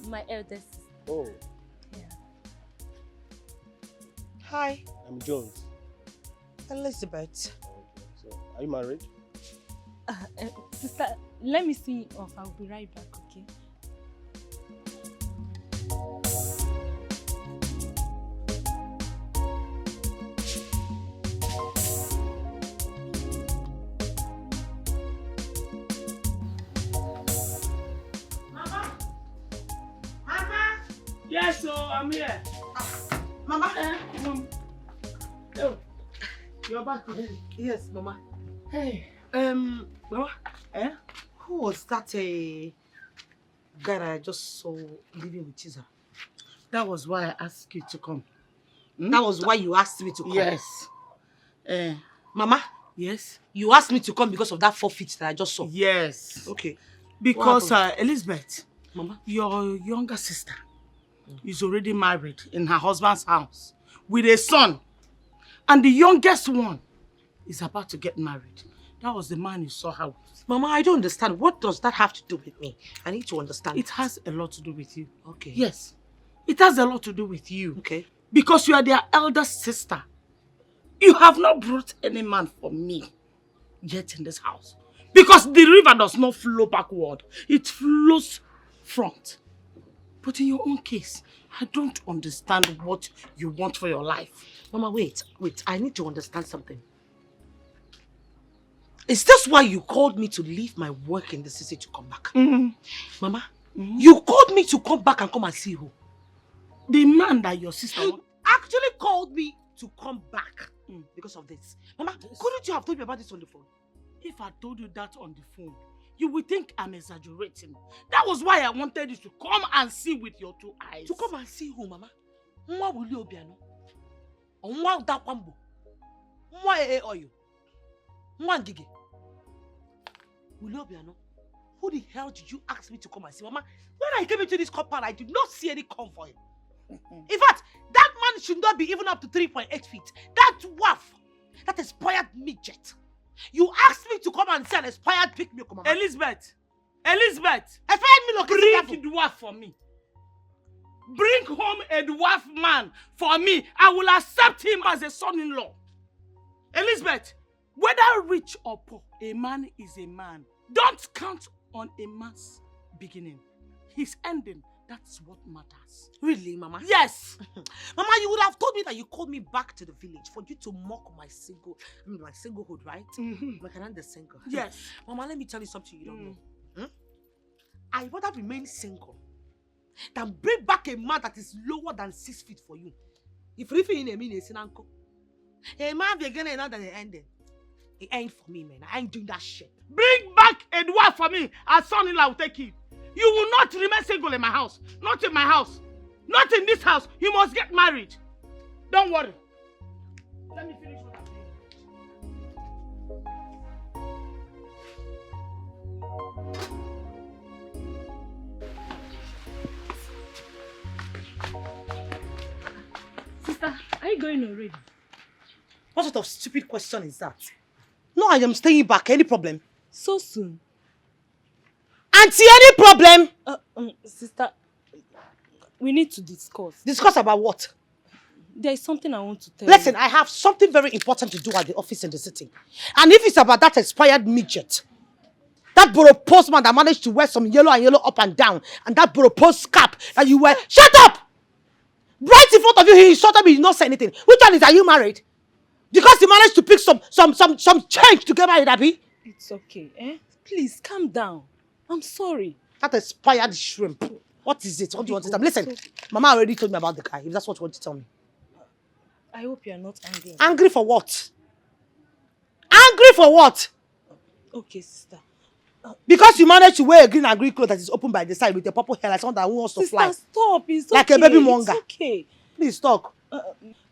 My eldest. Oh. Yeah. Hi. I'm Jones. Elizabeth. Okay. So, are you married? Sister, let me see you off. I'll be right back, okay? Yes, so I'm here. Mama. Oh, you're back. Yes, Mama. Hey. Mama. Who was that guy that I just saw living with Chiza? That was why I asked you to come. That was why you asked me to come? Yes. Mama? Yes? You asked me to come because of that forfeit that I just saw? Yes. Okay. Because, Elizabeth, Mama, your younger sister is already married in her husband's house with a son. And the youngest one is about to get married. That was the man you saw her with. Mama, I don't understand. What does that have to do with me? I need to understand. It has a lot to do with you. Okay. Yes. It has a lot to do with you. Okay. Because you are their elder sister. You have not brought any man for me yet in this house. Because the river does not flow backward. It flows front. But in your own case, I don't understand what you want for your life. Mama, wait. I need to understand something. Is this why you called me to leave my work in the city to come back? Mm-hmm. Mama, you called me to come back and come and see who? The man that your sister actually called me to come back because of this. Mama, couldn't you have told me about this on the phone? If I told you that on the phone, you would think I'm exaggerating. That was why I wanted you to come and see with your two eyes. To come and see who, Mama? Mwa wuli obiano? Mwa dakwambo? Mwa oyo? Mwa ngige? Wuli obiano? Who the hell did you ask me to come and see? Mama, when I came into this compound, I did not see any convoy. In fact, that man should not be even up to 3.8 feet. That dwarf, that expired midget. You asked me to come and see an expired pig milk, Mama. Elizabeth! Expired milk. Bring a dwarf for me. Bring home a dwarf man for me. I will accept him as a son-in-law. Elizabeth, whether rich or poor, a man is a man. Don't count on a man's beginning. His ending, that's what matters. Really, Mama? Yes. Mama, you would have told me that you called me back to the village for you to mock my singlehood, right? Like another single. Yes. Mama, let me tell you something you don't know. I rather remain single than bring back a man that is lower than 6 feet for you. If you in a minute, a man beginning another than ending. It ain't for me, man. I ain't doing that shit. Bring back a dwarf for me. As son-in-law will take him. You will not remain single in my house. Not in my house. Not in this house. You must get married. Don't worry. Let me finish what I'm doing. Sister, are you going already? What sort of stupid question is that? No, I am staying back. Any problem? So soon? Auntie, any problem? Sister, we need to discuss. Discuss about what? There is something I want to tell you. Listen, I have something very important to do at the office in the city. And if it's about that expired midget, that borough postman that managed to wear some yellow up and down, and that borough post cap that you wear, shut up! Right in front of you, he insulted me, he did not say anything. Which one is, are you married? Because he managed to pick some change to get married, Abby? It's okay, eh? Please, calm down. I'm sorry. That expired shrimp. What is it? What do you want to tell me? Listen, Mama already told me about the guy, if that's what you want to tell me. I hope you are not angry. Angry for what? Angry for what? Okay, sister. Because you managed to wear a green and green cloth that is open by the side with a purple hair like someone that wants to fly. Sister, stop. It's like okay. A baby monger. It's okay. Please talk.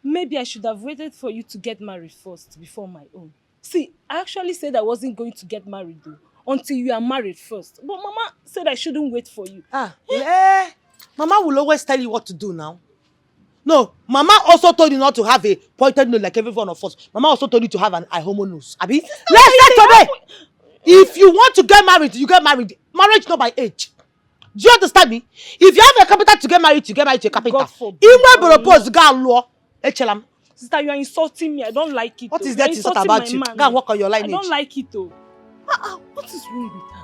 Maybe I should have waited for you to get married first before my own. See, I actually said I wasn't going to get married though, until you are married first. But Mama said I shouldn't wait for you. Mama will always tell you what to do now. No, Mama also told you not to have a pointed nose like every one of us. Mama also told you to have an eye homo nose. Abi? Let's say today. If you want to get married, you get married. Marriage not by age. Do you understand me? If you have a carpenter to get married to a carpenter. God forbid. Even propose go law. Echelam. Sister, you are insulting me. I don't like it. What though. is You are that to insult insulting about my you? man, Go and work on your I lineage. don't like it though. What is wrong with her?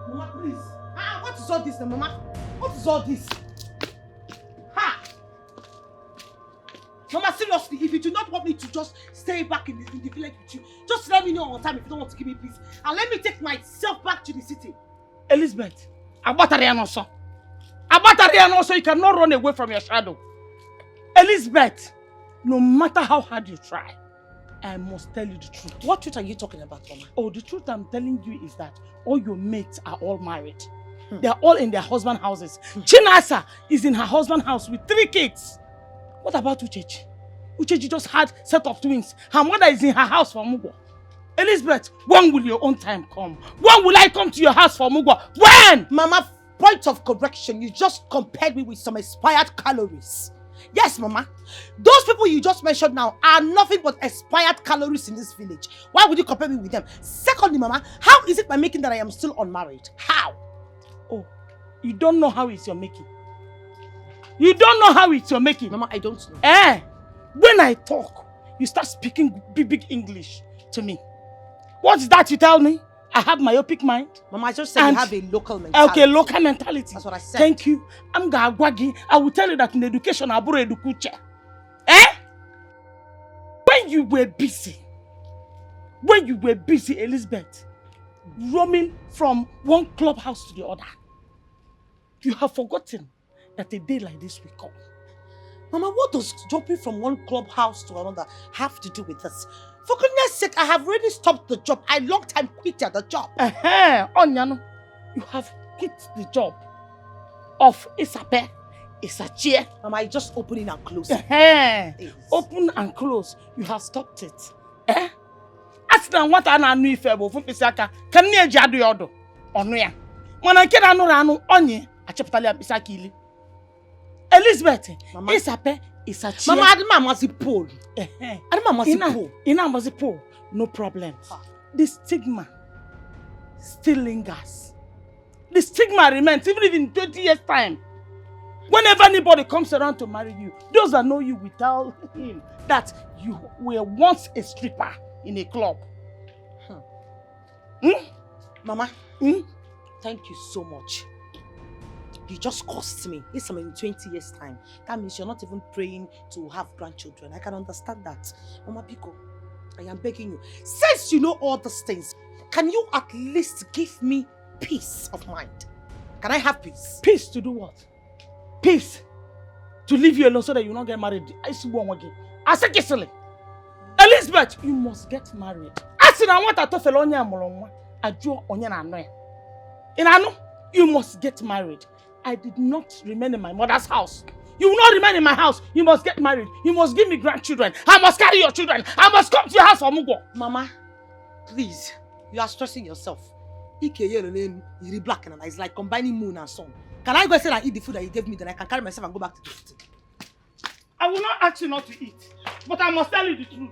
Mama, please. What is all this, Mama? What is all this? Ha! Mama, seriously, if you do not want me to just stay back in the village with you, just let me know on time if you don't want to give me peace. And let me take myself back to the city. Elizabeth, Abatarian also, you cannot run away from your shadow. Elizabeth, no matter how hard you try, I must tell you the truth. What truth are you talking about, Mama? Oh, the truth I'm telling you is that all your mates are all married. They are all in their husband houses. Chinasa is in her husband house with 3 kids. What about Uchechi? Uchechi just had set of twins. Her mother is in her house for Mugwa. Elizabeth, when will your own time come? When will I come to your house for Mugwa? When? Mama, point of correction, you just compared me with some expired calories. Yes, Mama. Those people you just mentioned now are nothing but expired calories in this village. Why would you compare me with them? Secondly, Mama, how is it by making that I am still unmarried? How? Oh, you don't know how it's your making. You don't know how it's your making. Mama, I don't know. When I talk, you start speaking big English to me. What's that you tell me? I have myopic mind. Mama, I just said you have a local mentality. Okay, local mentality. That's what I said. Thank you. I'm Gagwagi. I will tell you that in education, I borrow edukuche. When you were busy, Elizabeth, roaming from one clubhouse to the other, you have forgotten that a day like this will come. Mama, what does jumping from one clubhouse to another have to do with this? For goodness sake, I have already stopped the job. I long time quit the job. Onyano, you have quit the job of Isape, Isachie. Mama, I just opening and closing. Open and close. You have stopped it. Ask them what I know if able for Pisaka. Can you jadu yodo? Onuya. When I get anu onye, I chaptali Pisakili. Elizabeth, Isape, Isachie. Mama, Adama must be poor. Adama must be poor. Ina must be poor. No problem. The stigma still lingers. The stigma remains even if in 20 years' time. Whenever anybody comes around to marry you, those that know you will tell him that you were once a stripper in a club. Mama, thank you so much. You just cost me. It's in 20 years' time. That means you're not even praying to have grandchildren. I can understand that. Mama Biko, I am begging you. Since you know all these things, can you at least give me peace of mind? Can I have peace? Peace to do what? Peace to leave you alone so that you will not get married. I see one again. I say kissing. Elizabeth, you must get married. I said I want to tell Onya Molonwa. I draw Onya na Anoya. In Anu, you must get married. I did not remain in my mother's house. You will not remain in my house. You must get married. You must give me grandchildren. I must carry your children. I must come to your house for Mugo. Mama, please, you are stressing yourself. You're black and it's like combining moon and sun. Can I go say and eat the food that you gave me, then I can carry myself and go back to the city? I will not ask you not to eat, but I must tell you the truth.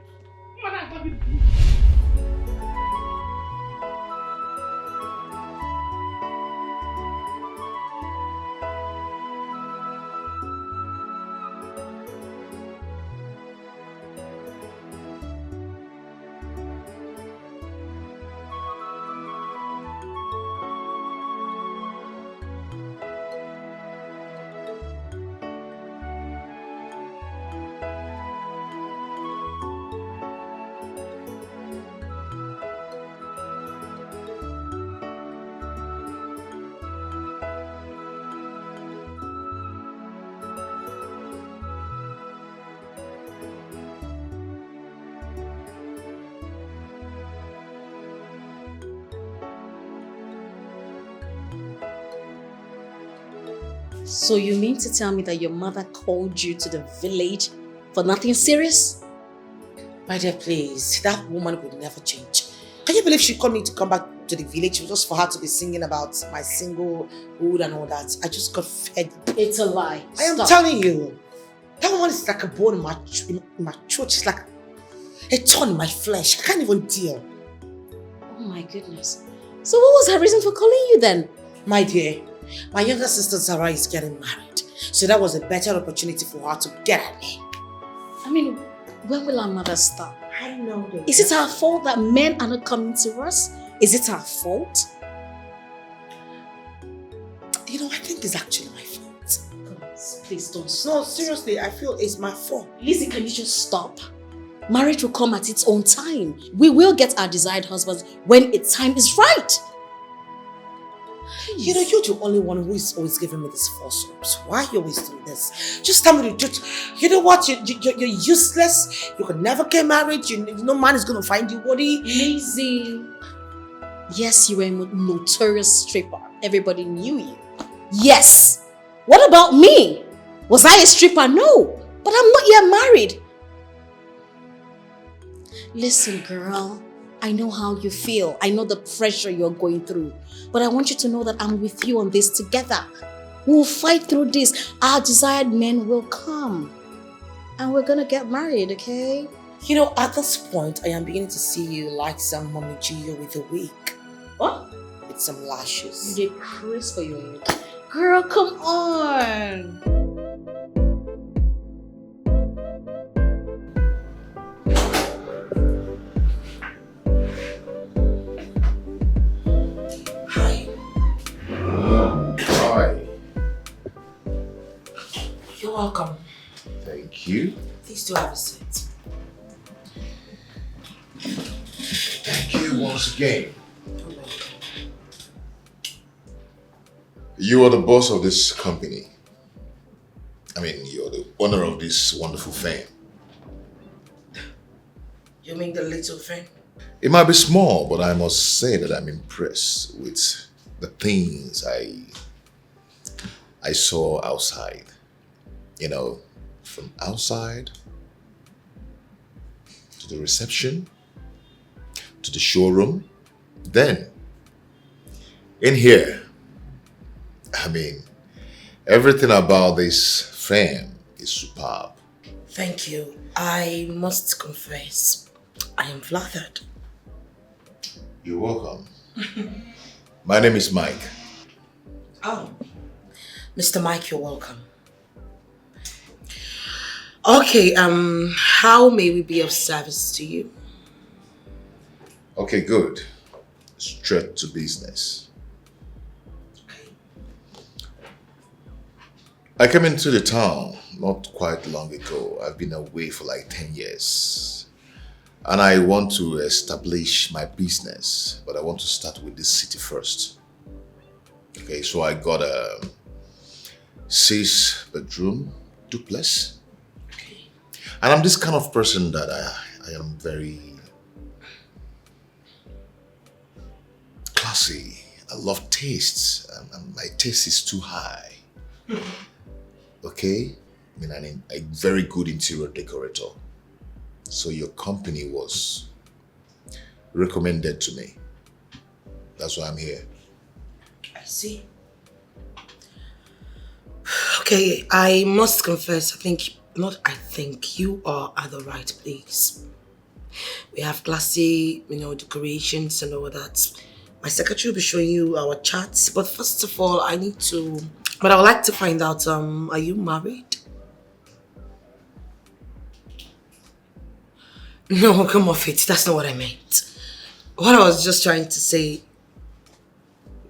So you mean to tell me that your mother called you to the village for nothing serious? My dear, please. That woman would never change. Can you believe she called me to come back to the village just for her to be singing about my singlehood and all that? I just got fed. It's a lie. I am Stop. telling you. That woman is like a bone in my throat. She's like a thorn in my flesh. I can't even deal. Oh my goodness. So what was her reason for calling you then? My dear, my younger sister Zara is getting married. So that was a better opportunity for her to get at me. I mean, when will our mother stop? I don't know. Is it our fault that men are not coming to us? Is it our fault? You know, I think it's actually my fault. Please don't stop. No, seriously, I feel it's my fault. Lizzie, can you just stop? Marriage will come at its own time. We will get our desired husbands when its time is right. You know, you're the only one who is always giving me this false hopes. Why are you always doing this? Just tell me the truth. You know what? You're useless. You can never get married. No man is going to find you worthy. Lizzie. Yes, you were a notorious stripper. Everybody knew you. Yes. What about me? Was I a stripper? No. But I'm not yet married. Listen, girl. I know how you feel. I know the pressure you're going through. But I want you to know that I'm with you on this together. We'll fight through this. Our desired men will come. And we're gonna get married, okay? You know, at this point, I am beginning to see you like some Mommy Gio with a wig. What? With some lashes. You get crisp for your head. Girl, come on. Hi. Hi. You're welcome. Thank you. Please do have a seat. Thank you once again. You are the boss of this company. I mean, you're the owner of this wonderful firm. You mean the little thing? It might be small, but I must say that I'm impressed with the things I saw outside. You know, from outside to the reception to the showroom, then in here. I mean, everything about this firm is superb. Thank you. I must confess, I am flattered. You're welcome. My name is Mike. Oh, Mr. Mike, you're welcome. Okay, how may we be of service to you? Okay, good. Straight to business. I came into the town not quite long ago. I've been away for like 10 years. And I want to establish my business, but I want to start with this city first. Okay, so I got a 6-bedroom duplex. Okay. And I'm this kind of person that I am very classy. I love tastes, and my taste is too high. Okay? I mean, I'm a very good interior decorator. So your company was recommended to me. That's why I'm here. I see. Okay, I must confess, you are at the right place. We have classy, decorations and all that. My secretary will be showing you our charts, but first of all, I would like to find out, are you married? No, come off it. That's not what I meant. What I was just trying to say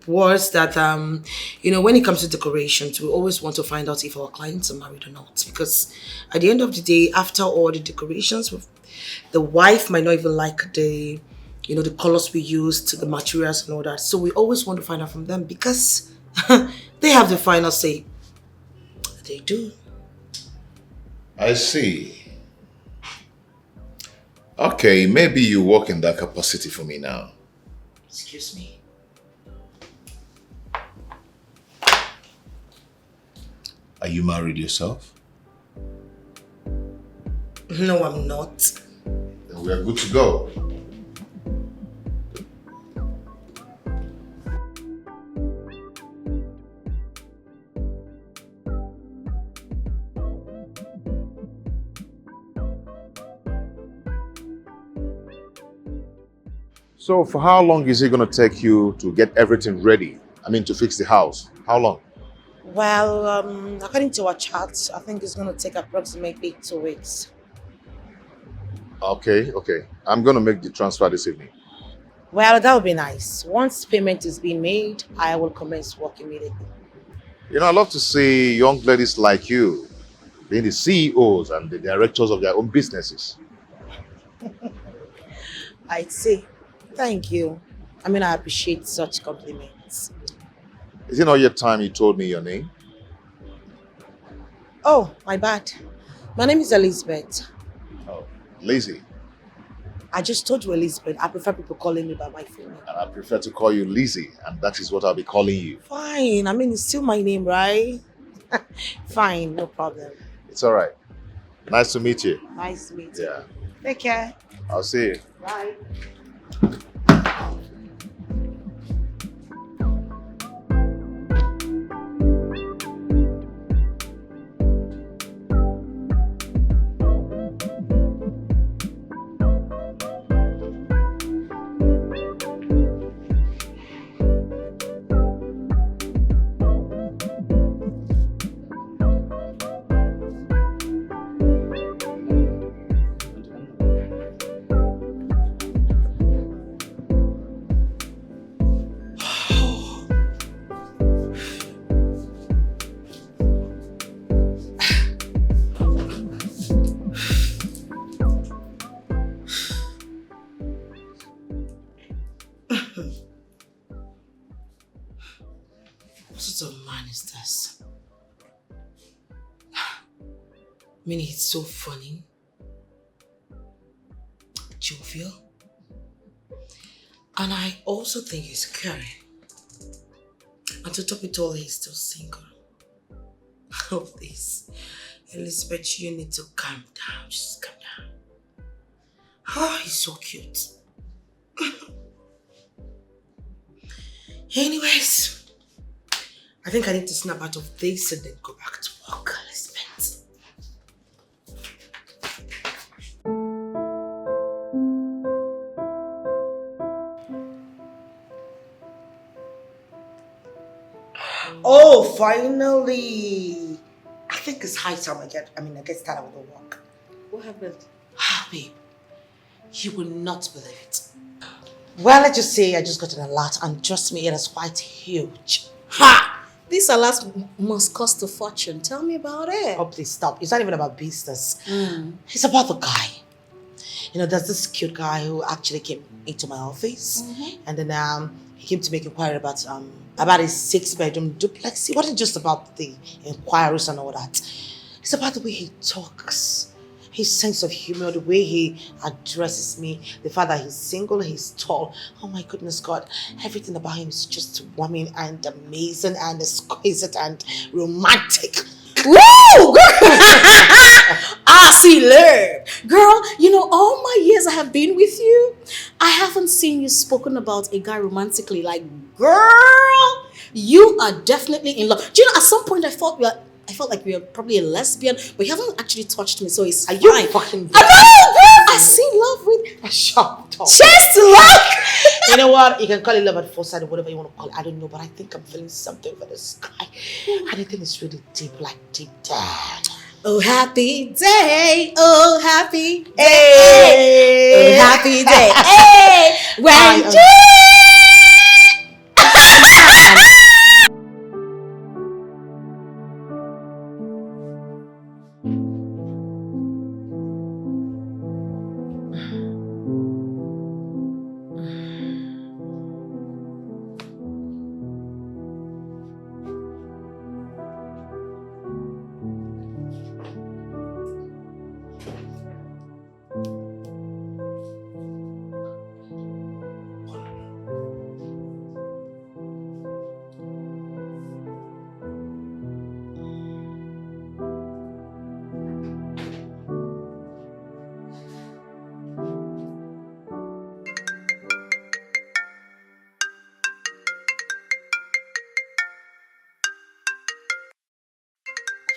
was that, when it comes to decorations, we always want to find out if our clients are married or not. Because at the end of the day, after all the decorations, the wife might not even like the colors we used, the materials and all that. So we always want to find out from them because they have the final say. They do. I see. Okay, maybe you work in that capacity for me now. Excuse me. Are you married yourself? No, I'm not. Then we are good to go. So for how long is it going to take you to get everything ready? I mean, to fix the house. How long? Well, according to our chat, I think it's going to take approximately 2 weeks. Okay, okay. I'm going to make the transfer this evening. Well, that would be nice. Once payment is being made, I will commence work immediately. You know, I love to see young ladies like you being the CEOs and the directors of their own businesses. I'd say, thank you. I mean, I appreciate such compliments. Is it not yet time you told me your name? Oh, my bad. My name is Elizabeth. Oh, Lizzie. I just told you Elizabeth. I prefer people calling me by my full name. And I prefer to call you Lizzie, and that is what I'll be calling you. Fine. I mean, it's still my name, right? Fine, no problem. It's all right. Nice to meet you. Nice to meet you. Yeah. Take care. I'll see you. Bye. What sort of man is this? I mean, he's so funny, jovial, and I also think he's caring. And to top it all, he's still single. Oh, please. Elizabeth, you need to calm down. Just calm down. Oh, he's so cute. Anyways, I think I need to snap out of this and then go back to work, Elizabeth. Oh, finally! I think it's high time I get started with the work. What happened? Ah, babe, you will not believe it. Well, let's just say I just got an alert, and trust me, it is quite huge. Ha! This alas must cost a fortune. Tell me about it. Oh, please stop. It's not even about business. It's about the guy. You know, there's this cute guy who actually came into my office, and then he came to make inquiry about his 6-bedroom duplex. It wasn't just about the inquiries and all that. It's about the way he talks, his sense of humor, the way he addresses me, the fact that he's single, he's tall. Oh my goodness God, everything about him is just warming and amazing and exquisite and romantic. Woo! I see love. Girl, you know, all my years I have been with you, I haven't seen you spoken about a guy romantically. Like, girl, you are definitely in love. Do you know, at some point I felt like we were probably a lesbian, but you haven't actually touched me, so it's Are fine. you fucking I know, girl! I see love with shut up. chest love. You know what? You can call it love at first sight or whatever you want to call it. I don't know, but I think I'm feeling something for this guy. And I think it's really deep, like deep down. Oh, happy day. Oh, happy day. Hey. Oh, happy day. Hey, when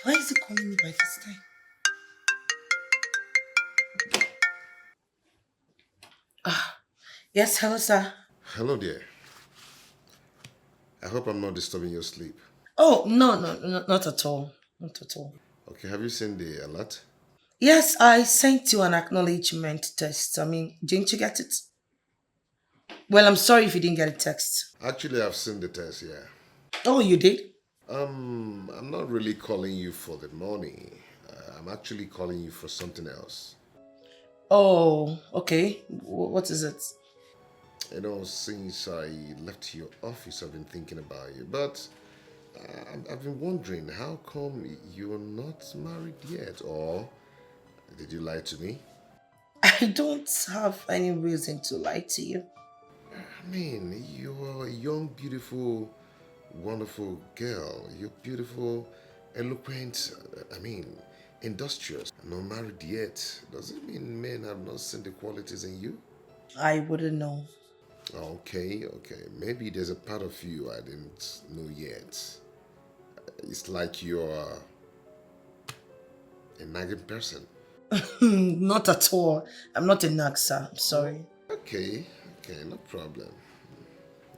Why is he calling me by this time? Yes, hello, sir. Hello there. I hope I'm not disturbing your sleep. Oh, no, not at all. Not at all. Okay, have you seen the alert? Yes, I sent you an acknowledgement text. I mean, didn't you get it? Well, I'm sorry if you didn't get a text. Actually, I've seen the test, yeah. Oh, you did? I'm not really calling you for the money. I'm actually calling you for something else. Oh, okay. What is it? You know, since I left your office, I've been thinking about you. But I've been wondering, how come you're not married yet? Or did you lie to me? I don't have any reason to lie to you. I mean, you're a young, beautiful, wonderful girl. You're beautiful, eloquent, industrious. Not married yet. Does it mean men have not seen the qualities in you? I wouldn't know. Okay. Maybe there's a part of you I didn't know yet. It's like you're a nagging person. Not at all. I'm not a nag, sir. I'm sorry. Okay, no problem.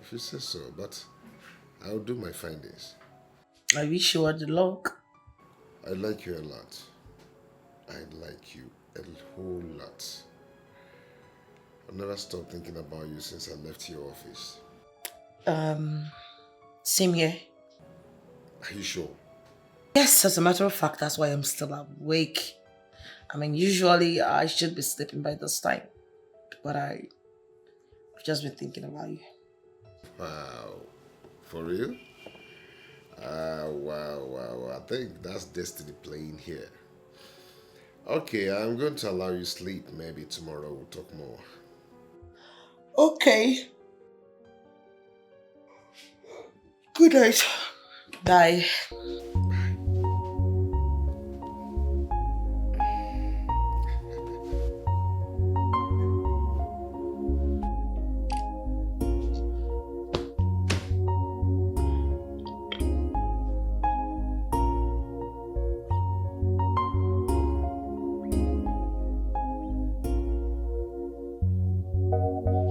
If you say so, but I'll do my findings. I wish you were the luck. I like you a lot. I like you a whole lot. I've never stopped thinking about you since I left your office. Same here. Are you sure? Yes, as a matter of fact, that's why I'm still awake. I mean, usually I should be sleeping by this time, but I've just been thinking about you. Wow. For real? Wow. I think that's destiny playing here. Okay, I'm going to allow you sleep. Maybe tomorrow we'll talk more. Okay. Good night. Bye.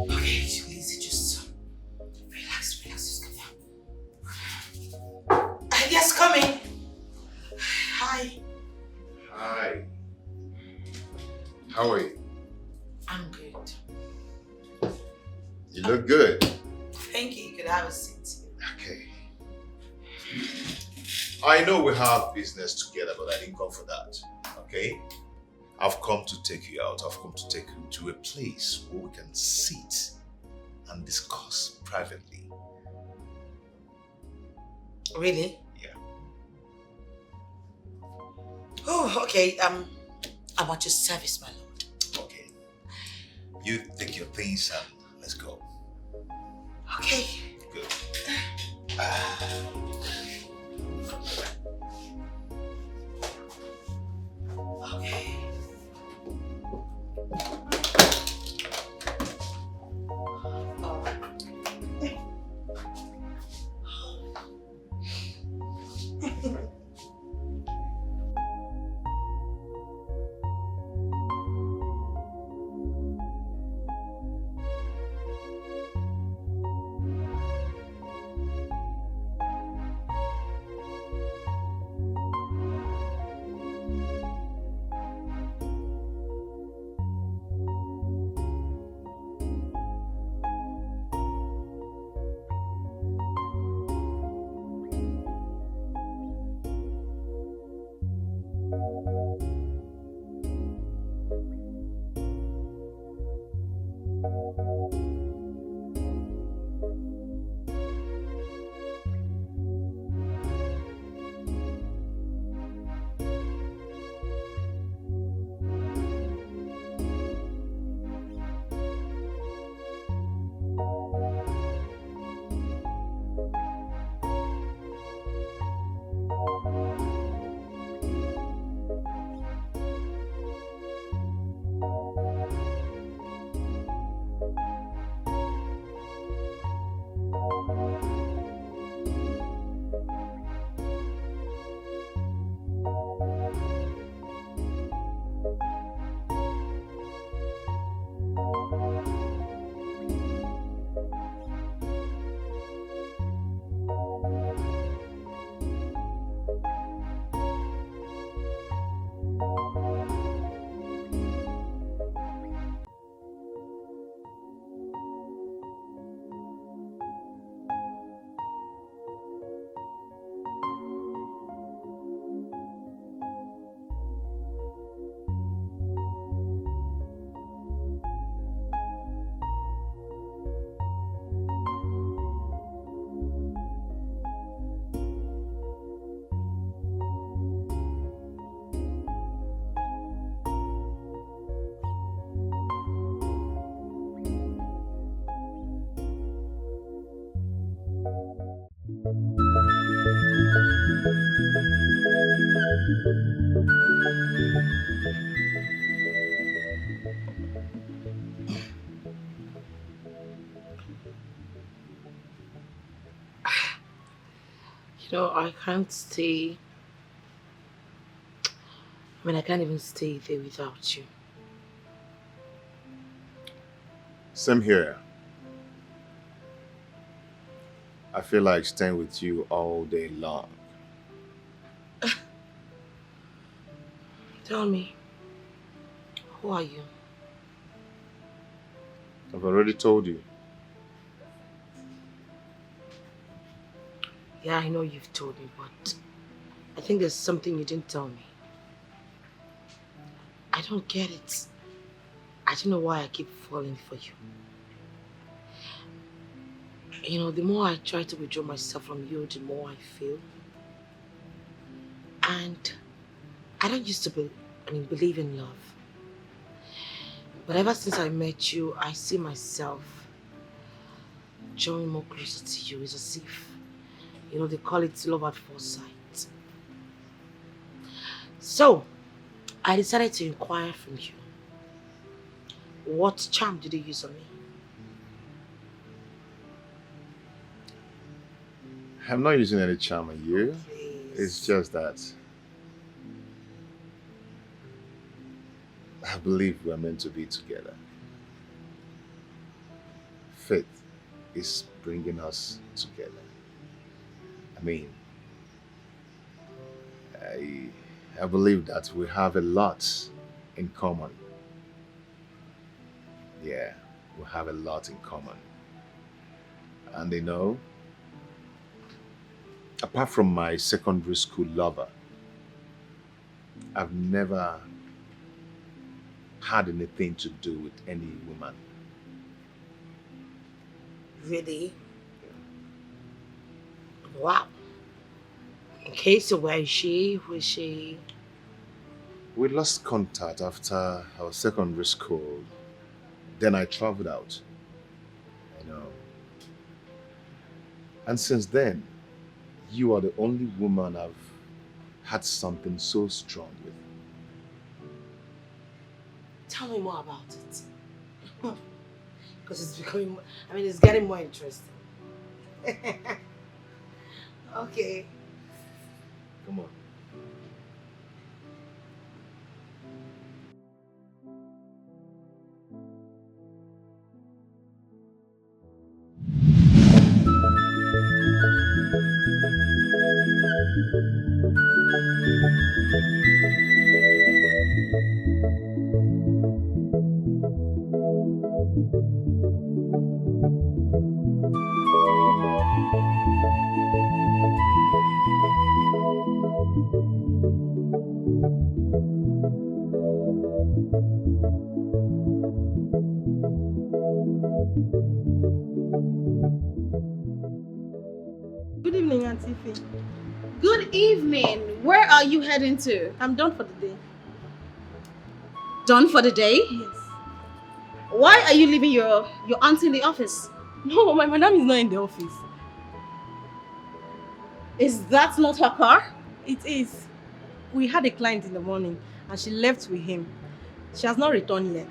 Okay, Lizzie, just relax, just come down. Yes, coming. Hi. Hi. How are you? I'm good. You look good. Thank you. You could have a seat. Okay. I know we have business together, but I didn't come for that. Okay? I've come to take you out. I've come to take you to a place where we can sit and discuss privately. Really? Yeah. Oh, okay. I'm at your service, my lord. Okay. You take your things and let's go. Okay. Good. Okay. I can't stay. I can't even stay there without you. Same here. I feel like staying with you all day long. Tell me, who are you? I've already told you. Yeah, I know you've told me, but I think there's something you didn't tell me. I don't get it. I don't know why I keep falling for you. The more I try to withdraw myself from you, the more I feel. And I don't used to believe in love. But ever since I met you, I see myself drawing more closer to you. It's as if, they call it love at first sight. So, I decided to inquire from you. What charm did you use on me? I'm not using any charm on you. Please. It's just that I believe we're meant to be together. Faith is bringing us together. I believe that we have a lot in common. Yeah, we have a lot in common. And apart from my secondary school lover, I've never had anything to do with any woman. Really? Wow. Okay, so where is she? Who is she? We lost contact after our secondary school. Then I traveled out. And since then, you are the only woman I've had something so strong with. Tell me more about it. Because it's becoming, it's getting more interesting. Okay. Come on. Good evening, Auntie Faye. Good evening. Where are you heading to? I'm done for the day. Done for the day? Yes. Why are you leaving your auntie in the office? No, my madam is not in the office. Is that not her car? It is. We had a client in the morning and she left with him. She has not returned yet.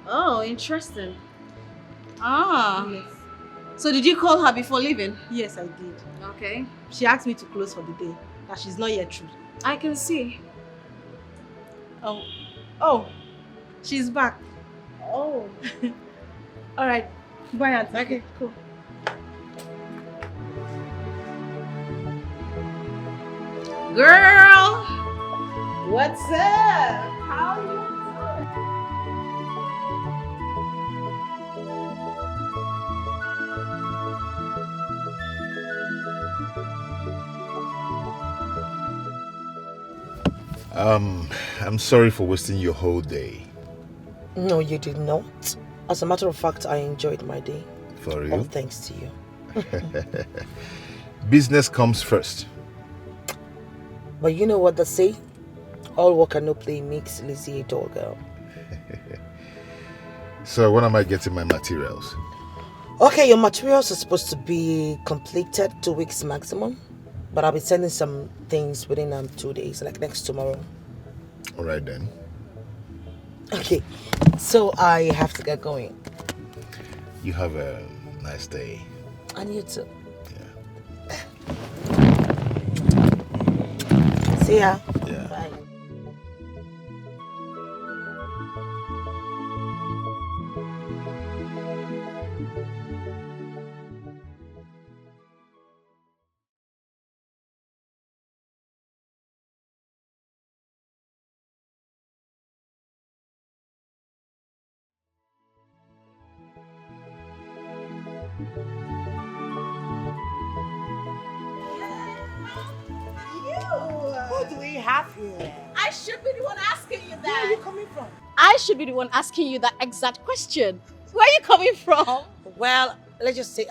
Oh, interesting. Ah. Yes. So did you call her before leaving? Yes, I did. Okay. She asked me to close for the day, that she's not yet through. I can see. Oh, she's back. Oh. All right. Bye, Auntie. Okay, cool. Girl! What's up? How are you? I'm sorry for wasting your whole day. No, you did not. As a matter of fact, I enjoyed my day. For All real? thanks to you. Business comes first. But you know what they say? All work and no play makes Lizzie a dull girl. So when am I getting my materials? Okay, your materials are supposed to be completed 2 weeks maximum. But I'll be sending some things within 2 days, like next tomorrow. All right then. Okay, so I have to get going. You have a nice day. And you too. Yeah. See ya. Yeah. Bye. What do we have here? I should be the one asking you that. Where are you coming from? I should be the one asking you that exact question. Where are you coming from? Well, let's just say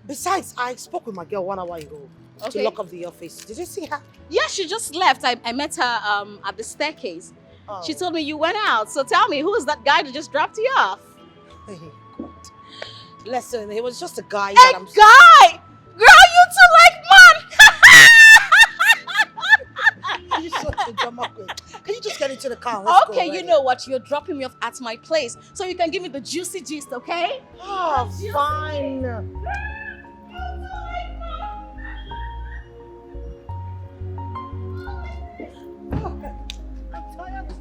Besides, I spoke with my girl 1 hour ago to Okay. lock up the office. Did you see her? Yeah, she just left. I met her at the staircase. Oh. She told me you went out. So tell me, who is that guy that just dropped you off? Hey, God. Listen, he was just a guy A that I'm... guy! Girl, you two like man! You're such a drama queen. Can you just get into the car? Let's go Okay, you already. know what? You're dropping me off at my place. So you can give me the juicy gist, okay? Oh, fine. I'm tired.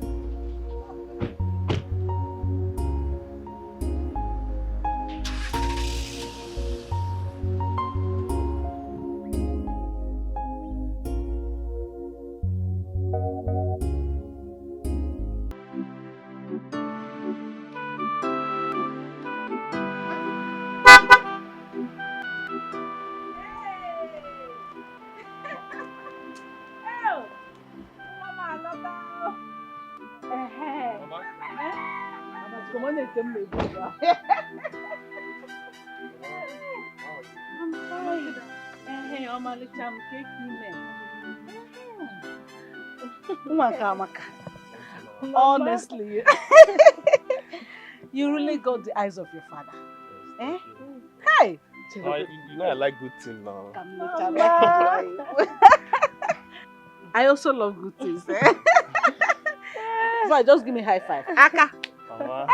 Honestly, you really got the eyes of your father. Eh? Hey! You know I like good things now. I also love good things. Eh? So just give me high five. Aka! Mama,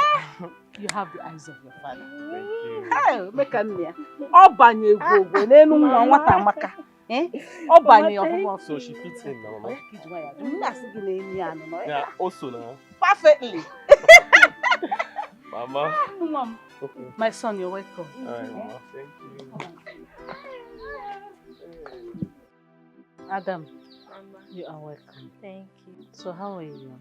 You have the eyes of your father. thank you. Hey, make a near. Obanye gogo, nenu nwa nwata amaka. Eh? Obanye ofufo. So she fits in now, Mama. Yeah. Yeah, also now. Perfectly. Mama. Mom, Okay. my son, you're welcome. Alright, Mama. Thank you. Adam, you are welcome. Thank you. So how are you?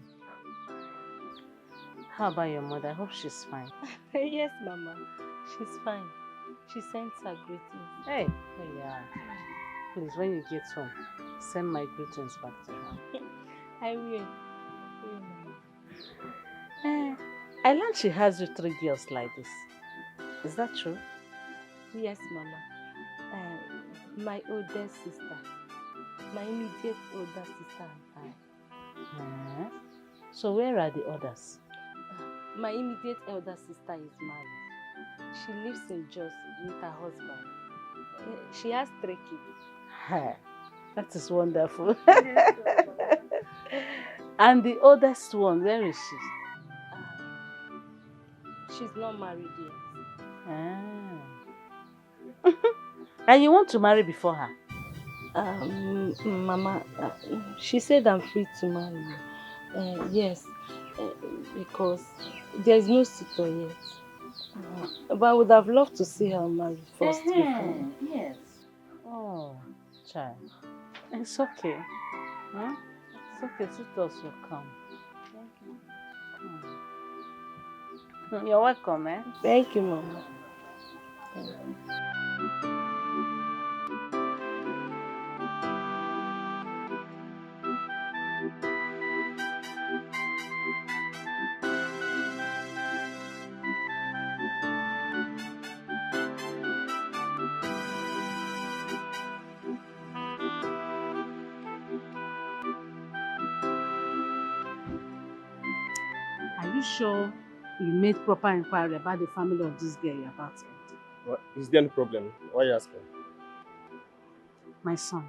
How about your mother? I hope she's fine. Yes, Mama. She's fine. She sends her greetings. Hey, yeah. Please, when you get home, send my greetings back to her. I will. I learned she has you 3 girls like this. Is that true? Yes, Mama. My oldest sister. My immediate older sister and I. So where are the others? My immediate elder sister is married. She lives in Jos with her husband. She has 3 kids. That is wonderful. And the oldest one, where is she? She's not married yet. And you want to marry before her? Mama, she said I'm free to marry you. Yes, because there's no suitor yet. But I would have loved to see her married first before. Yes. Oh, child. It's okay. Huh? It's okay, suitors will come. You're welcome, eh? Thank you, Mama. Are you sure you made proper inquiry about the family of this girl you're about to? What? Is there any problem? Why are you asking? My son,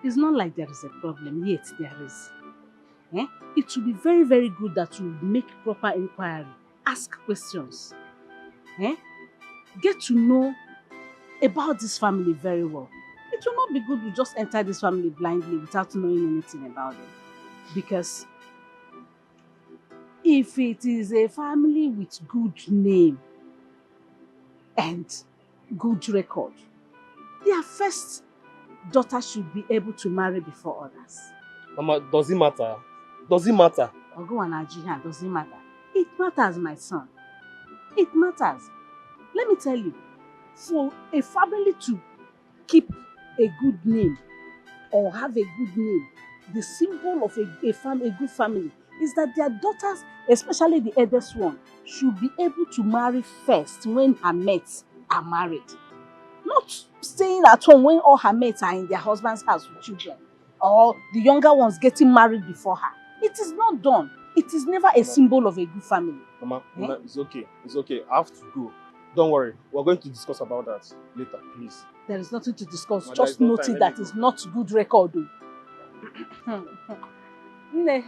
It's not like there is a problem, yet there is. Eh? It would be very, very good that you make proper inquiry, ask questions. Eh? Get to know about this family very well. It will not be good to just enter this family blindly without knowing anything about it. Because if it is a family with good name and good record, their first daughter should be able to marry before others. Mama, does it matter? Does it matter? Ogo and Ajihan, doesn't matter. It matters, my son. It matters. Let me tell you, for a family to keep a good name or have a good name, the symbol of a good family is that their daughters, especially the eldest one, should be able to marry first when her mates are married. Not staying at home when all her mates are in their husband's house with children, or the younger ones getting married before her. It is not done. It is never a symbol of a good family. Mama, Mama, it's okay. It's okay. I have to go. Don't worry. We're going to discuss about that later, please. There is nothing to discuss. Mama, Just note it that it's not good record. Nne.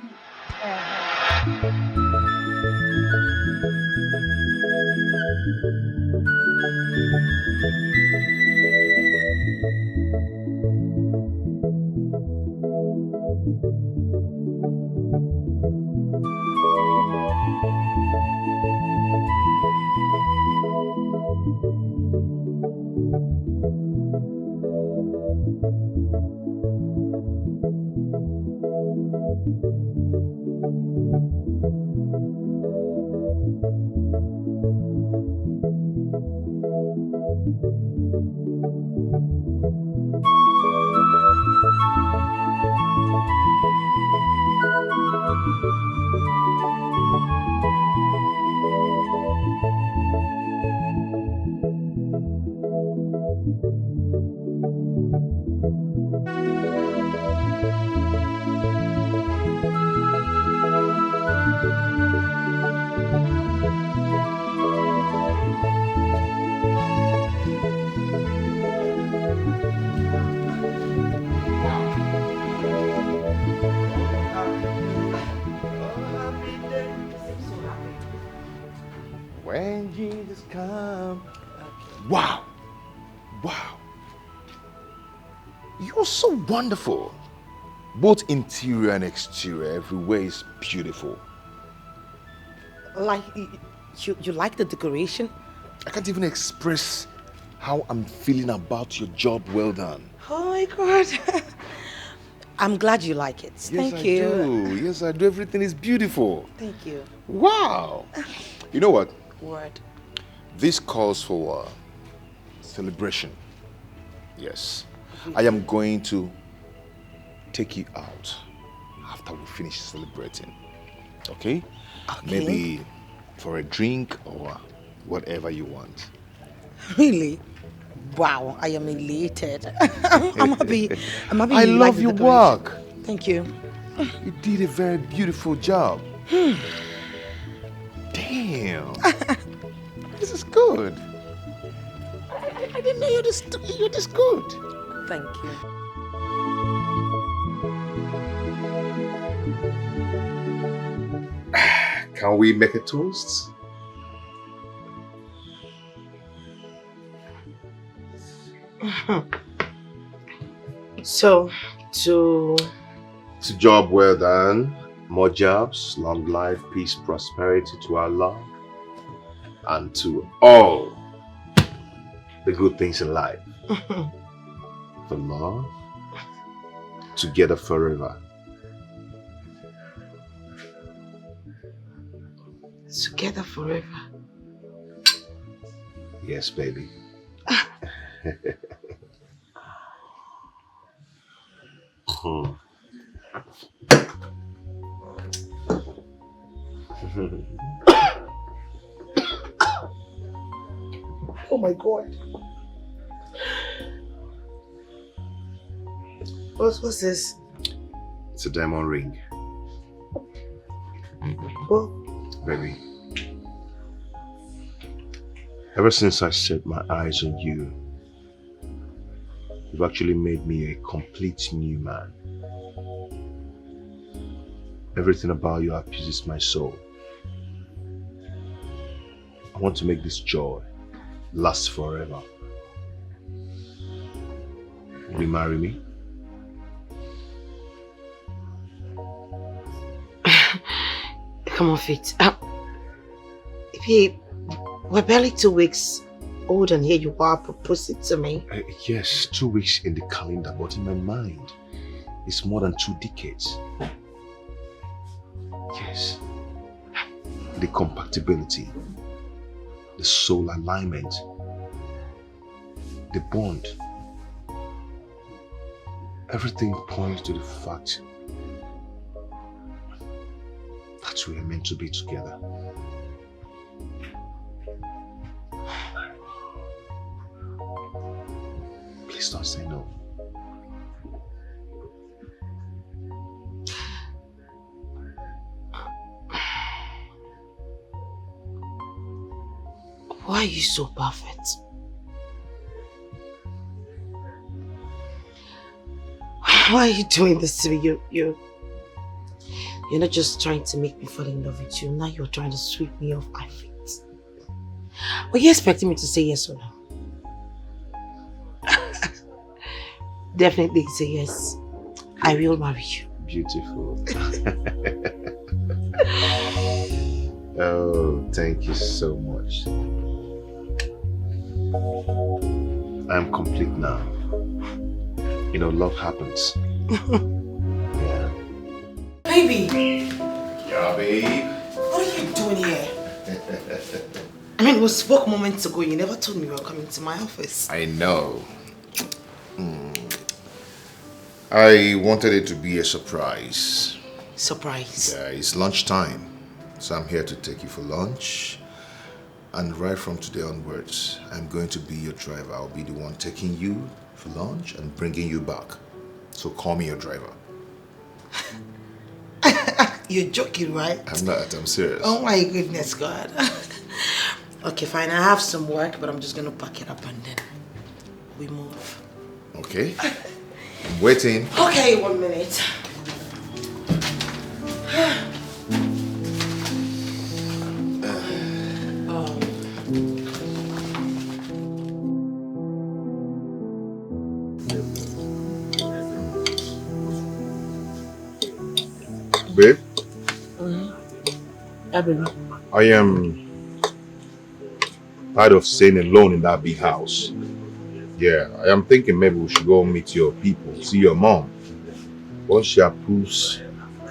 When Jesus comes. Wow. Wow. You're so wonderful. Both interior and exterior, everywhere is beautiful. Like, you like the decoration? I can't even express how I'm feeling about your job well done. Oh my God. I'm glad you like it. Thank you. Yes, I do. Everything is beautiful. Thank you. Wow. You know what? Word. This calls for celebration. Yes. I am going to take you out after we finish celebrating. Okay? Okay. Maybe for a drink or whatever you want. Really? Wow, I am elated. I'm happy. I'm happy. I you like love the your decoration. work. Thank you. You did a very beautiful job. Damn. This is good. I didn't know you're this good. Thank you. Can we make a toast? So, to job well done, more jobs, long life, peace, prosperity to our love, and to all the good things in life. For love, together forever. together forever. Yes, baby. Oh my God. What's this? It's a diamond ring. Oh. Baby. Ever since I set my eyes on you, You've actually made me a complete new man. Everything about you appeases my soul. I want to make this joy last forever. Will you marry me? Come on, Faith. Babe, we're barely 2 weeks old and here you are proposing to me. Yes, 2 weeks in the calendar, but in my mind, it's more than 2 decades. Yes. The compatibility, the soul alignment, the bond. Everything points to the fact that we are meant to be together. Please don't say no. Why are you so perfect? Why are you doing this to me? You're not just trying to make me fall in love with you. Now you're trying to sweep me off my feet. Were you expecting me to say yes or no? Definitely say yes. I will marry you. Beautiful. Oh, thank you so much. I'm complete now. You know, love happens. Yeah. Baby! Yeah, babe. What are you doing here? I mean, we spoke moments ago. You never told me you were coming to my office. I know. I wanted it to be a surprise. Surprise? Yeah, it's lunchtime. So I'm here to take you for lunch. And right from today onwards, I'm going to be your driver. I'll be the one taking you for lunch and bringing you back. So call me your driver. You're joking, right? I'm not, I'm serious. Oh my goodness, God. Okay, fine. I have some work, but I'm just going to pack it up and then we move. Okay. I'm waiting. Okay, 1 minute. Babe? Yeah, baby. I am tired of staying alone in that big house. Yeah, I am thinking maybe we should go meet your people, see your mom. Once she approves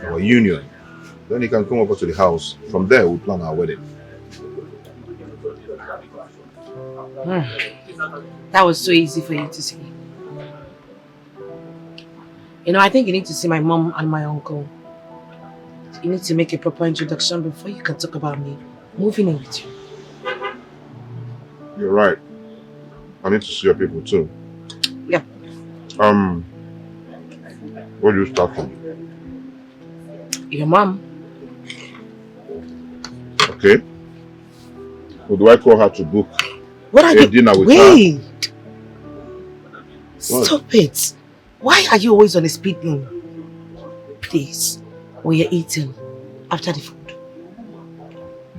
our union, then you can come over to the house. From there, we'll plan our wedding. That was so easy for you to say. You know, I think you need to see my mom and my uncle. You need to make a proper introduction before you can talk about me moving in with you. You're right. I need to see your people too. Yeah. Where do you start from? Your mom. Okay. Or do I call her to book What are a you? dinner with Wait. her? Stop it. Why are you always on a speed limit? Please. When you're eating after the food.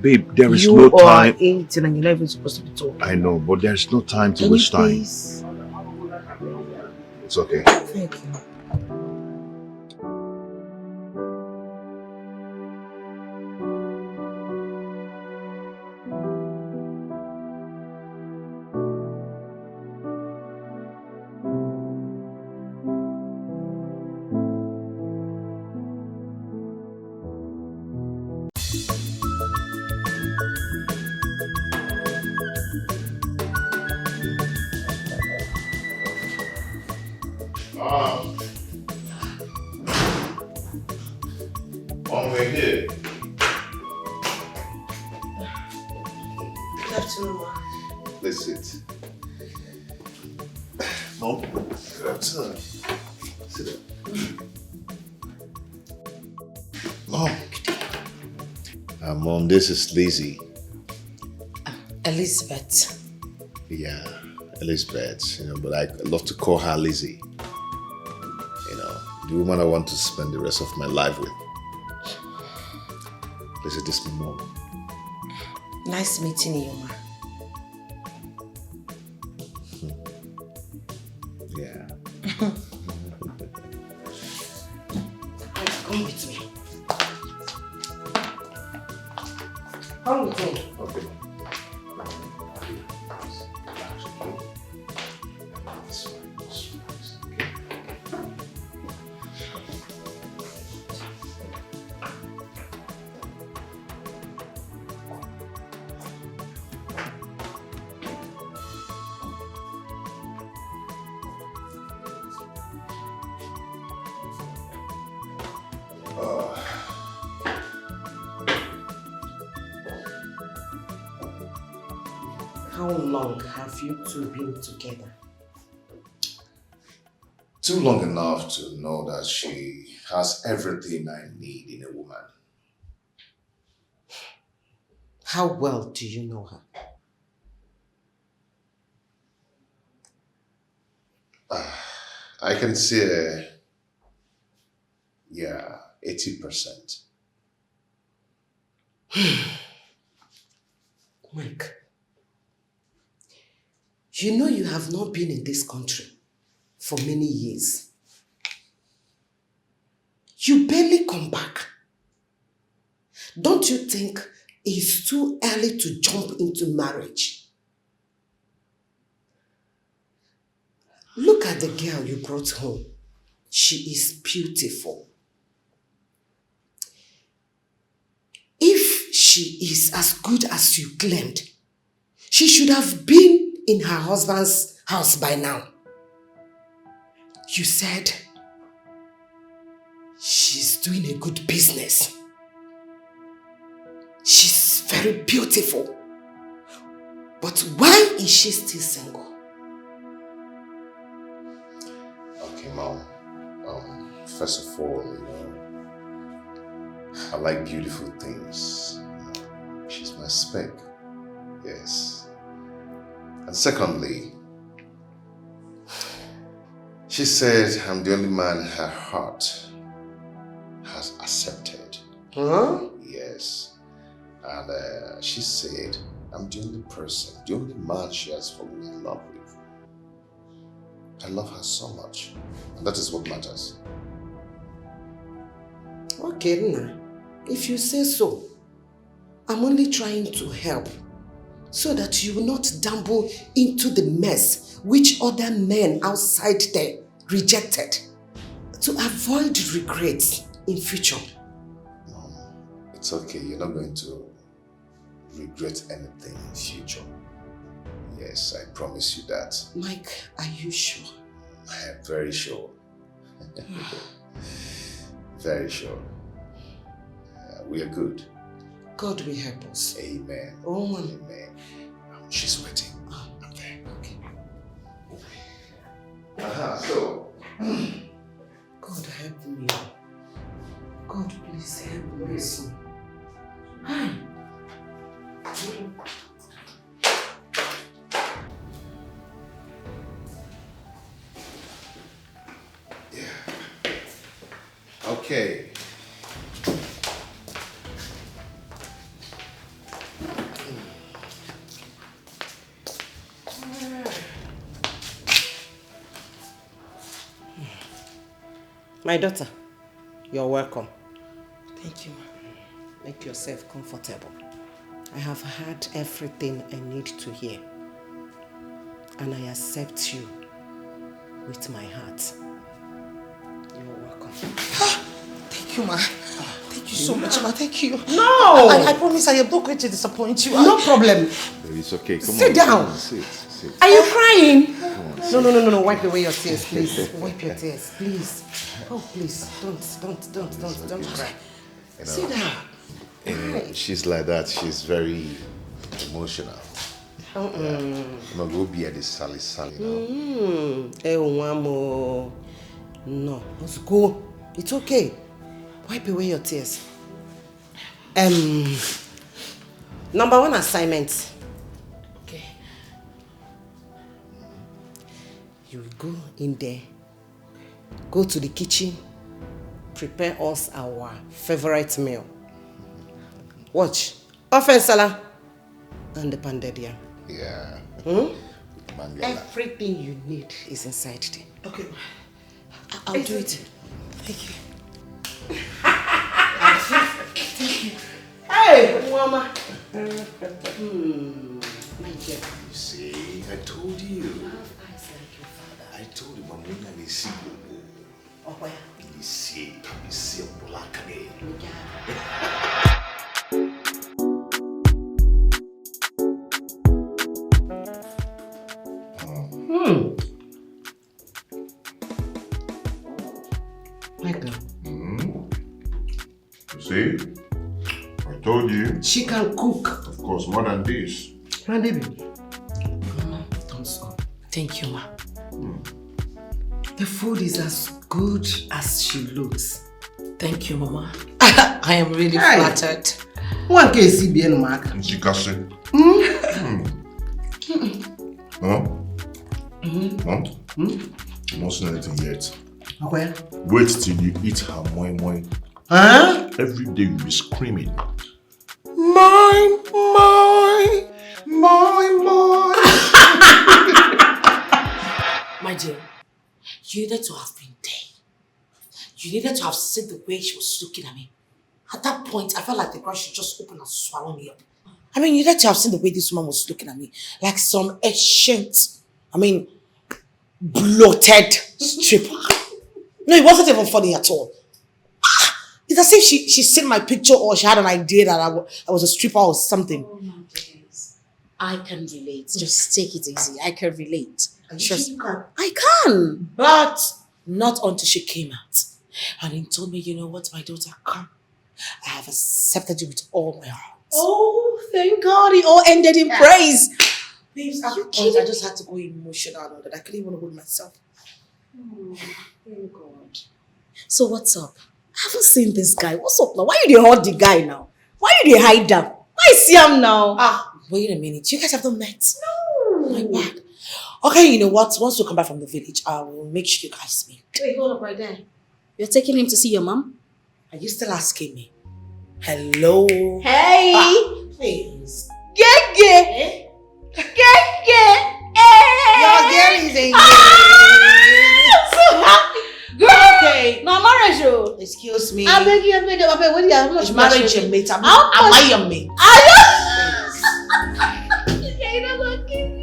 Babe, there is you no are time. eating and you're not even supposed to be talking. I know, but there's no time to Can waste you time. please? It's okay. Thank you. On way here. Good afternoon, Ma. Let's sit. Mom, good afternoon. Sit down. Mom. Mom, this is Lizzie. Elizabeth. Yeah, Elizabeth, but I love to call her Lizzie. The woman I want to spend the rest of my life with. Lizzie, this is my mom. Nice meeting you, ma. Yeah. Come with me. Come with me. Okay. How long have you two been together? Too long enough to know that she has everything I need in a woman. How well do you know her? I can say, 80%. Mike, you know you have not been in this country for many years. You barely come back. Don't you think it's too early to jump into marriage? Look at the girl you brought home. She is beautiful. If she is as good as you claimed, she should have been in her husband's house by now. You said she's doing a good business. She's very beautiful. But why is she still single? Okay, Mom. First of all, I like beautiful things. She's my spec. Yes. And secondly, she said I'm the only man her heart has accepted. Huh? Yes. And she said I'm the only person, the only man she has fallen in love with. I love her so much. And that is what matters. Okay, Nna. If you say so, I'm only trying to help so that you will not stumble into the mess which other men outside there rejected, to avoid regrets in future. Mom, it's okay. You're not going to regret anything in future. Yes, I promise you that. Mike, are you sure? I am very sure. Very sure. We are good. God will help us. Amen. Oh, Amen. She's waiting. I'm there. Okay. So. God help me. God, please help me, son. Yeah. Okay. My daughter, you're welcome. Thank you, ma. Make yourself comfortable. I have heard everything I need to hear. And I accept you with my heart. You're welcome. Thank you, ma. Thank you so much, ma. Thank you. No! I promise I am not going to disappoint you. No problem. Baby, it's okay. Come Sit on. down. Come on, sit. Are you crying? Come on, No. Wipe away your tears, please. Wipe your tears, please. Oh, please. Don't cry. Sit down. She's like that. She's very emotional. I'm gonna go be at the Sally, No, let's go. It's okay. Wipe away your tears. Number 1 assignment. Okay. You go in there, go to the kitchen, prepare us our favorite meal. Watch. Ofen Salah and the pounded yam. Yeah. Mangala. Everything you need is inside there. Okay. I'll do it. Thank you. Hey, Mama. My dear. You see, I told you. You have eyes like your father. I told you, Mamuna, they see. Oh, where? You see, Bolakane. Michael. You see, I told you. She can cook. Of course, more than this. My baby. Mama, thumbs up. Thank you, ma. The food is as good as she looks. Thank you, Mama. I am really flattered. One case CBN mark. Nchikase. Huh? Huh? I'm not saying anything yet. Okay. Wait till you eat her moi moi. Huh? Every day you'll be screaming. Moi, moi, moi, moi. My dear, you needed to have been there. You needed to have seen the way she was looking at me. At that point, I felt like the ground should just open and swallow me up. I mean, you needed to have seen the way this woman was looking at me. Like some ancient, bloated stripper. No, it wasn't even funny at all. It's as if she seen my picture or she had an idea that I was a stripper or something. Oh my days. I can relate. Just take it easy. I can relate. I can. But not until she came out. And he told me, you know what, my daughter, come. I have accepted you with all my heart. Oh, thank God. It all ended in praise. Babes, Are you I kidding just had to go emotional and all that. I couldn't even hold myself. Oh, thank God. So what's up? I haven't seen this guy. What's up now? Why you dey hide the guy now? Why you dey hide him? Why see him now? Wait a minute. You guys have not met? No. My bad. Okay, you know what? Once you come back from the village, I will make sure you guys meet. Wait, hold up right there. You're taking him to see your mom? Are you still asking me? Hello? Hey! Please. Gege! Gege! Your girl is engaged. I'm so happy! Girl! Okay. No, marriage, oh. Excuse me. I beg you, what do you have? How much Is marriage pressure? your mate? Am How I much- your mate? Are you? Yeah, you don't go kill me.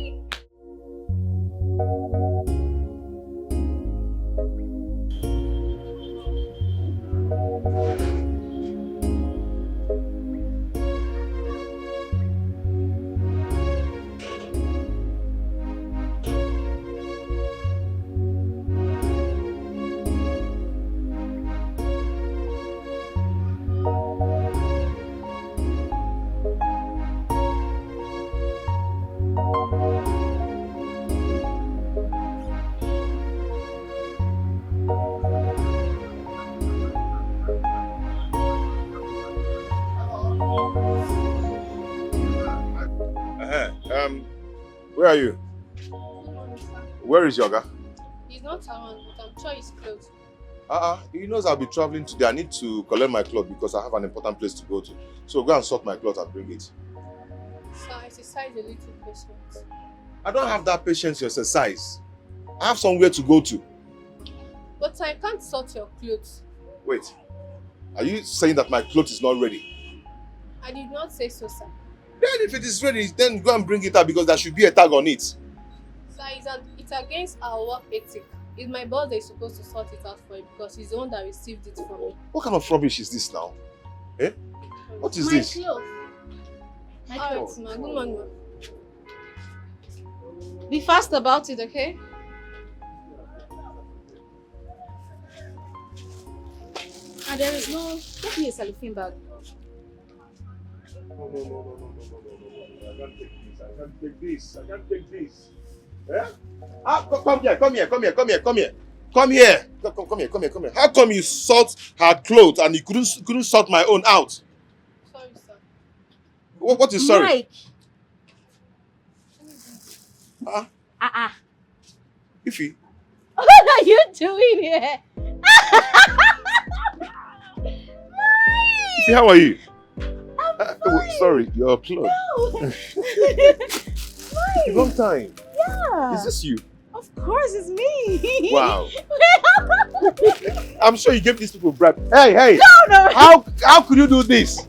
Where are you? Where is Yoga? He's not around, but I'm sure he's close. He knows I'll be traveling today. I need to collect my clothes because I have an important place to go to. So go and sort my clothes and bring it. So I exercise a little patience. I don't have that patience to exercise. I have somewhere to go to. But I can't sort your clothes. Wait. Are you saying that my clothes is not ready? I did not say so, sir. Then if it is ready, then go and bring it out because there should be a tag on it. Sir, it's against our work ethic. It's my boss that is supposed to sort it out for you because he's the one that received it from me. What kind of rubbish is this now? Eh? What is this? Clothes. Alright, ma. Good morning, ma. Be fast about it, okay? And there is no... Get me a cellophane bag. No. I can't take this. I can't take this. Eh? Come here. Come here. How come you sort her clothes and you couldn't sort my own out? Sorry, sir. What is sorry? Mike. Ify, What are you doing here? Ify, how are you? Sorry, your clothes. A long time. Yeah. Is this you? Of course, it's me. Wow. I'm sure you gave these people bribe. Hey! No. How could you do this?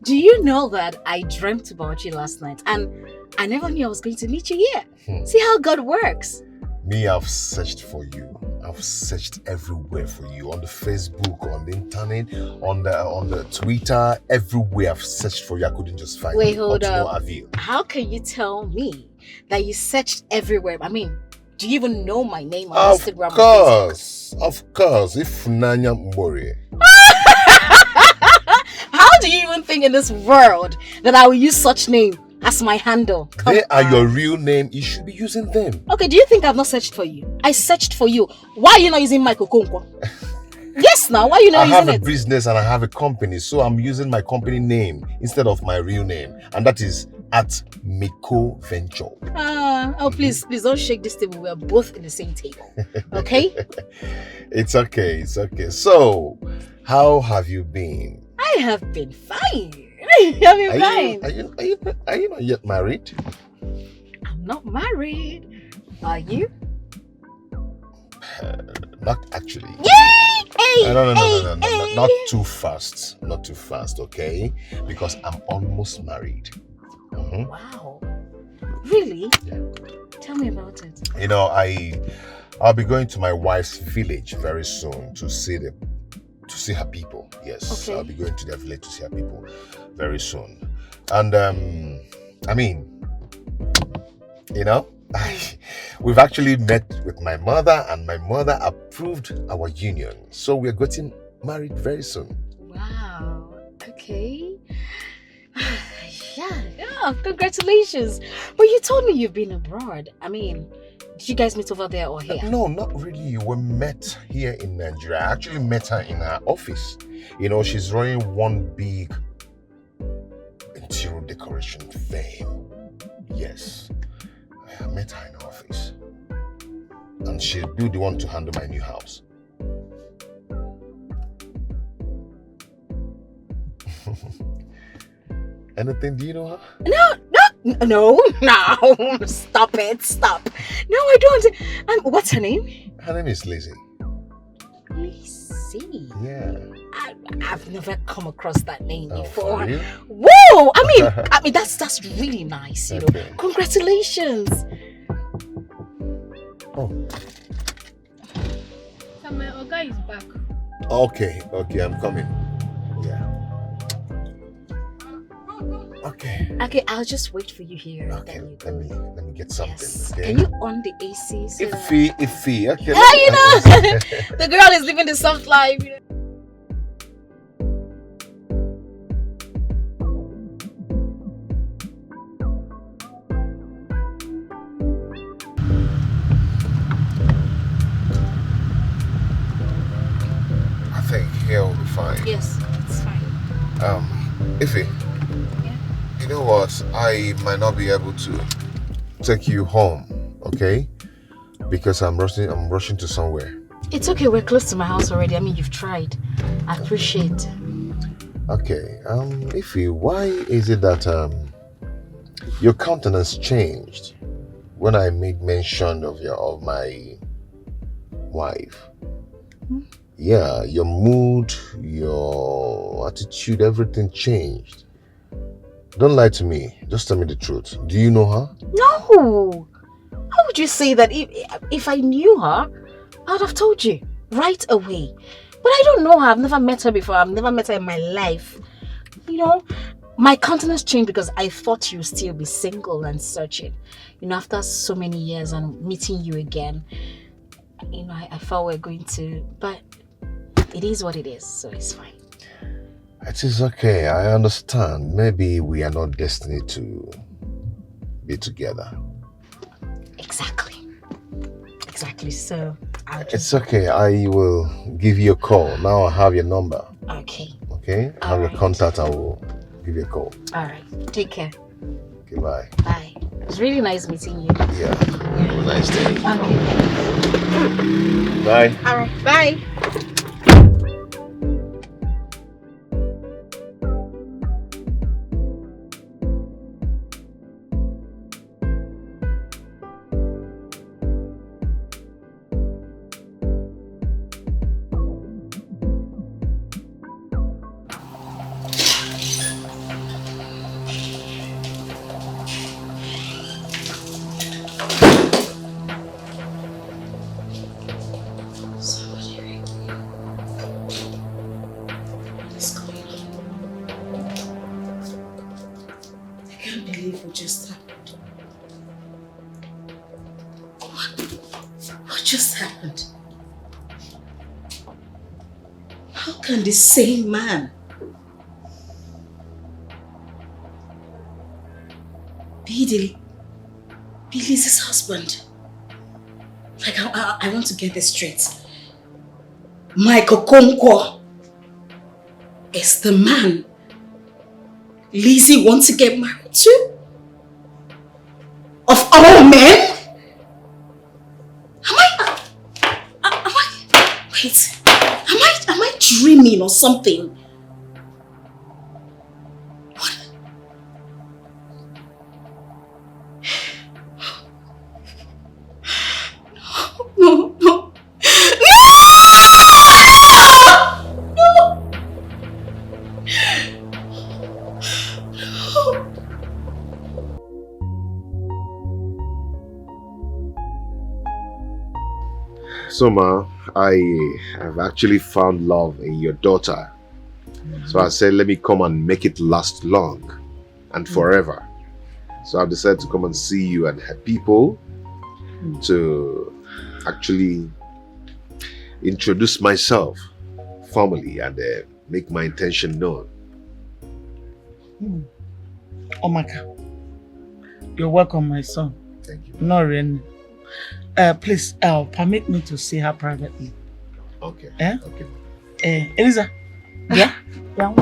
Do you know that I dreamt about you last night and I never knew I was going to meet you here? See how God works. Me, I've searched for you. I've searched everywhere for you. On the Facebook, on the internet, on the Twitter, everywhere I've searched for you. I couldn't just find you. Wait, hold No up. avail. How can you tell me that you searched everywhere? I mean, do you even know my name on Instagram? Of course. If Nanya Mbori. How do you even think in this world that I will use such name as my handle? Come They are on. your real name. You should be using them. Okay, do you think I've not searched for you? I searched for you. Why are you not using my Kokonkwo? Yes, now, why are you I not have using a it? business and I have a company, so I'm using my company name instead of my real name, and that is at Miko Venture. Please don't shake this table. We're both in the same table. Okay? It's okay. So, how have you been? I have been fine. I've been fine. Are you not yet married? I'm not married. Are you? Not actually. Yay! Hey! No. Hey! Not too fast. Not too fast, okay? Because I'm almost married. Wow. Really? Yeah. Tell me about it. You know, I'll be going to my wife's village very soon to see her people. Yes, Okay. I'll be going to their village to see her people very soon. And I mean, you know, we've actually met with my mother, and my mother approved our union. So we're getting married very soon. Wow. Okay. Yeah, congratulations. But you told me you've been abroad. I mean, did you guys meet over there or here? No, not really. We met here in Nigeria. I actually met her in her office. You know, she's running one big interior decoration firm. Yes. I met her in her office. And she'll be the one to handle my new house. Anything? Do you know her? No. Stop it. No, I don't. What's her name? Her name is Lizzie. Lizzie. Yeah. I've never come across that name before. For real? Whoa! I mean that's really nice. You know. Okay. Congratulations. Oh. So my Oga is back. Okay, I'm coming. Yeah. Okay, I'll just wait for you here. Okay, let me get something. Yes. Okay. Can you on the AC? So that... Iffy. Okay. Yeah, you know, the girl is living the soft life. You know? I think here will be fine. Yes, it's fine. Iffy. Yeah. You know what? I might not be able to take you home, okay? Because I'm rushing to somewhere. It's okay. We're close to my house already. I mean, you've tried. I appreciate. Okay. Iffy, why is it that your countenance changed when I made mention of my wife? Yeah, your mood, your attitude, everything changed. Don't lie to me. Just tell me the truth. Do you know her? No. How would you say that? If I knew her, I would have told you right away. But I don't know her. I've never met her before. I've never met her in my life. You know, my countenance changed because I thought you'd still be single and searching. You know, after so many years and meeting you again, you know, I thought we're going to, but it is what it is, so it's fine. It is okay. I understand. Maybe we are not destined to be together. Exactly. So It's okay. I will give you a call. Now I have your number. Okay. Okay? I have your contact. I will give you a call. All right. Take care. Okay, bye. Bye. It's really nice meeting you. Yeah. Have a nice day. Okay. Bye. All right. Bye. What just happened? What just happened? How can the same man be Liz's husband? Like, I want to get this straight. Michael Okonkwo is the man Lizzie wants to get married to? Of all men? Wait, am I dreaming or something? What? No. So, Ma, I have actually found love in your daughter. So I said, let me come and make it last long and forever. So I've decided to come and see you and her people to actually introduce myself formally and make my intention known. Omaka, you're welcome, my son. Thank you. Noreen. Please, permit me to see her privately. Okay. Okay. Eliza. Yeah? Yeah,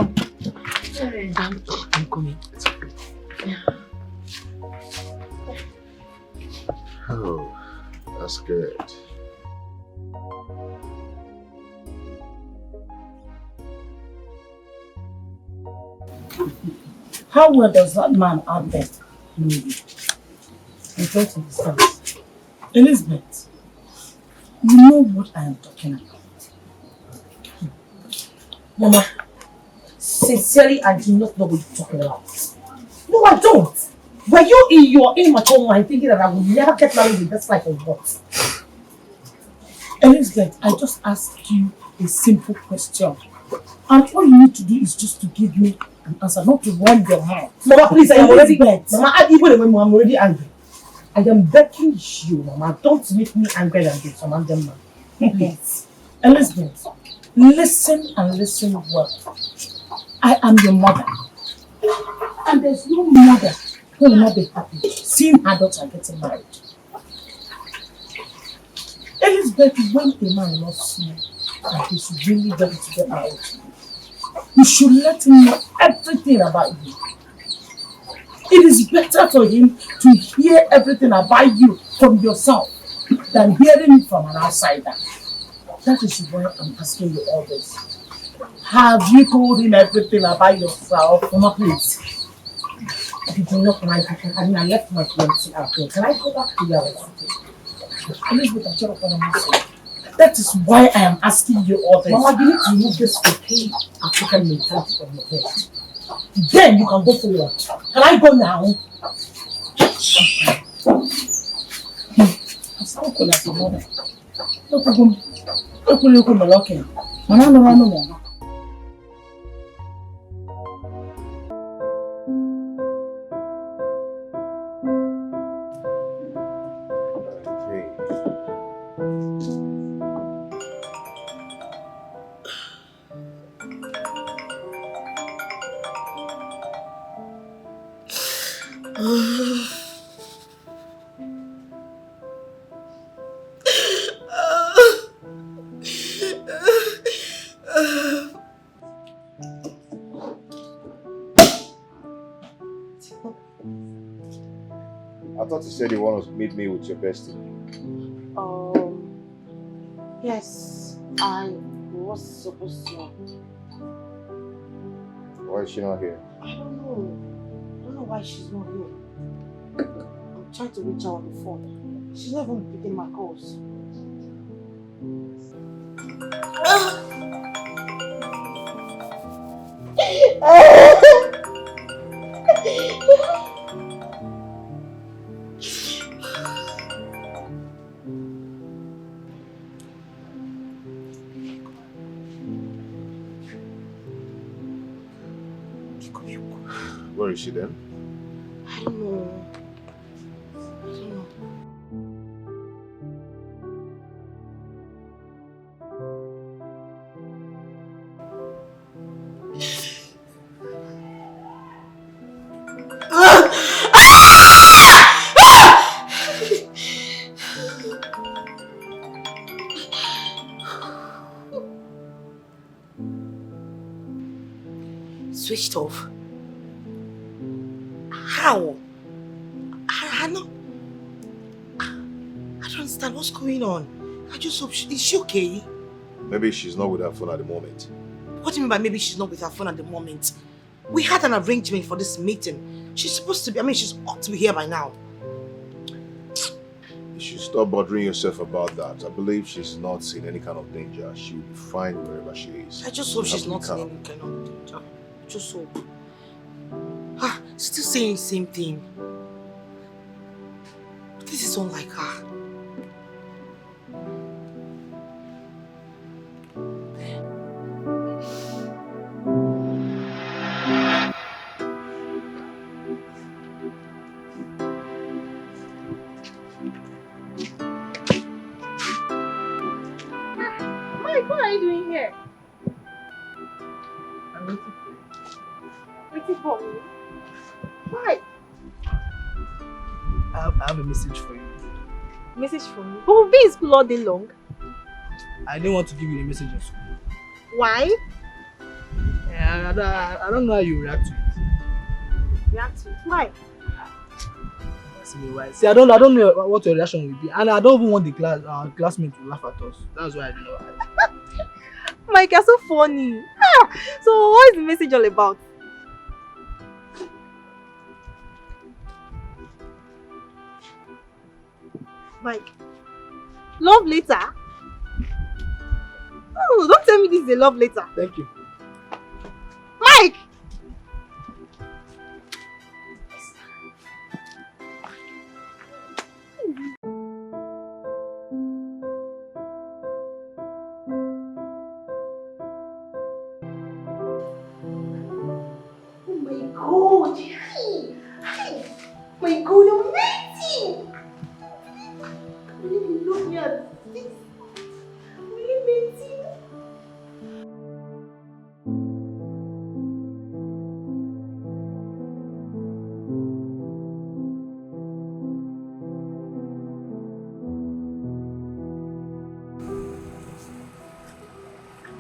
I'm coming. Oh, that's good. How well does that man out there know you? I'm trying to discuss. Elizabeth, you know what I am talking about. Mama, sincerely, I do not know what you're talking about. No, I don't. Were you in your immature mind thinking that I would never get married in this life or what? Elizabeth, I just asked you a simple question. And all you need to do is just to give me an answer, not to run your mouth. Mama, please, I am already bent. Mama, even when I'm already angry. I am begging you, Mama, don't make me angry than this, Mama. Please. Elizabeth, listen and listen well. I am your mother. And there's no mother who will not be happy seeing her daughter getting married. Elizabeth, when a man loves you and he's really ready to get married to you, you should let him know everything about you. It is better for him to hear everything about you from yourself than hearing it from an outsider. That is why I'm asking you all this. Have you told him everything about yourself? Mama, please. If you do not mind, I left my fiance out here. Can I go back to your house? Elizabeth, I'm sure what I'm saying. That is why I am asking you all this. Mama, you need to remove this okay African mentality from your head. Then you can go forward. Can I go now? I'm sorry for that, mother. No problem. No problem. No. I thought you said you want to meet me with your bestie. Yes, I was supposed to. Why is she not here? I don't know. I don't know why she's not here. I'm trying to reach her on the phone. She's not even picking my calls. Where is she then? I don't know. I don't know. Switched off. How? I don't understand what's going on. I just hope is she okay? Maybe she's not with her phone at the moment. What do you mean by maybe she's not with her phone at the moment? We had an arrangement for this meeting. She's supposed to be, she's ought to be here by now. You should stop bothering yourself about that. I believe she's not in any kind of danger. She'll be fine wherever she is. I just hope she's not in any kind of danger. Just hope. Still saying the same thing. But this is unlike her. Mike, what are you doing here? I'm waiting for you. Waiting for me? Why? I have a message for you. Message from me? But we'll be in school all day long. I didn't want to give you the message in school. Why? I don't know how you react to it. React to it? Why? See, I don't know what your reaction will be, and I don't even want the classmates to laugh at us. That's why I don't know. Mike, you're so funny. So what is the message all about? Mike, love letter? Oh, don't tell me this is a love letter. Thank you. Mike! Oh my god! Hi! Hi! My god, amazing! I really love you at this. Really amazing.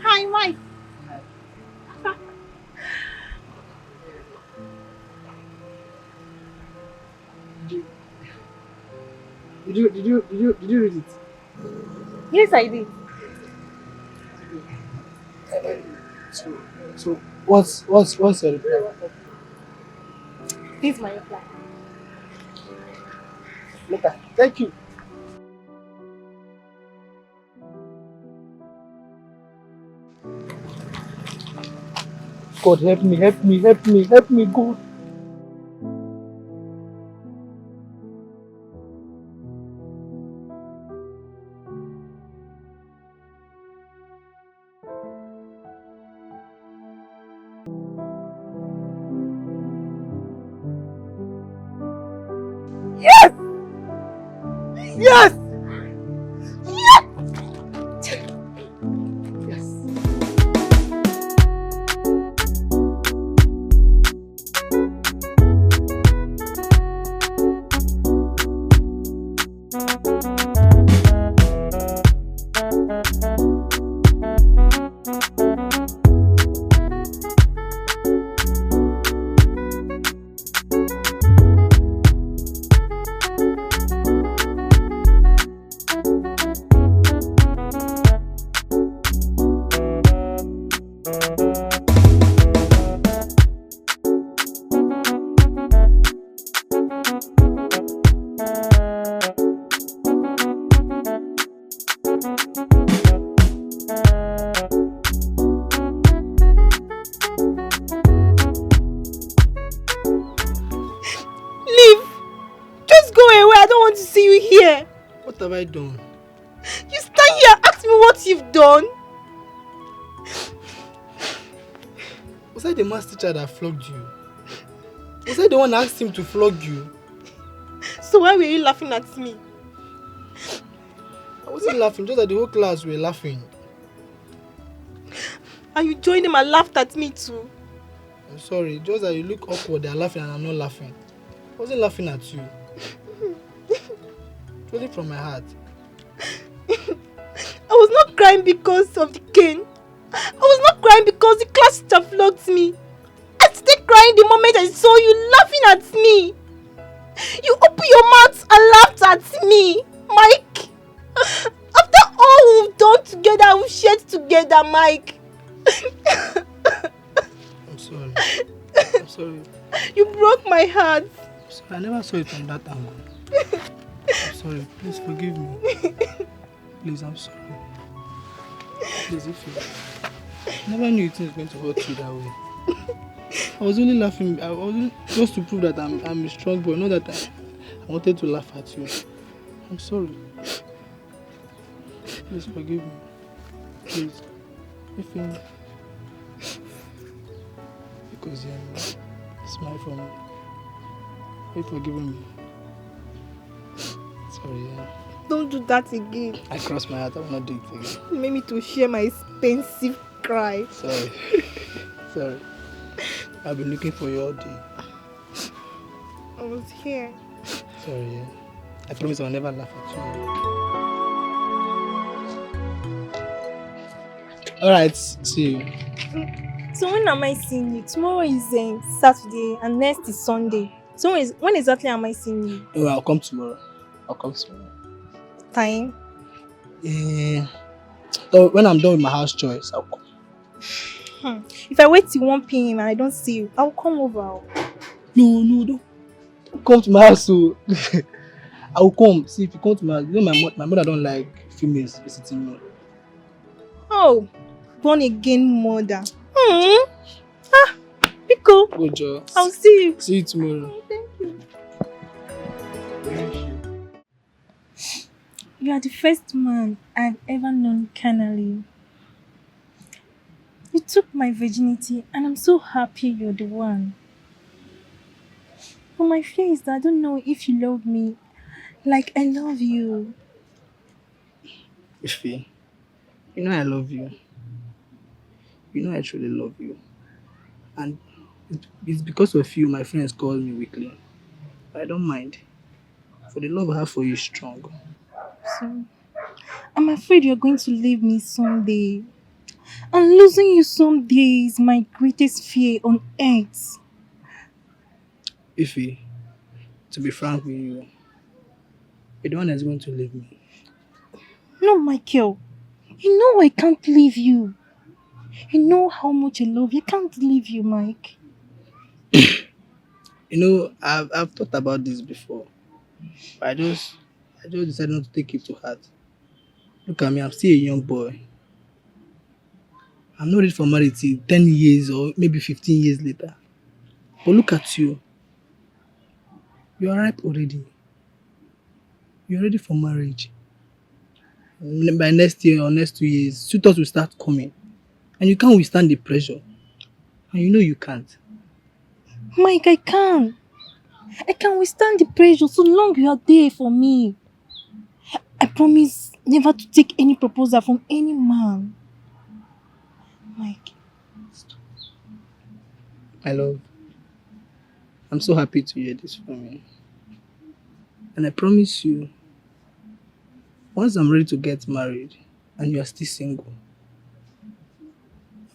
Hi, Mike. Did you read it? Yes, I did. So what's your reply? This is my reply. Later. Thank you. God help me, God. Yes! Yes! see you here. What have I done? You stand here and ask me what you've done. Was I the math teacher that flogged you? Was I the one that asked him to flog you? So why were you laughing at me? I wasn't laughing, just that the whole class were laughing. And you joined them and laughed at me too. I'm sorry, just that you look awkward, they're laughing and I'm not laughing. I wasn't laughing at you. It wasn't from my heart. I was not crying because of the cane. I was not crying because the class teacher flogged me. I started crying the moment I saw you laughing at me. You opened your mouth and laughed at me, Mike. After all we've done together, we've shared together, Mike. I'm sorry. I'm sorry. You broke my heart. I'm sorry. I never saw it from that angle. I'm sorry. Please forgive me. Please, I'm sorry. Please, if you... I never knew it was going to hurt you that way. I was only laughing. I was just to prove that I'm a strong boy. Not that I wanted to laugh at you. I'm sorry. Please forgive me. Please. If you... Because smile for me. Are you forgiving me? Sorry, yeah. Don't do that again. I crossed my heart. I will not do it again. You made me to share my expensive cry. Sorry. Sorry. I've been looking for you all day. I was here. Sorry, yeah. I promise I'll never laugh at you. Alright, see you. So when am I seeing you? Tomorrow is Saturday and next is Sunday. So when exactly am I seeing you? Oh, I'll come tomorrow. Time? Yeah. So when I'm done with my house chores, I'll come. If I wait till 1 p.m. and I don't see you, I'll come over. No, don't come to my house. So I will come. See, if you come to my house, you know my mother don't like females visiting me. Oh, born again mother. Pico. Good job. I'll see you. See you tomorrow. Thank you. You are the first man I've ever known carnally. You took my virginity and I'm so happy you're the one. But my fear is that I don't know if you love me like I love you. Ife, you know I love you. You know I truly love you. And it's because of you my friends call me weakling. I don't mind. For the love I have for you is strong. So, I'm afraid you're going to leave me someday. And losing you someday is my greatest fear on earth. Ife, to be frank with you, you're the one that's going to leave me. No, Michael. You know I can't leave you. You know how much I love you. I can't leave you, Mike. You know, I've thought about this before. But I just decided not to take it to heart. Look at me, I'm still a young boy. I'm not ready for marriage till 10 years or maybe 15 years later. But look at you. You are ripe already. You're ready for marriage. By next year or next 2 years, suitors will start coming. And you can't withstand the pressure. And you know you can't. Mike, I can. I can withstand the pressure so long you are there for me. I promise never to take any proposal from any man. Mike. My love, I'm so happy to hear this from you. And I promise you, once I'm ready to get married and you are still single,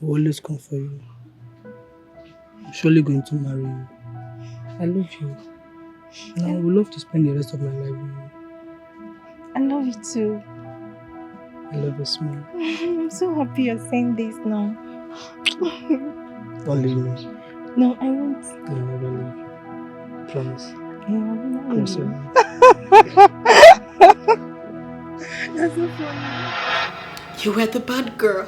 I will always come for you. I'm surely going to marry you. I love you. And I would love to spend the rest of my life with you. I love you too. I love your smile. I'm so happy you're saying this now. Don't leave me. No, I won't. I'll never leave you. Promise. Yeah, Promise you. That's so funny. You were the bad girl.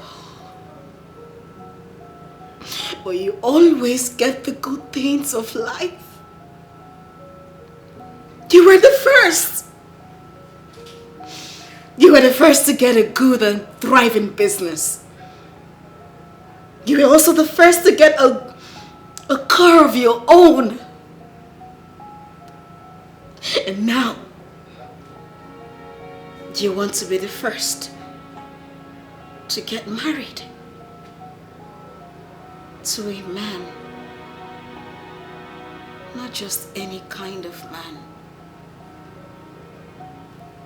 But you always get the good things of life. You were the first. You were the first to get a good and thriving business. You were also the first to get a car of your own. And now, you want to be the first to get married to a man. Not just any kind of man.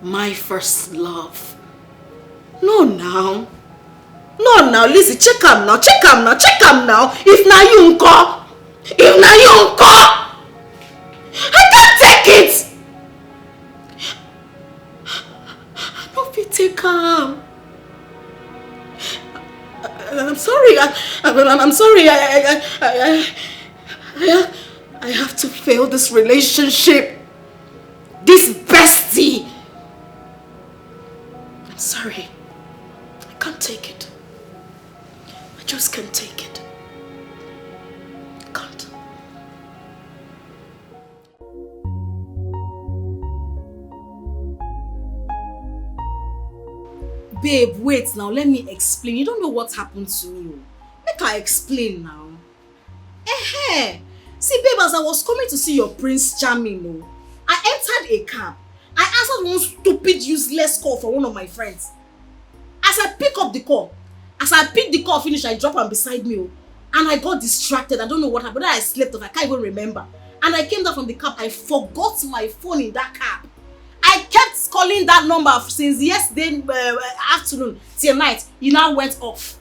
My first love. No now. No now, Lizzie, check am now. If na you nko. I can't take it. I don't fit take am. I'm sorry. I'm sorry. I have to fail this relationship. This bestie. I'm sorry. I can't take it. I just can't take it. I can't. Babe, wait now. Let me explain. You don't know what happened to me. Make I explain now. See, babe, as I was coming to see your Prince Charming, I entered a cab. I answered one stupid, useless call from one of my friends. As I picked the call, finish, I dropped am beside me, and I got distracted. I don't know what happened. I slept off. I can't even remember. And I came down from the cab. I forgot my phone in that cab. I kept calling that number since yesterday afternoon till night. It now went off.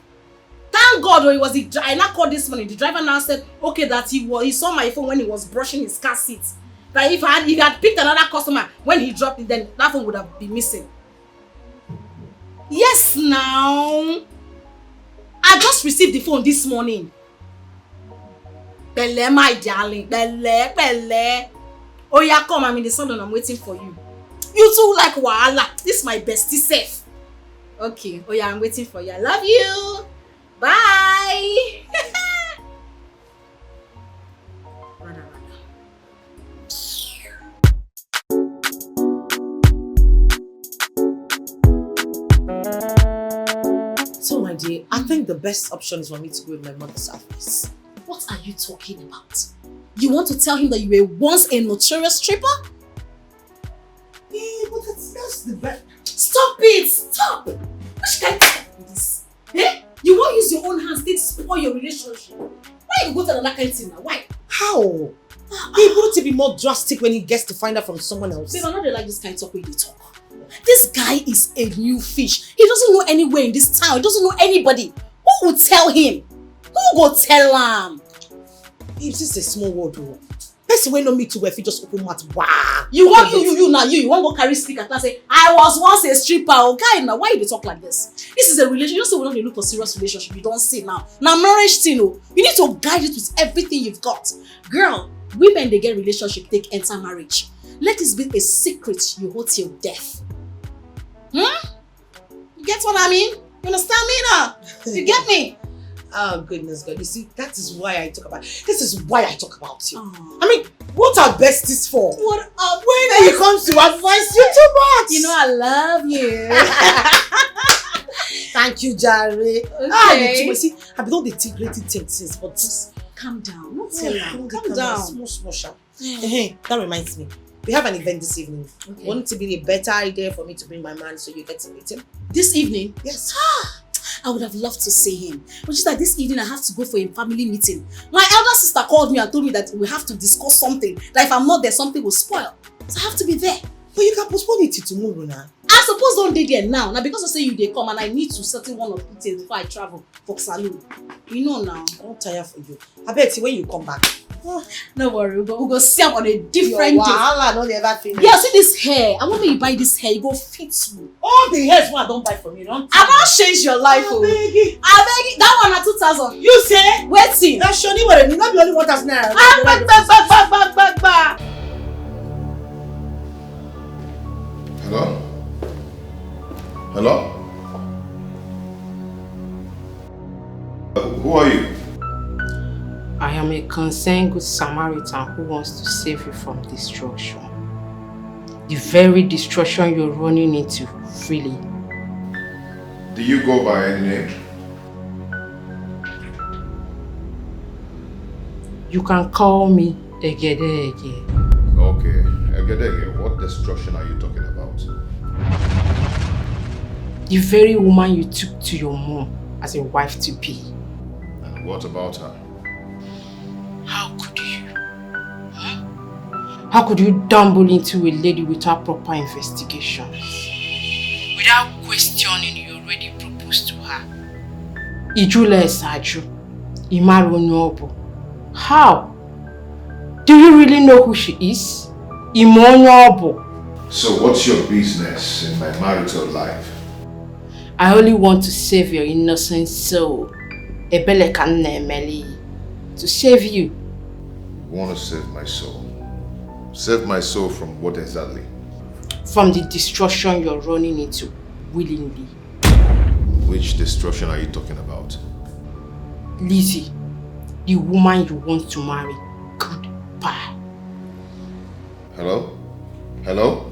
Thank God, I now called this morning. The driver now said, okay, that he saw my phone when he was brushing his car seat. That if he had picked another customer when he dropped it, then that phone would have been missing. Yes, now. I just received the phone this morning. Bele, my darling. Bele. Oh yeah, come, I'm in the salon. I'm waiting for you. You too like wahala. This is my bestie safe. Okay. Oh yeah, I'm waiting for you. I love you. Bye. So my dear, I think the best option is for me to go with my mother's advice. What are you talking about? You want to tell him that you were once a notorious stripper? Yeah, but that's the best. Stop it! Stop! Which kind of stuff is this? Eh? You won't use your own hands to spoil your relationship. Why you go to another kind of thing now? Why? How? He wouldn't be more drastic when he gets to find out from someone else. Babe, I'm not like this kind of talk when they talk. This guy is a new fish. He doesn't know anywhere in this town. He doesn't know anybody. Who will tell him? Who will tell him? It's just a small world though. Person wey no meet to if he just open mouth. Wow. You want you want to go carry speaker and say, I was once a stripper. Okay, now why you talk like this? This is a relationship. You don't say we don't look for serious relationship. You don't see now. Now marriage thing, you need to guide it with everything you've got. Girl, women they get relationship, they enter marriage. Let this be a secret you hold till death. You get what I mean? You understand me now? You get me? Oh goodness God! You see, that is why I talk about. This is why I talk about you. I mean, what are besties for? What are when it comes to advice, you too much. You know I love you. Thank you, Jare. Okay. You see, I be don't integrated things, but just calm down. Not tell her. Calm down. Small sharp. That reminds me. We have an event this evening. Okay. Wouldn't it be a better idea for me to bring my man so you get to meet him? This evening? Yes. I would have loved to see him. But just like this evening, I have to go for a family meeting. My elder sister called me and told me that we have to discuss something. That if I'm not there, something will spoil. So I have to be there. But you can postpone it till tomorrow now. I suppose don't dey there now. Now because I say you they come and I need to settle one or two things before I travel for saloon. You know now. I don't tire for you. I bet when you come back. No worry, we'll go see him on a different day. Wahala don't ever finish. Yeah, see this hair. I want me to buy this hair. You go fit you. All the hairs I don't buy from you. Don't. I don't change your life. I beg you. That one at 2,000. You say? Waiting. That's surely what it not be only 1,000 naira. Back. Hello? Hello? Who are you? I am a concerned good Samaritan who wants to save you from destruction. The very destruction you're running into freely. Do you go by any name? You can call me Egedege. Okay, Egedege, what destruction are you talking about? The very woman you took to your mom as a wife-to-be. And what about her? How could you? How could you dabble into a lady without proper investigations? Without questioning, you already proposed to her. Ijule Esaju, Imaru Nobu. How? Do you really know who she is? Imonyobo. So what's your business in my marital life? I only want to save your innocent soul. Ebele Kanemeli. To save you. You want to save my soul? Save my soul from what exactly? From the destruction you're running into willingly. Which destruction are you talking about? Lizzie, the woman you want to marry. Goodbye. Hello? Hello?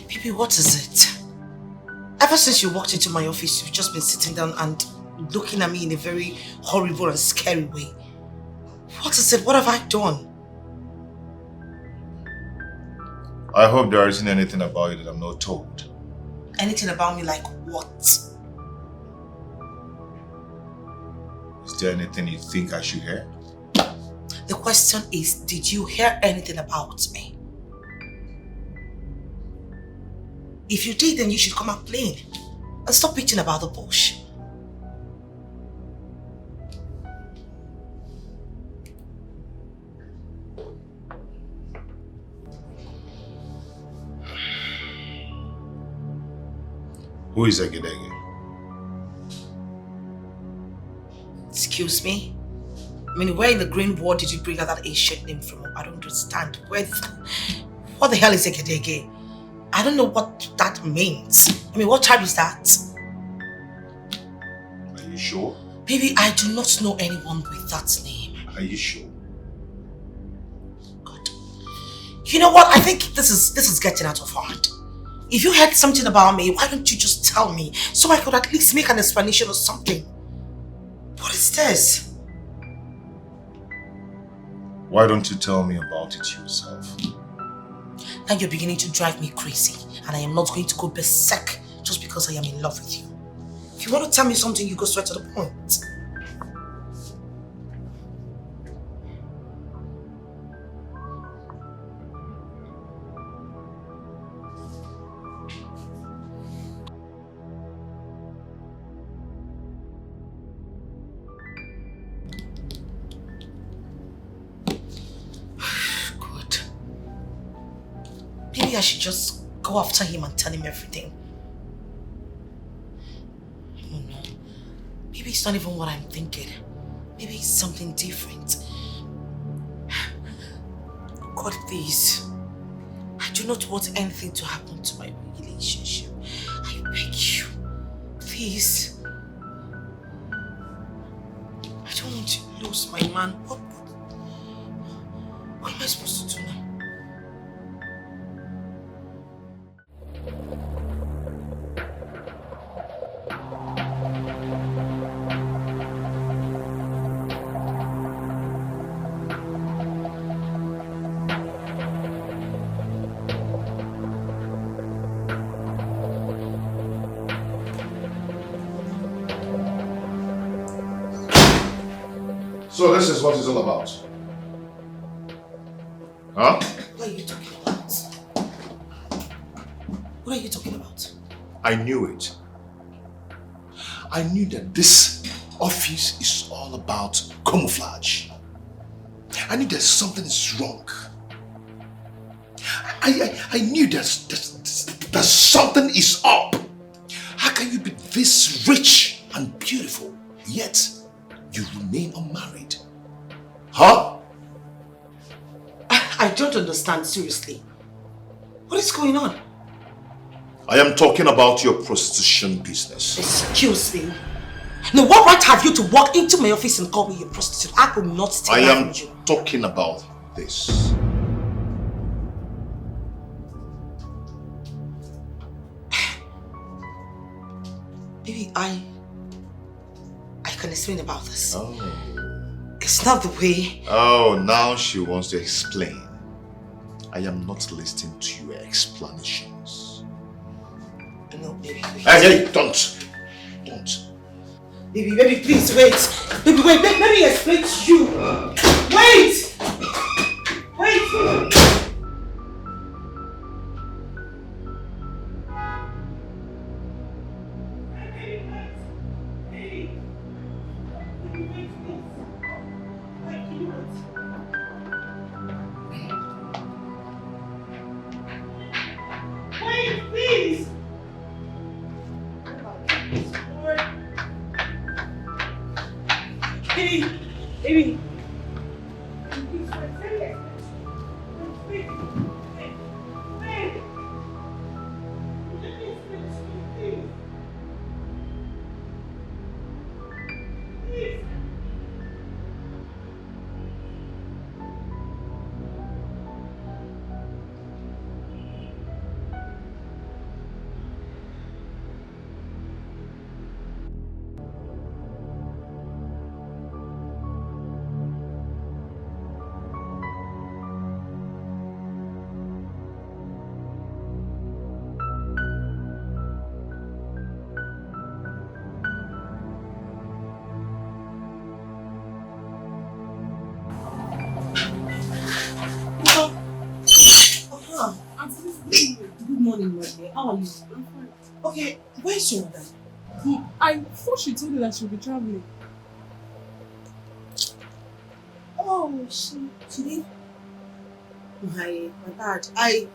Baby, what is it? Ever since you walked into my office, you've just been sitting down and looking at me in a very horrible and scary way. What is it? What have I done? I hope there isn't anything about you that I'm not told. Anything about me like what? Is there anything you think I should hear? The question is, did you hear anything about me? If you did, then you should come out plain and stop bitching about the bush. Who is Egedege? Excuse me? I mean, where in the green world did you bring out that ancient name from? I don't understand. What the hell is Egedege? I don't know what that means. I mean, what tribe is that? Are you sure? Baby, I do not know anyone with that name. Are you sure? God. You know what? I think this is getting out of hand. If you heard something about me, why don't you just tell me so I could at least make an explanation or something? What is this? Why don't you tell me about it yourself? Now you're beginning to drive me crazy, and I am not going to go berserk just because I am in love with you. If you want to tell me something, you go straight to the point. Maybe I should just go after him and tell him everything. I don't know. Maybe it's not even what I'm thinking. Maybe it's something different. God, please. I do not want anything to happen to my relationship. I beg you. Please. I don't want to lose my man. What am I supposed to do now? So this is what it's all about. Huh? What are you talking about? What are you talking about? I knew it. I knew that this office is all about camouflage. I knew that something is wrong. I knew that something is up. How can you be this rich and beautiful, yet you remain unmarried? Huh? I don't understand, seriously. What is going on? I am talking about your prostitution business. Excuse me. Now, what right have you to walk into my office and call me a prostitute? I could not stay I am you. talking about this. Baby, I can explain about this. Oh. It's not the way. Oh, now she wants to explain. I am not listening to your explanations. No, baby, wait. Hey, don't. Baby, please, wait. Baby, wait, let me explain to you. Wait! Good morning, my dear. How are you? I'm fine. Okay, where's your mother? I thought she told you that she'll be traveling. Oh, she did? My bad. I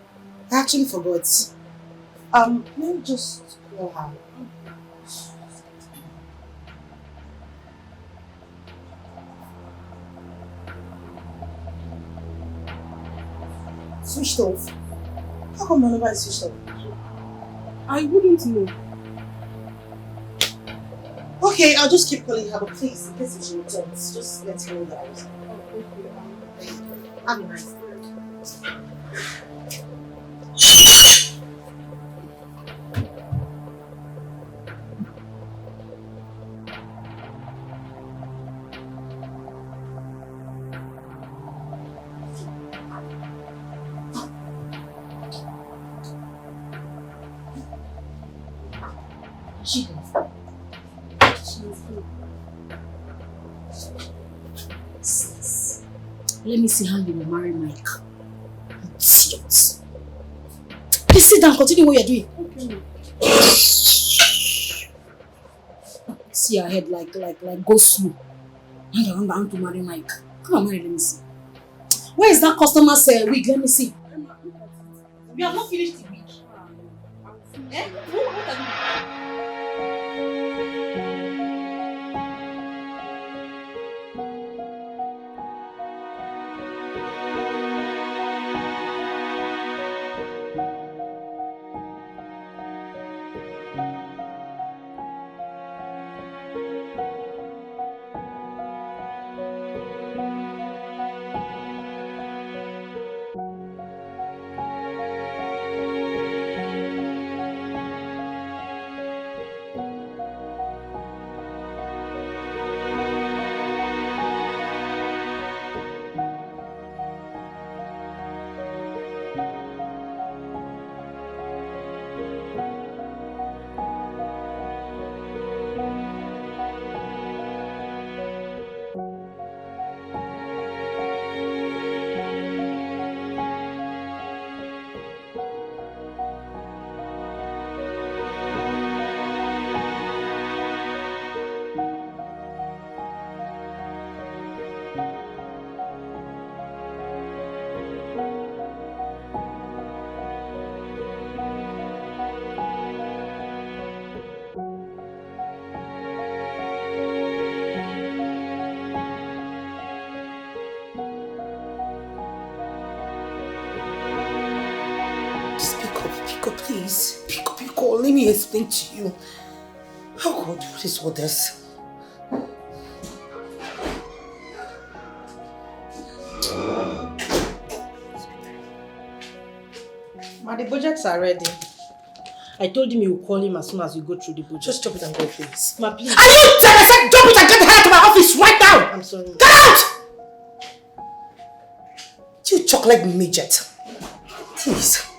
actually forgot. Let me just call her. Switched off. How come my number is switched off? I wouldn't know. Okay, I'll just keep calling her, but please, in case she returns, just let her know that I was. Have a nice day. Let me see how you will marry Mike. Idiot. Please sit down, continue what you're doing. Okay. See your head like go slow. I'm going to marry Mike. Come on, marry, let me see. Where is that customer's wig? Let me see. We have not finished the wig. Eh? What are you? Pick up, please. Pick up. Let me explain to you. Oh God, what is all this? Ma, the budgets are ready. I told him you will call him as soon as you go through the budget. Just drop it and go, please. Ma, please. Are you dead? I said drop it and get the hell out of my office right now! I'm sorry. Get out! You chocolate midget. Please.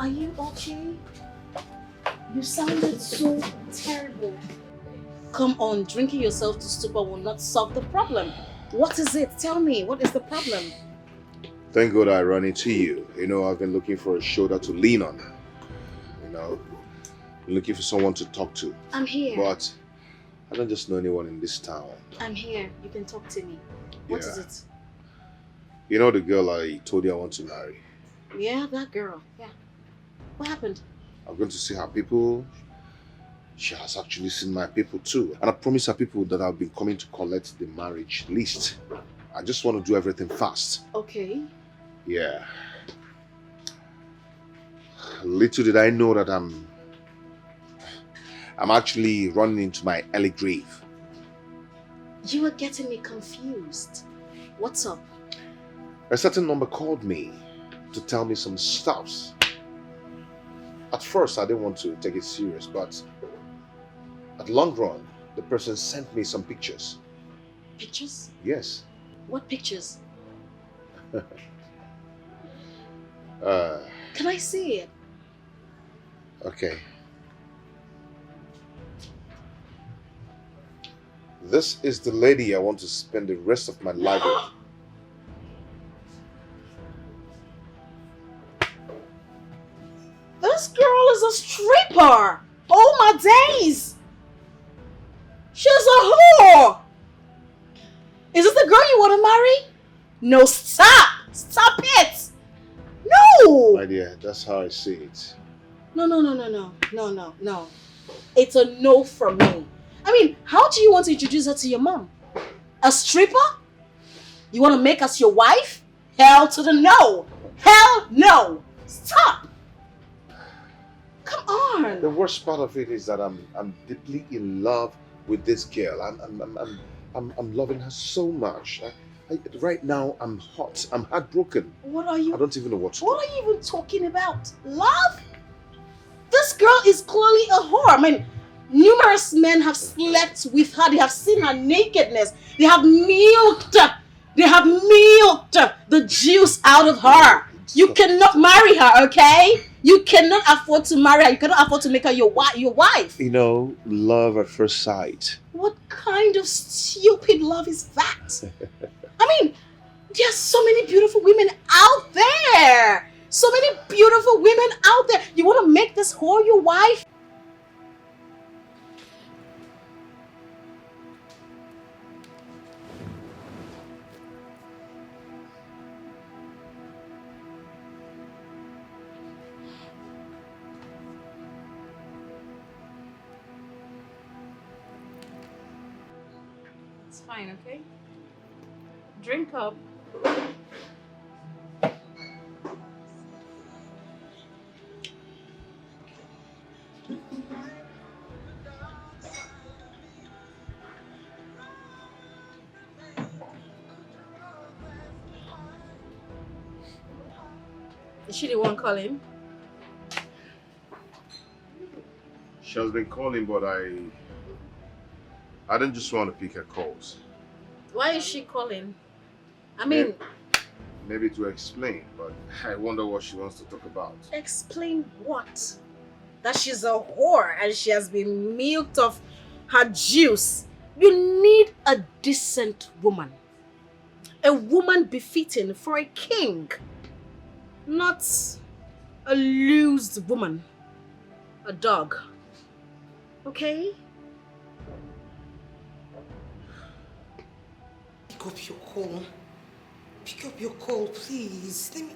Are you okay? You sounded so terrible. Come on, drinking yourself to stupor will not solve the problem. What is it? Tell me, what is the problem? Thank God I ran into you. You know, I've been looking for a shoulder to lean on. You know, looking for someone to talk to. I'm here. But I don't just know anyone in this town. I'm here. You can talk to me. What is it? You know the girl I told you I want to marry? Yeah, that girl. Yeah. What happened? I'm going to see her people. She has actually seen my people too. And I promised her people that I've been coming to collect the marriage list. I just want to do everything fast. Okay. Yeah. Little did I know that I'm actually running into my early grave. You are getting me confused. What's up? A certain number called me to tell me some stuffs. At first, I didn't want to take it serious, but at long run, the person sent me some pictures. Pictures? Yes. What pictures? Can I see it? Okay. This is the lady I want to spend the rest of my life with. This girl is a stripper! Oh my days! She's a whore! Is this the girl you want to marry? No, stop! Stop it! No! My dear, that's how I see it. No. It's a no from me. I mean, how do you want to introduce her to your mom? A stripper? You want to make us your wife? Hell to the no! Hell no! Stop! Come on! The worst part of it is that I'm deeply in love with this girl. I'm loving her so much. Right now, I'm hot. I'm heartbroken. What are you? I don't even know what to do. What are you even talking about? Love? This girl is clearly a whore. I mean, numerous men have slept with her. They have seen her nakedness. They have milked the juice out of her. You cannot marry her, okay? You cannot afford to marry her. You cannot afford to make her your wife. You know, love at first sight. What kind of stupid love is that? I mean, there are so many beautiful women out there. So many beautiful women out there. You want to make this whore your wife? It's fine, okay? Drink up. Is she the one calling? She has been calling, but I didn't just want to pick her calls. Why is she calling? I mean, Maybe to explain, but I wonder what she wants to talk about. explain what? That she's a whore and she has been milked of her juice. You need a decent woman. A woman befitting for a king. Not a loose woman. A dog. Okay? Pick up your call. Pick up your call, please. Let me...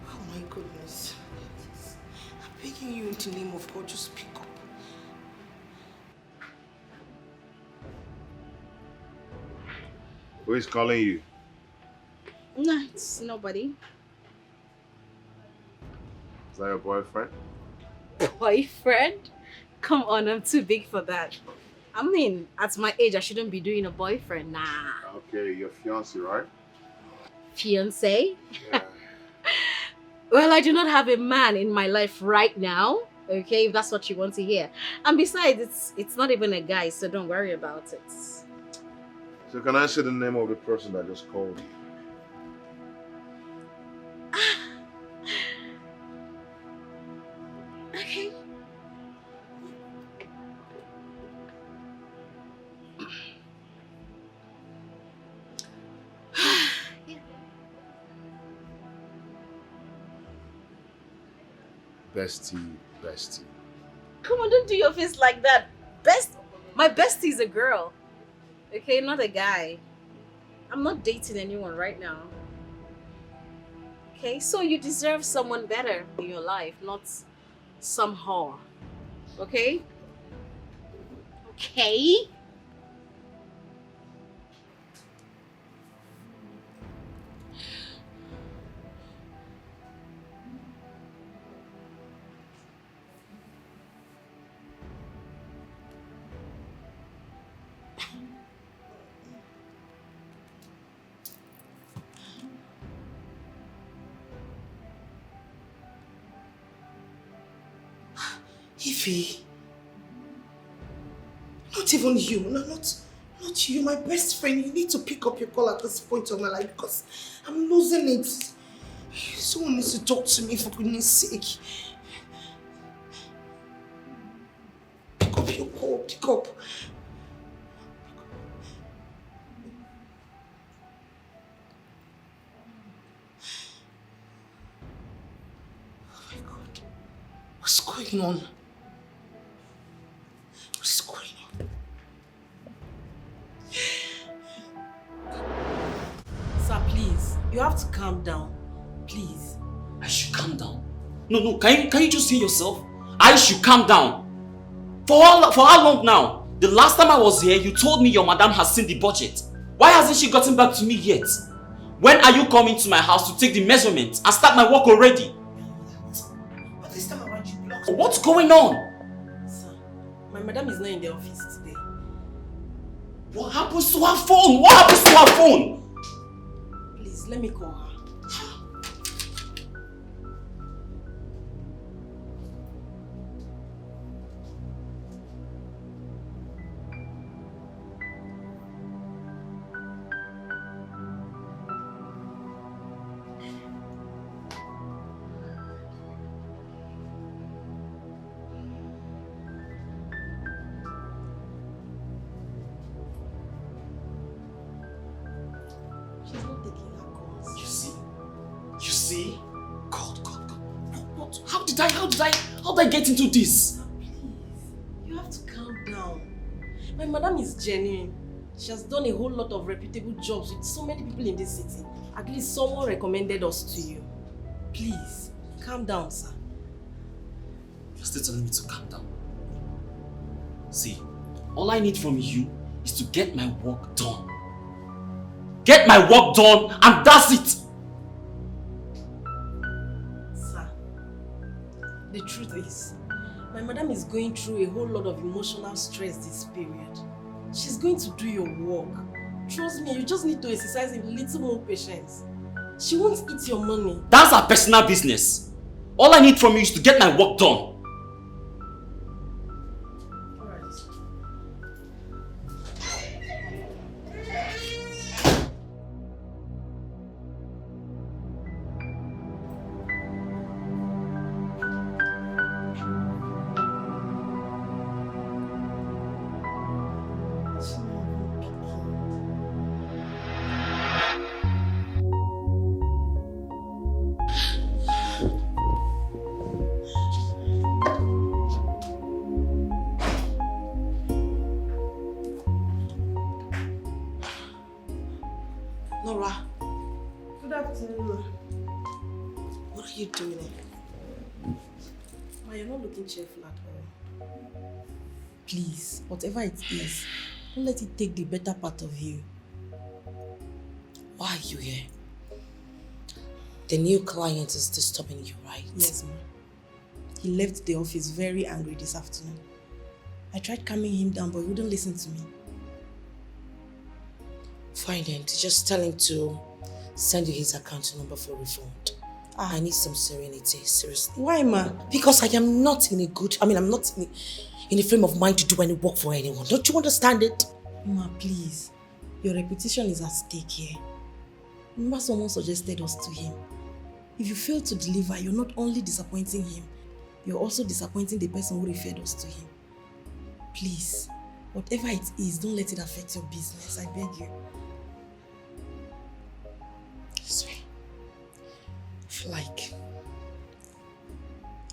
Oh my goodness. Please. I'm begging you in the name of God, just pick up. Who is calling you? No, it's nobody. Is that your boyfriend? Boyfriend? Come on, I'm too big for that. I mean, at my age, I shouldn't be doing a boyfriend. Nah. Okay, your fiance, right? Fiance? Yeah. Well, I do not have a man in my life right now. Okay, if that's what you want to hear. And besides, it's not even a guy, so don't worry about it. So can I say the name of the person that just called you? Okay. Bestie. Come on, don't do your face like that. My bestie is a girl. Okay, not a guy. I'm not dating anyone right now. Okay, so you deserve someone better in your life, not some whore. Okay? Okay? Ify. Not even you. No, not you. My best friend. You need to pick up your call at this point of my life because I'm losing it. Someone needs to talk to me for goodness sake. Pick up your call. Pick up. Oh my God. What's going on? What's going on? Sir, please. You have to calm down. Please. I should calm down. No, can you just hear yourself? I should calm down. For how long now? The last time I was here, you told me your madam has seen the budget. Why hasn't she gotten back to me yet? When are you coming to my house to take the measurements and start my work already? But this time around you blocked. What's going on? Sir, my madam is not in the office today. What happens to her phone? What happens to her phone? Please, let me call her. She's not taking her calls. You see? God. What? How did I get into this? Please, you have to calm down. My madam is genuine. She has done a whole lot of reputable jobs with so many people in this city. At least someone recommended us to you. Please, calm down, sir. You're still telling me to calm down. See, all I need from you is to get my work done. Get my work done and that's it. Sir, the truth is, my madam is going through a whole lot of emotional stress this period. She's going to do your work. Trust me, you just need to exercise a little more patience. She won't eat your money. That's her personal business. All I need from you is to get my work done. Nora, Good afternoon. what are you doing? Ma, you're not looking cheerful at all. Please, whatever it is, don't let it take the better part of you. Why are you here? The new client is disturbing you, right? Yes, ma'am. He left the office very angry this afternoon. I tried calming him down, but he wouldn't listen to me. Fine then, just tell him to send you his account number for refund. I need some serenity, seriously. Why, ma? Because I am not in a good, I'm not in a frame of mind to do any work for anyone. Don't you understand it? Ma, please. Your reputation is at stake here. Remember someone suggested us to him. If you fail to deliver, you're not only disappointing him, you're also disappointing the person who referred us to him. Please, whatever it is, don't let it affect your business, I beg you. Sorry. I feel like...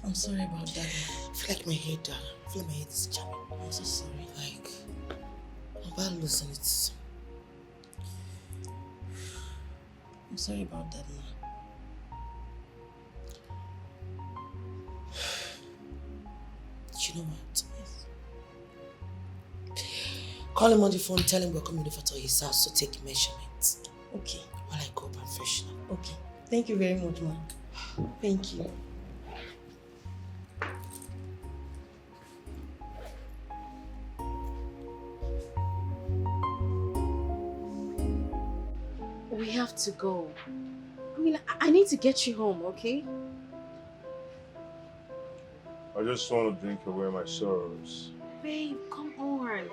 I'm sorry about that. I feel like my head is jamming. I'm so sorry. Like, I'm about losing it. I'm sorry about that, ma. You know what? Yes. Call him on the phone, tell him we're coming over to his house to take measurements. Okay. While I go up and freshen up. Okay. Thank you very much, ma. Thank you. We have to go. I need to get you home, okay? I just want to drink away my sorrows. Babe, come on.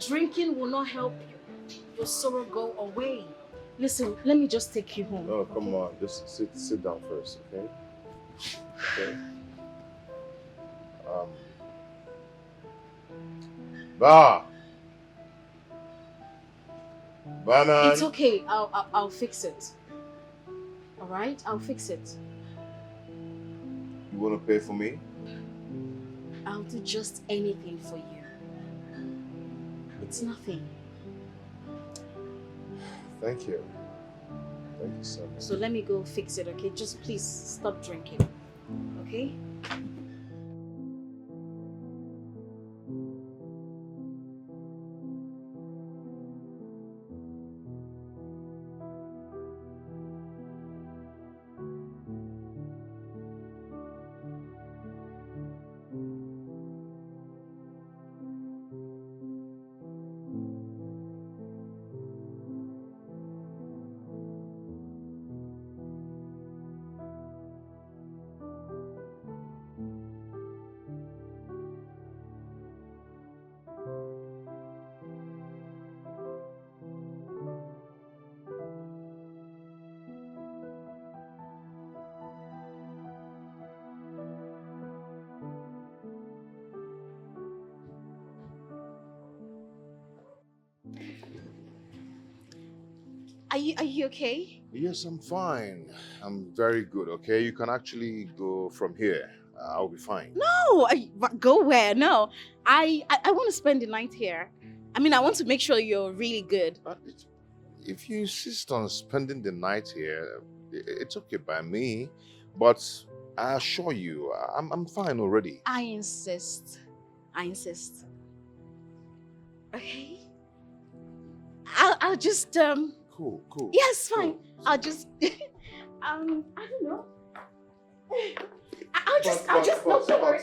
Drinking will not help your sorrow go away. Listen, let me just take you home. No, come on. Just sit down first, okay? Okay. Banana. It's okay. I'll fix it. All right? I'll fix it. You want to pay for me? I'll do just anything for you. It's nothing. Thank you. Thank you so much. So let me go fix it, okay? Just please stop drinking. Okay? Are you okay? Yes, I'm fine. I'm very good, okay? You can actually go from here. I'll be fine. No, go where? No, I want to spend the night here. I want to make sure you're really good. If you insist on spending the night here, it's okay by me. But I assure you, I'm fine already. I insist. Okay? I'll just Cool. Yes, fine. I'll just I don't know. I'll just no, don't worry.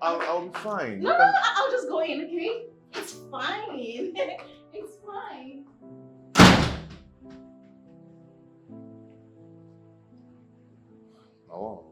I'll be fine. No, I'll just go in, okay? It's fine. It's fine. Oh.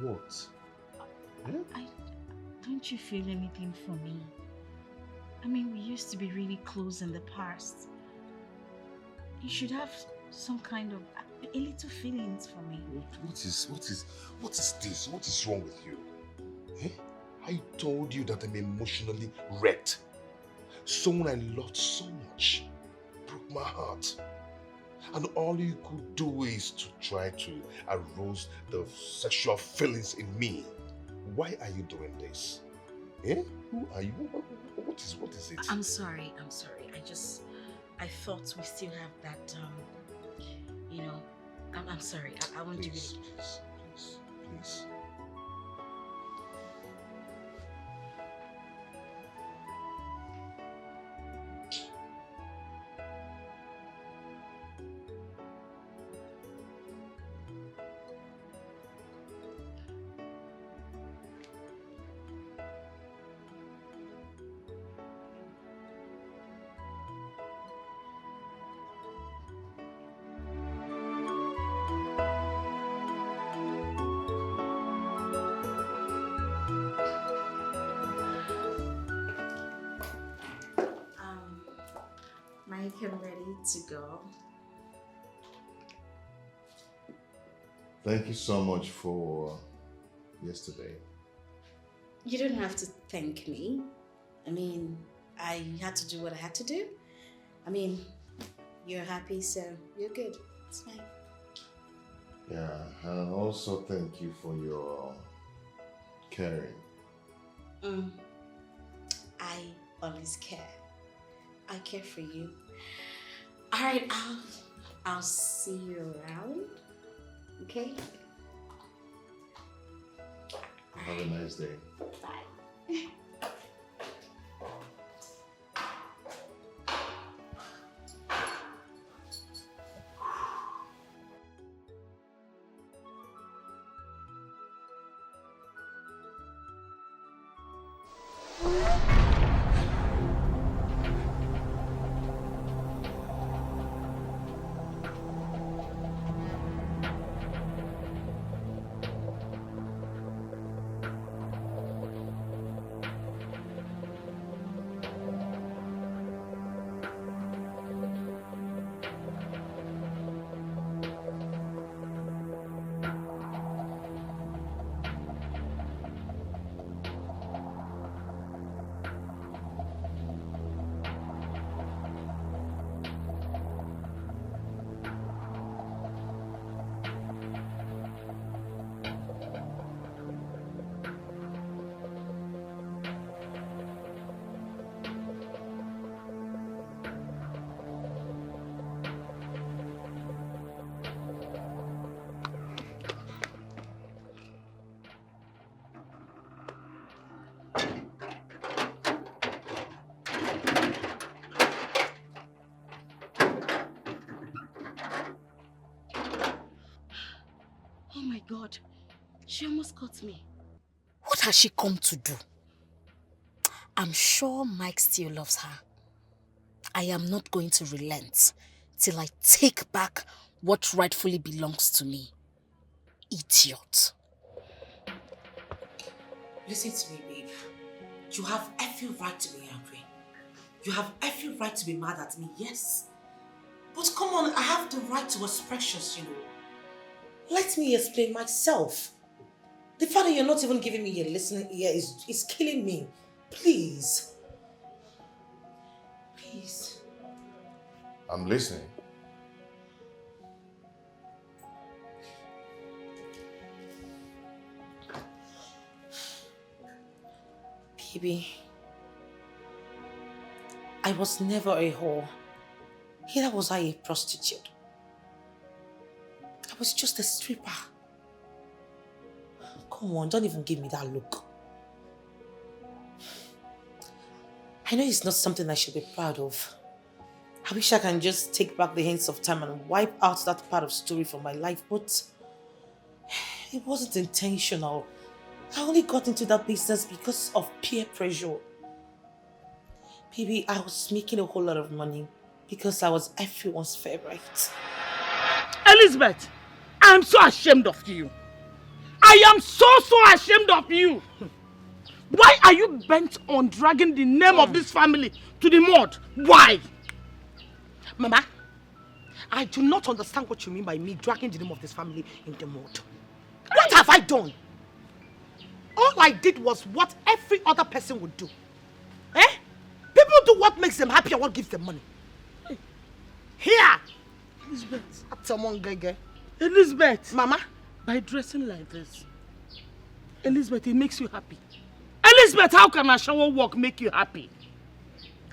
What? Don't you feel anything for me? I mean, we used to be really close in the past. You should have some kind of a little feelings for me. What is this? What is wrong with you? Eh? I told you that I'm emotionally wrecked. Someone I loved so much broke my heart. And all you could do is to try to arouse the sexual feelings in me. Why are you doing this? Eh? Who are you? What is it? I'm sorry. I thought we still have that, I'm sorry. I won't do it. Please. Mike, I'm ready to go. Thank you so much for yesterday. You don't have to thank me. I mean, I had to do what I had to do. I mean, you're happy, so you're good. It's fine. Yeah, and also thank you for your caring. I always care. I care for you. All right, I'll see you around. Okay? Have a nice day. Bye. Oh my God, she almost caught me. What has she come to do? I'm sure Mike still loves her. I am not going to relent till I take back what rightfully belongs to me. Idiot. Listen to me, babe. You have every right to be angry. You have every right to be mad at me, yes. But come on, I have the right to expressions, you know. Let me explain myself. The fact that you're not even giving me a listening ear is killing me. Please. Please. I'm listening. Baby, I was never a whore. Neither was I a prostitute. I was just a stripper. Come on, don't even give me that look. I know it's not something I should be proud of. I wish I can just take back the hands of time and wipe out that part of story from my life, but it wasn't intentional. I only got into that business because of peer pressure. Baby, I was making a whole lot of money because I was everyone's favorite. Elizabeth, I'm so ashamed of you. I am so ashamed of you. Why are you bent on dragging the name of this family to the mud? Why? Mama, I do not understand what you mean by me dragging the name of this family in the mud. What have I done? All I did was what every other person would do. Eh? People do what makes them happy and what gives them money. Here! Elizabeth. That's someone gege. Elizabeth. Mama. By dressing like this, Elizabeth, it makes you happy. Elizabeth, how can a shower walk make you happy?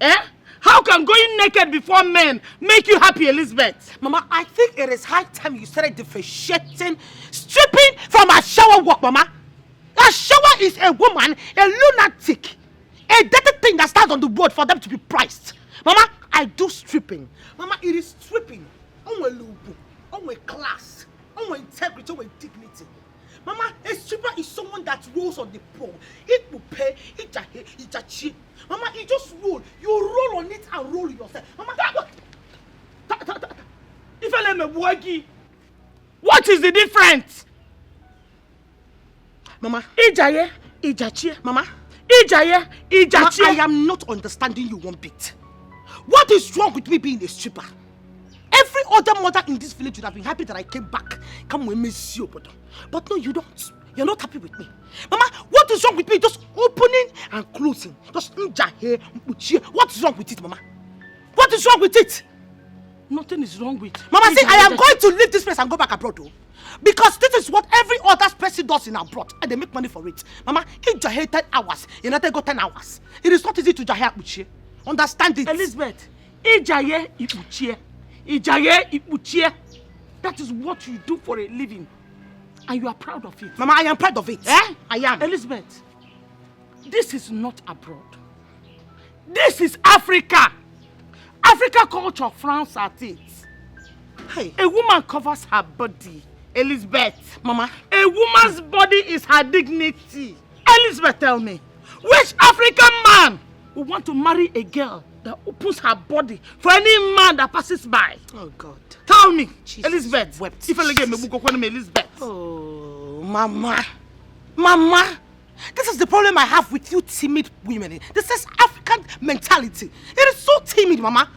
Eh? How can going naked before men make you happy, Elizabeth? Mama, I think it is high time you started differentiating stripping from a shower walk, Mama. A shower is a woman, a lunatic, a dirty thing that stands on the road for them to be priced. Mama, I do stripping. Mama, it is stripping. On a lubu, on a class, on integrity, on dignity. Mama, a stripper is someone that rolls on the pole. It will pay, it's a cheap. Mama, it just roll. You roll on it and roll yourself. Mama, if I let me work, what is the difference? Mama, Ijaye, Ijachi. Mama, Ijaye, Ijachi. Mama, I am not understanding you one bit. What is wrong with me being a stripper? Every other mother in this village would have been happy that I came back. Come with me, see, but no, you don't. You're not happy with me. Mama, what is wrong with me? Just opening and closing. Just njahe, mpuchie. What is wrong with it, Mama? What is wrong with it? Nothing is wrong with it. Mama, see, I am going to leave this place and go back abroad, though. Because this is what every other person does in abroad, and they make money for it. Mama, if jahe 10 hours, United go 10 hours. It is not easy to jahe mpuchie. Understand it. Elizabeth, ijaye ipuchie. Ijaye ipuchie. That is what you do for a living. And you are proud of it. Mama, I am proud of it. Eh? I am. Elizabeth, this is not abroad. This is Africa. Africa culture frowns at it. Hey. A woman covers her body. Elizabeth. Mama. A woman's body is her dignity. Elizabeth, tell me, which African man would want to marry a girl that opens her body for any man that passes by? Oh, God. Tell me, Jesus Elizabeth. wept. If I get me, Elizabeth. Oh, Mama. Mama. This is the problem I have with you timid women. This is African mentality. It is so timid, Mama.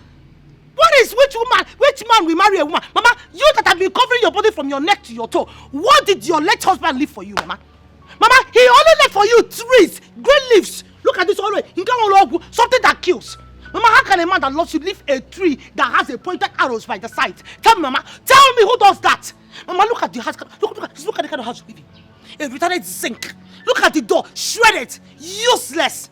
Which man will marry a woman? Mama, you that have been covering your body from your neck to your toe, what did your late husband leave for you, Mama? Mama, he only left for you trees, green leaves. Look at this always. Something that kills. Mama, how can a man that loves you leave a tree that has a pointed arrows by the side? Tell me, Mama. Tell me who does that. Mama, look at the house. Look at the kind of house you live in. A retarded zinc. Look at the door. Shredded. Useless.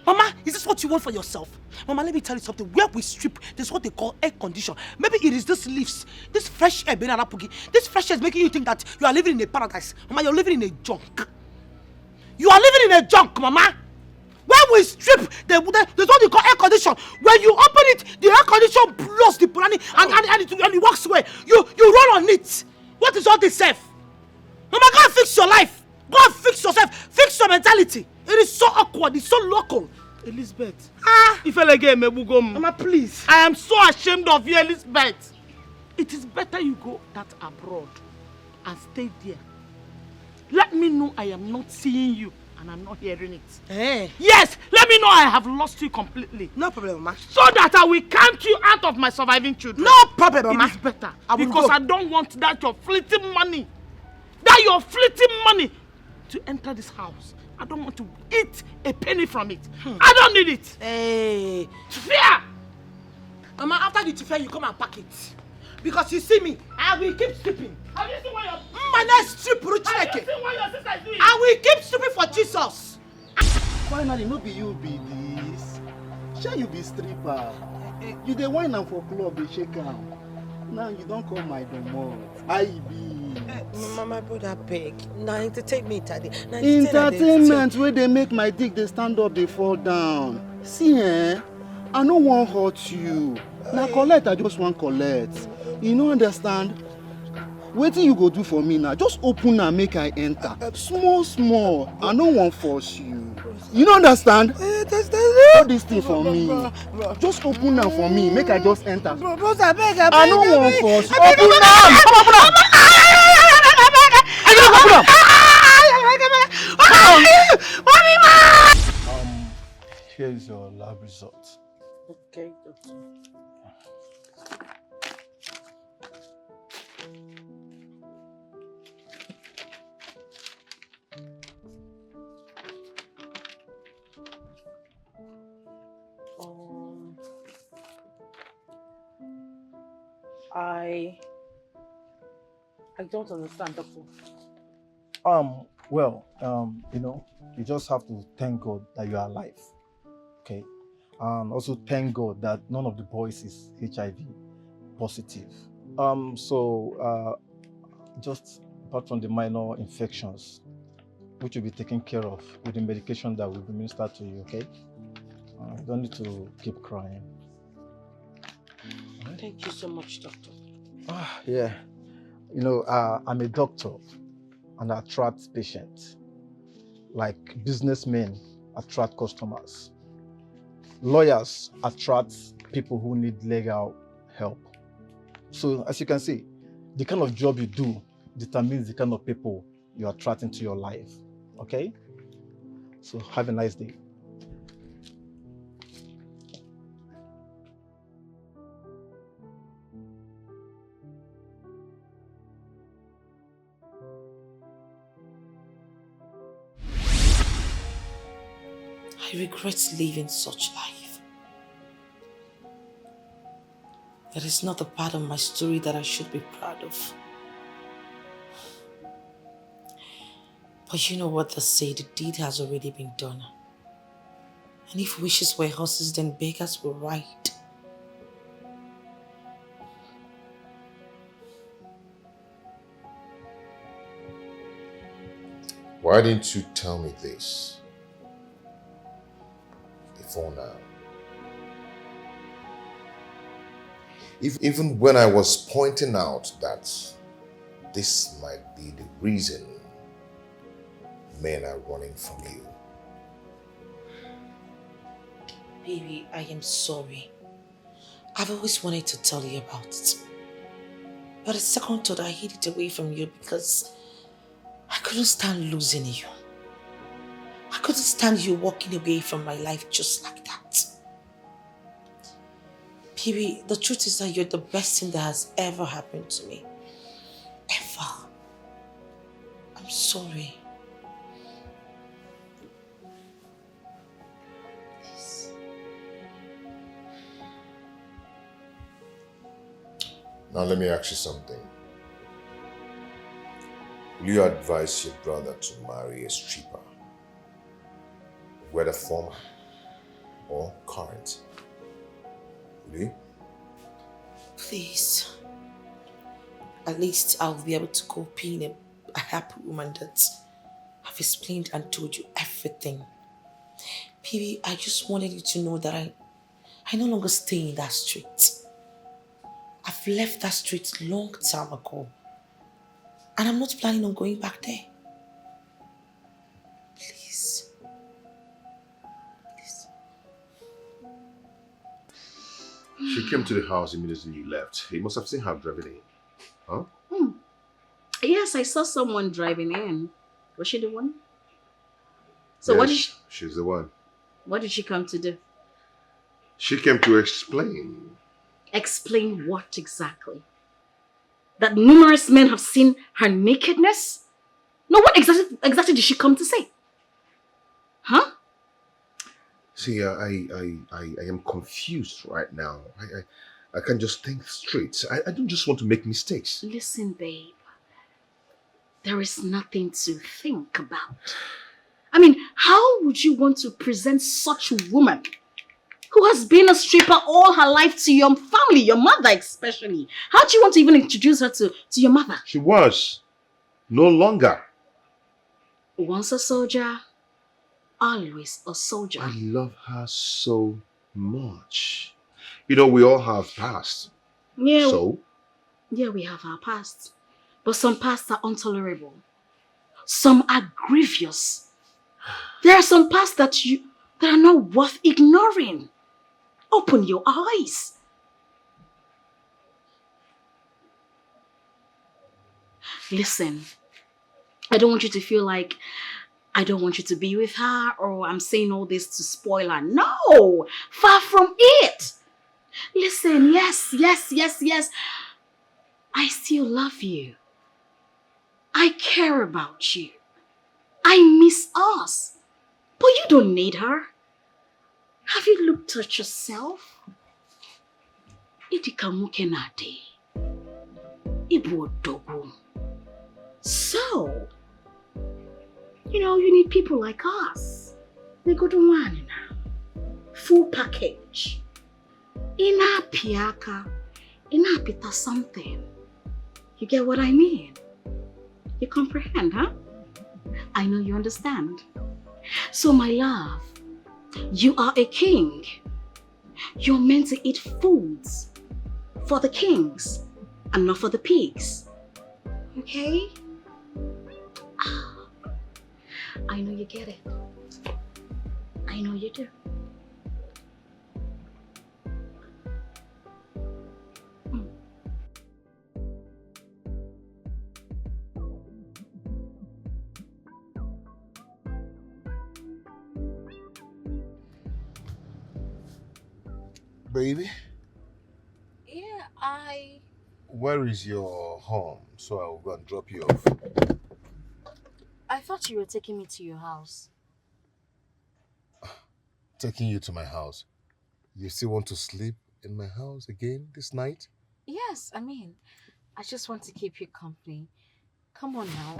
Mama, is this what you want for yourself? Mama, let me tell you something. Where we strip, there's what they call air condition. Maybe it is this leaves, this fresh air, this fresh air is making you think that you are living in a paradise. Mama, you're living in a junk. You are living in a junk, Mama. When we strip, there's what they call air condition. When you open it, the air condition blows the planning and it walks away. You roll on it. What is all this self? Mama, go and fix your life. Go and fix yourself. Fix your mentality. It is so awkward. It's so local. Elizabeth. If I get me, Mama, please. I am so ashamed of you, Elizabeth. It is better you go that abroad and stay there. Let me know I am not seeing you and I'm not hearing it. Eh? Yes, let me know I have lost you completely. No problem, Mama. So that I will count you out of my surviving children. No problem, Mama. It is better. I will Because go. I don't want that your fleeting money. That your fleeting money to enter this house. I don't want to eat a penny from it. I don't need it. Hey. Fear! Mama, after the fair, you come and pack it. Because you see me, I will keep stripping. Have you seen what your strip Have you seen what your sister is doing? I will keep stripping for Jesus. Finally, no be you be this. Sure you be stripper. You dey wine am for club, dey shake am. Now you don't call my domot. I be. Mama, my brother beg. Now entertainment today. Entertainment where they make my dick they stand up, they fall down. See I no wan hurt you. Now collect, I just want collect. You no understand? Wetin you go do for me now? Just open and make I enter. Small, small. I no wan force you. You no understand? All this thing for me. Just open now for me. Make I just enter. I no wan force. Open now. Here is your lab result. Okay, doctor. I don't understand, doctor. Well, you know, you just have to thank God that you are alive. Okay? And also thank God that none of the boys is HIV positive. Just apart from the minor infections, which will be taken care of with the medication that will be administered to you, okay? You don't need to keep crying. Thank you so much, doctor. Yeah. You know, I'm a doctor and I attract patients. Like businessmen attract customers. Lawyers attract people who need legal help. So as you can see, the kind of job you do determines the kind of people you attract into your life. Okay? So have a nice day. I regret living such life. That is not the part of my story that I should be proud of. But you know what they say, the deed has already been done. And if wishes were horses, then beggars will ride. Why didn't you tell me this before now? Even when I was pointing out that this might be the reason men are running from you. Baby, I am sorry. I've always wanted to tell you about it. But the second thought I hid it away from you because I couldn't stand losing you. I couldn't stand you walking away from my life just like that. Baby, the truth is that you're the best thing that has ever happened to me. Ever. I'm sorry. Please. Now let me ask you something. Will you advise your brother to marry a stripper? Whether former or current? Will you? Please. At least I'll be able to go being a happy woman that I've explained and told you everything. Baby, I just wanted you to know that I no longer stay in that street. I've left that street long time ago. And I'm not planning on going back there. Please. Please. She came to the house immediately you left. You must have seen her driving in. Huh? Yes, I saw someone driving in. Was she the one? So Yes, she's the one. what did she come to do? She came to explain. Explain what exactly? That numerous men have seen her nakedness? No, what exactly did she come to say? Huh? See, I am confused right now. I can't just think straight. I don't just want to make mistakes. Listen, babe. There is nothing to think about. I mean, how would you want to present such a woman who has been a stripper all her life to your family, your mother especially? How do you want to even introduce her to your mother? She was. No longer. Once a soldier, always a soldier. I love her so much. You know, we all have past. Yeah. So? Yeah, we have our past. But some pasts are intolerable. Some are grievous. There are some pasts that are not worth ignoring. Open your eyes. Listen, I don't want you to feel like I don't want you to be with her or I'm saying all this to spoil her. No, far from it. Listen, yes. I still love you. I care about you. I miss us. But you don't need her. Have you looked at yourself? Idikamukenate. Ibuodogu. So, you need people like us. They go to one now. Full package. Ina piaka. Ina pita something. You get what I mean? You comprehend, huh? I know you understand. So, my love, you are a king. You're meant to eat foods for the kings and not for the pigs. Okay? I know you get it. I know you do. Baby, Yeah, where is your home? So I'll go and drop you off. I thought you were taking me to your house. Taking you to my house. You still want to sleep in my house again this night? Yes, I just want to keep you company. Come on now.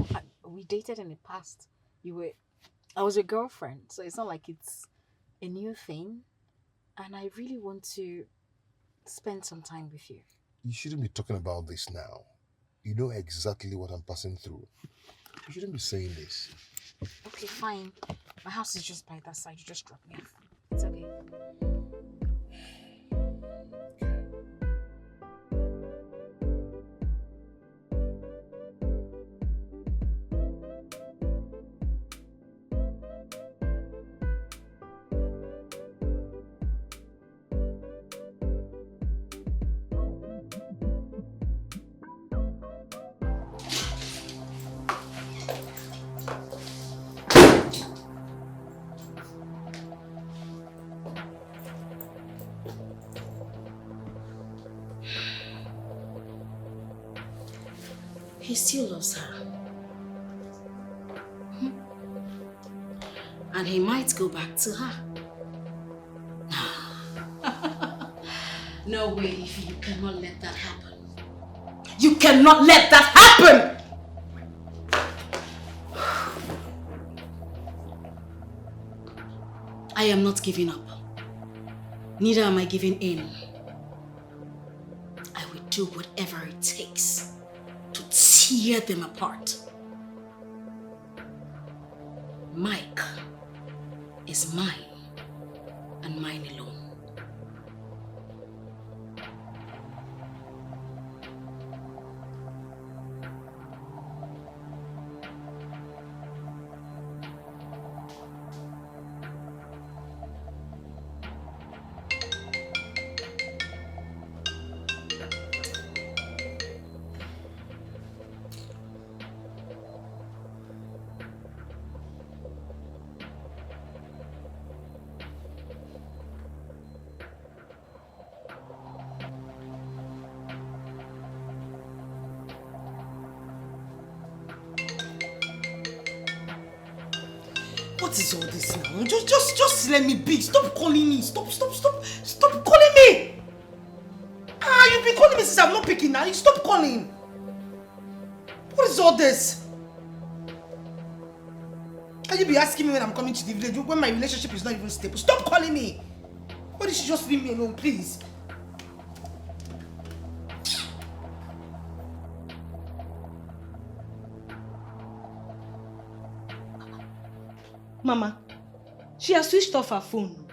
We dated in the past. I was your girlfriend, so it's not like it's a new thing. And I really want to spend some time with you. You shouldn't be talking about this now. You know exactly what I'm passing through. You shouldn't be saying this. Okay, fine. My house is just by that side. You just drop me off. It's okay. He still loves her. And he might go back to her. No way, you cannot let that happen. You cannot let that happen! I am not giving up. Neither am I giving in. I will do whatever it takes to tear them apart. Mike is mine and mine alone. What is all this now? Just let me be. Stop calling me. Stop calling me. You've been calling me since I'm not picking now. You stop calling. What is all this? Can you be asking me when I'm coming to the village when my relationship is not even stable? Stop calling me. Why did you just leave me alone, please? Mama, she has switched off her phone.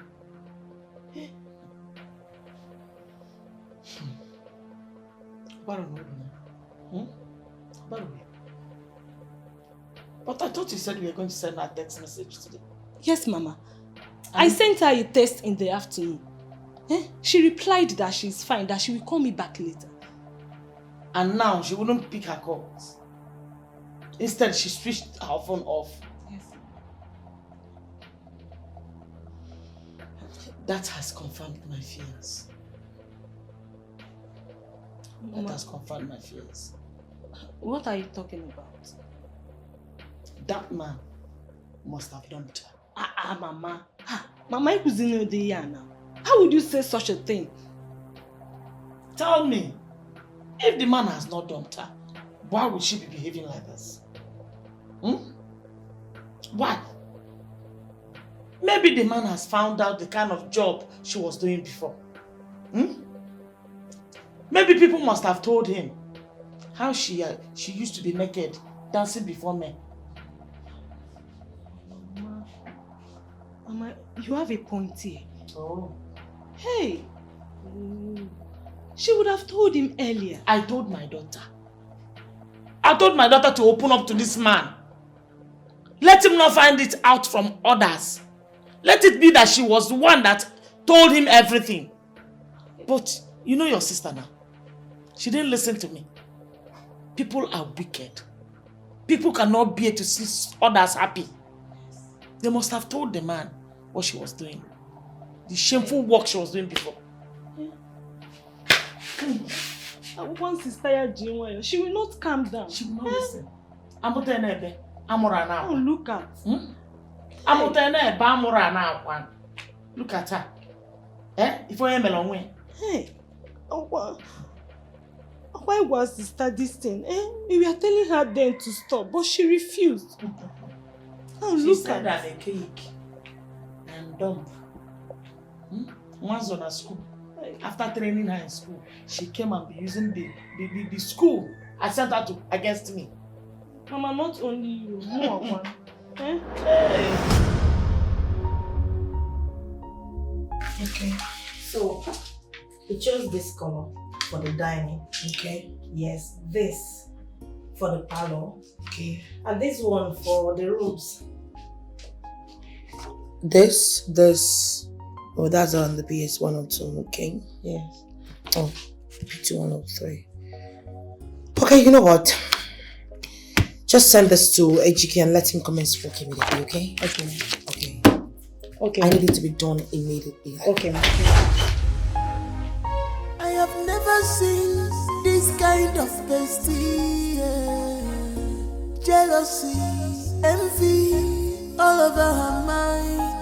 But I thought you said we were going to send her a text message today. Yes, Mama. I sent her a text in the afternoon. She replied that she's fine, that she will call me back later. And now she wouldn't pick her calls. Instead, she switched her phone off. Yes. That has confirmed my fears. Mama, that has confirmed my fears. What are you talking about? That man must have dumped her. Mama. Mama, you couldn't know the year now. How would you say such a thing? Tell me, if the man has not dumped her, why would she be behaving like this? Why? Maybe the man has found out the kind of job she was doing before. Maybe people must have told him how she used to be naked, dancing before men. Mama, you have a point here. Oh. Hey! She would have told him earlier. I told my daughter. I told my daughter to open up to this man. Let him not find it out from others. Let it be that she was the one that told him everything. But you know your sister now. She didn't listen to me. People are wicked. People cannot bear to see others happy. They must have told the man what she was doing. The shameful work she was doing before. Once she's tired, she will not calm down. She will not listen. Oh, look at. Look at her. If I am alone. Hey. Why was sister this thing? We were telling her then to stop, but she refused. She said that a cake and dump. Once on a school. After training her in school, she came and be using the school I sent her to against me. Mama, not only you, more one. Okay, so we chose this color for the dining. Okay. Yes, this for the parlor. Okay. And this one for the rooms. This. Oh, that's on the PS 102, okay? Yes. Oh, P2 103. Okay, you know what? Just send this to AGK and let him commence work immediately, okay? Okay. Okay. Okay. I need it to be done immediately. Okay. I have never seen this kind of bestie. Yeah. Jealousy, envy, all over her mind.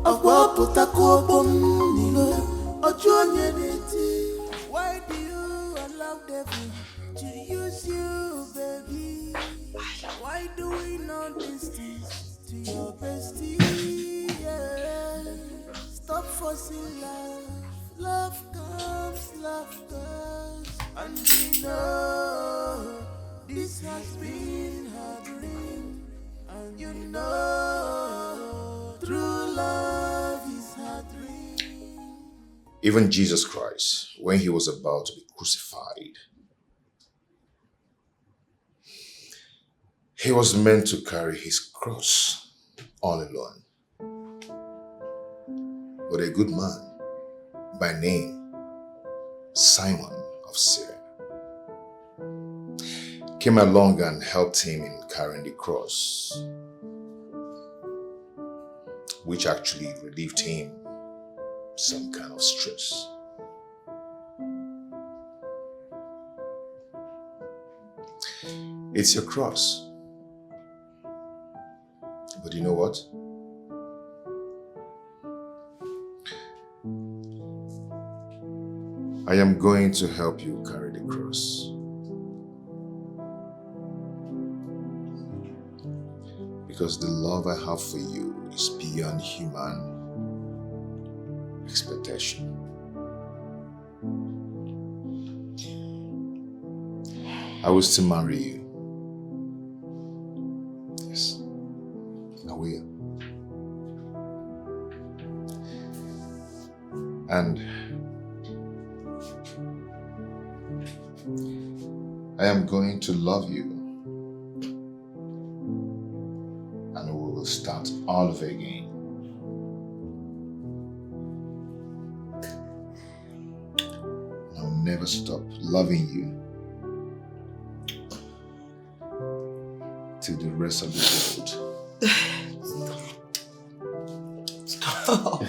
Why do you allow devil to use you, baby? Why do we know these things to your bestie? Yeah. Stop forcing love. Love comes, love goes. And you know this has been her dream. And you know true love is her dream. Even Jesus Christ, when he was about to be crucified, he was meant to carry his cross all alone. But a good man by name Simon of Syria came along and helped him in carrying the cross, which actually relieved him some kind of stress. It's your cross, but But you know what? I am going to help you carry the cross. Because the love I have for you is beyond human expectation. I will still marry you. Yes, I will. And I am going to love you. And we will start all over again. I'll never stop loving you till the rest of the world. Stop.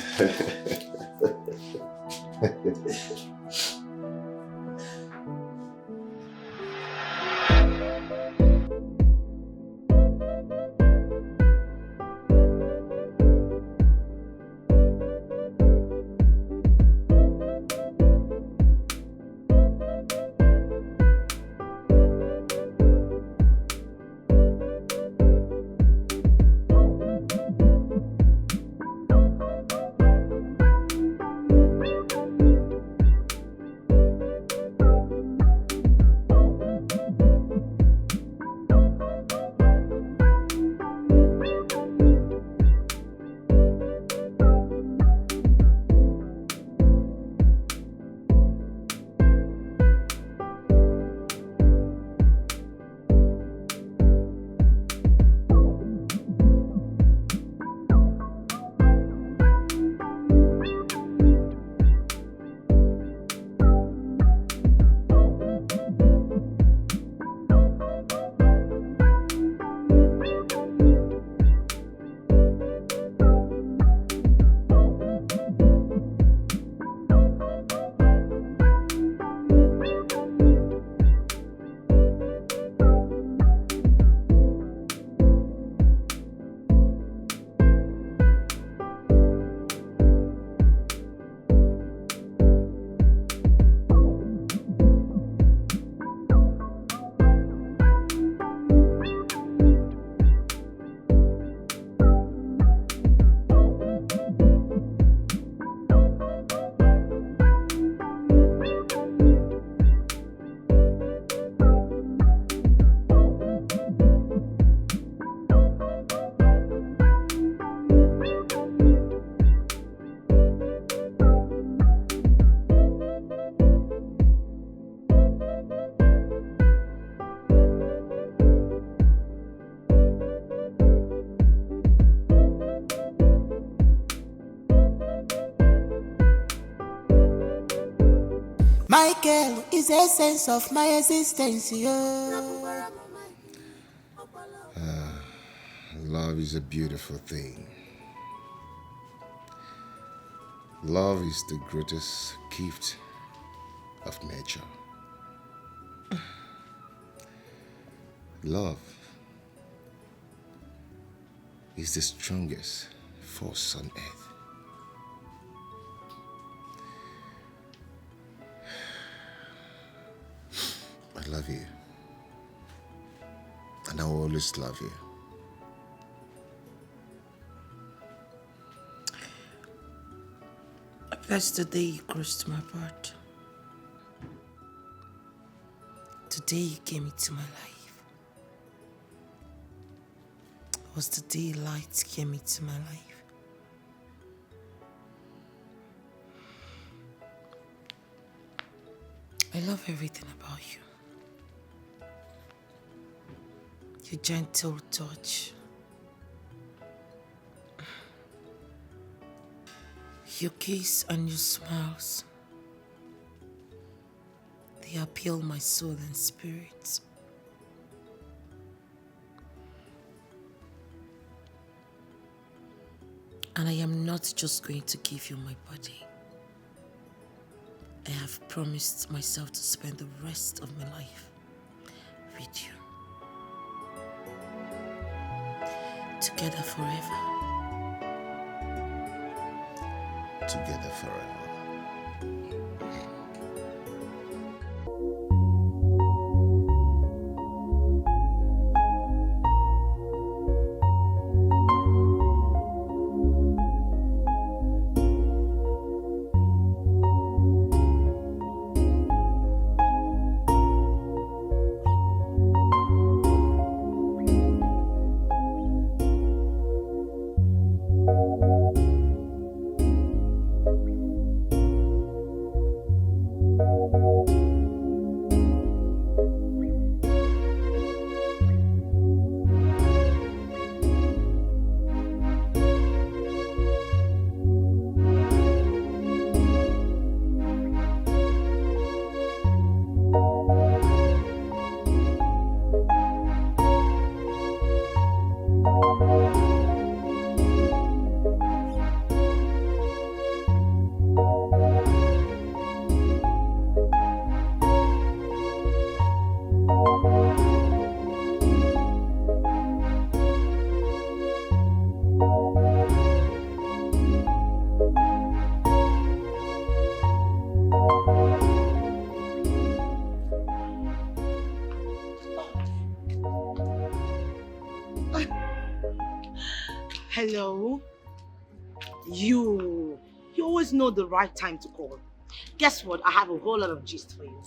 Michael is the essence of my existence, yo. Love is a beautiful thing. Love is the greatest gift of nature. Love is the strongest force on earth. I love you. And I will always love you. That's the day you crossed my path. Today you came into my life. It was the day light came into my life. I love everything about you. Your gentle touch. Your kiss and your smiles. They appeal my soul and spirit. And I am not just going to give you my body. I have promised myself to spend the rest of my life with you. To Together forever. Together forever. Hello? You always know the right time to call. Guess what? I have a whole lot of gist for you.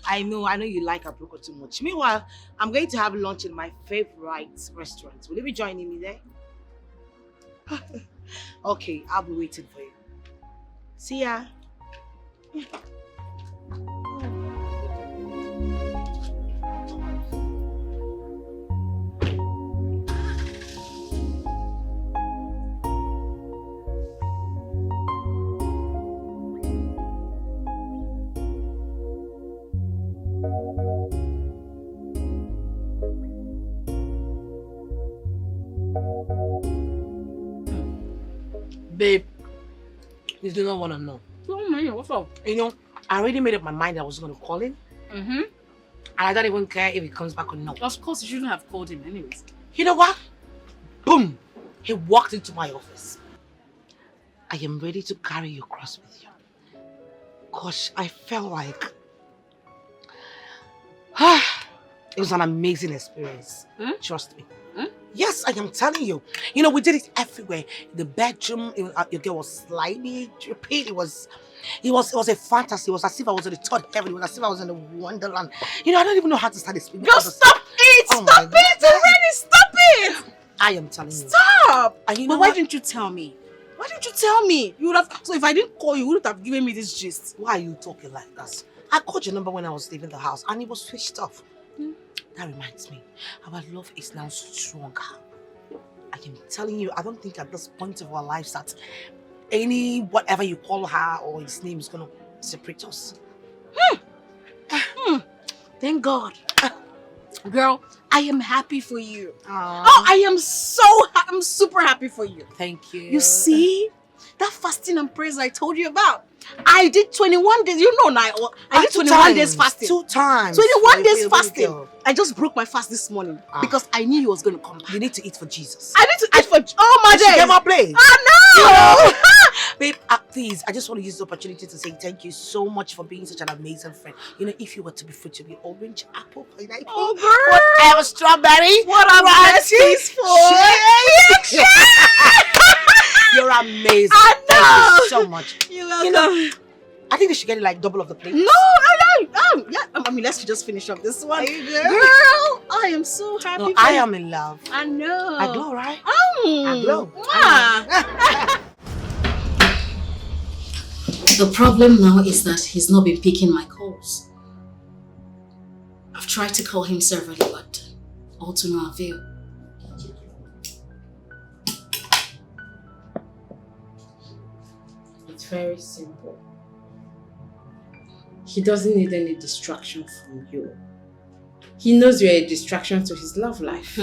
I know you like Abroko too much. Meanwhile, I'm going to have lunch in my favorite restaurant. Will you be joining me there? Okay, I'll be waiting for you. See ya. Babe, you do not want to know. What's up? You know, I already made up my mind I was going to call him. And I don't even care if he comes back or not. Of course, you shouldn't have called him anyways. You know what? Boom! He walked into my office. I am ready to carry you across with you. Gosh, I felt like... it was an amazing experience. Trust me. Yes, I am telling you. You know, we did it everywhere. The bedroom, your girl was slimy, repeat. It was a fantasy. It was as if I was in the third heaven. It was as if I was in the wonderland. You know, I don't even know how to start this. Girl, stop it! Oh Stop it already! Stop it! I am telling you. Stop! And you know But why what? didn't you tell me? Why didn't you tell me? You would have. So if I didn't call you, you wouldn't have given me this gist. Why are you talking like that? I called your number when I was leaving the house and it was switched off. That reminds me, our love is now stronger. I am telling you, I don't think at this point of our lives that any whatever you call her or his name is gonna separate us. Thank God. Girl, I am happy for you. Aww. Oh, I'm super happy for you. Thank you. You see, that fasting and prayers I told you about. I did 21 days. You know now. I did 21 days fasting. 2 times. 21 days fasting. I just broke my fast this morning because I knew he was going to come back. You need to eat for Jesus. I need to eat for... Oh my days. Get my plate. Oh no! Babe, please, I just want to use the opportunity to say thank you so much for being such an amazing friend. You know, if you were to be fruit, to be orange, apple, pineapple, oh, girl. whatever, strawberry, what I'm asking for. You're amazing. I know. Thank you so much. You're welcome. You know, I think they should get it like double of the plate. No. Yeah. I mean, let's just finish up this one. Girl, I am so happy. No, I am in love. I know. I glow, right? I glow. The problem now is that he's not been picking my calls. I've tried to call him several, but all to no avail. It's very simple. He doesn't need any distraction from you. He knows you're a distraction to his love life.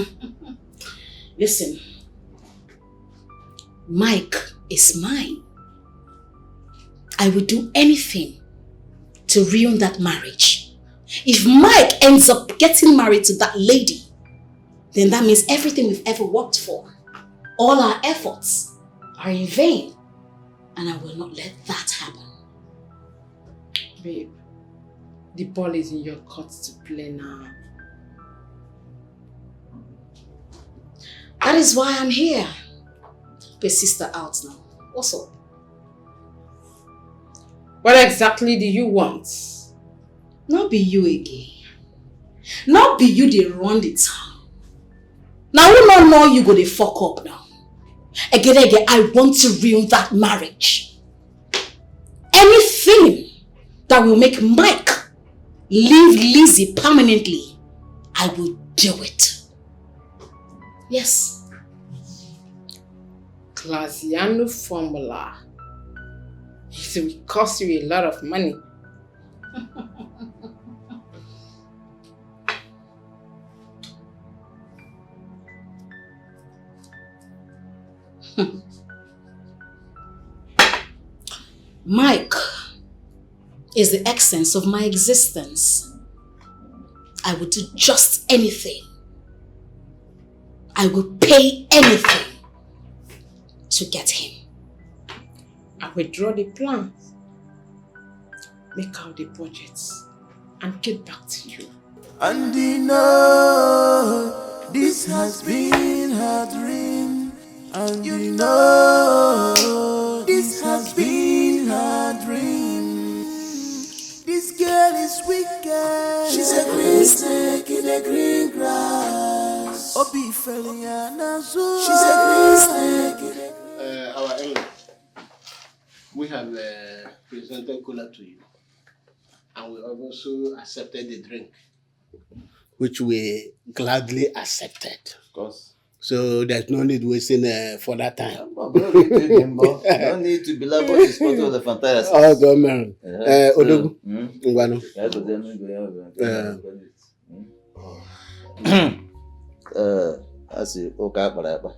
Listen, Mike is mine. I will do anything to ruin that marriage. If Mike ends up getting married to that lady, then that means everything we've ever worked for, all our efforts are in vain. And I will not let that happen. Babe, the ball is in your court to play now. That is why I'm here. Help a sister out now. What's up? What exactly do you want? Not be you again. Not be you they run the town. Now we don't know you go to fuck up now. Again, I want to ruin that marriage. Anything that will make Mike leave Lizzie permanently, I will do it. Yes. Classiano formula. It will cost you a lot of money. Mike is the essence of my existence. I would do just anything. I would pay anything to get him. I will draw the plans, make out the budgets, and get back to you. And you know, this has been her dream. And you know, this has been her dream. This girl is wicked. She's a green snake in the green grass. Obi Feliana. She's a green snake in the Our elder, we have presented cola to you, and we have also accepted the drink, which we gladly accepted. Of course. So there's no need wasting further time. No need to belabor this part of the fantasy. Oh, God, man. Odogu. Asi oka akpara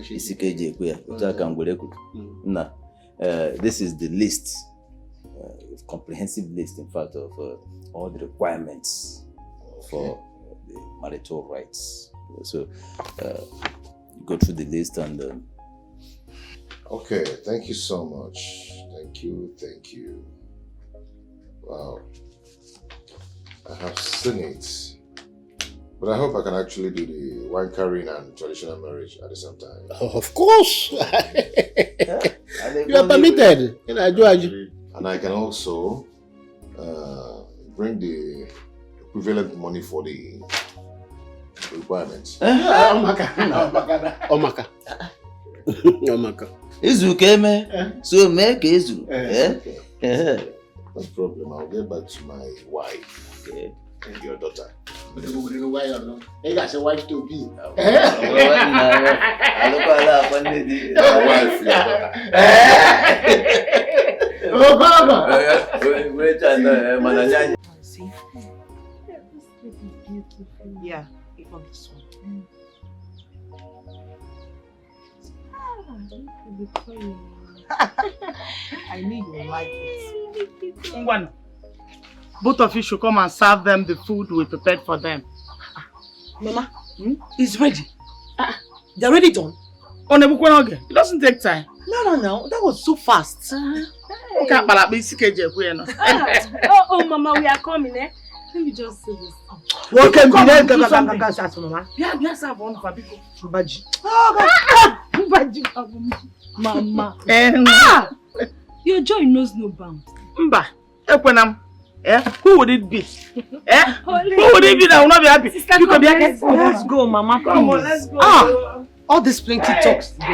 isi ka eji ekwu ya otu aka ngwere kwuru na this is the list, comprehensive list in fact of all the requirements for the marital rights. So go through the list and Okay, thank you so much. Thank you. Wow. I have seen it. But I hope I can actually do the wine carrying and traditional marriage at the same time. Oh, of course. You are permitted. And I can also bring the equivalent money for the requirements. Omaka. Izu keme, so make Izu. No problem. I'll get back to my wife. Okay. And your daughter. You got a wife to be. My wife, See? Yeah, even this one. I knew you would like it. Ngwan, both of you should come and serve them the food we prepared for them. Mama, it's ready. They're already done. It doesn't take time. No. That was so fast. Okay, Oh, Mama, we are coming, eh? Let me just say this. Welcome, Mama. Your joy knows no bounds. Mba, Ekwenam. Who would it be? Who would it be that will not be happy? Let's go, Mama. Come on, let's go. All this plenty talks today.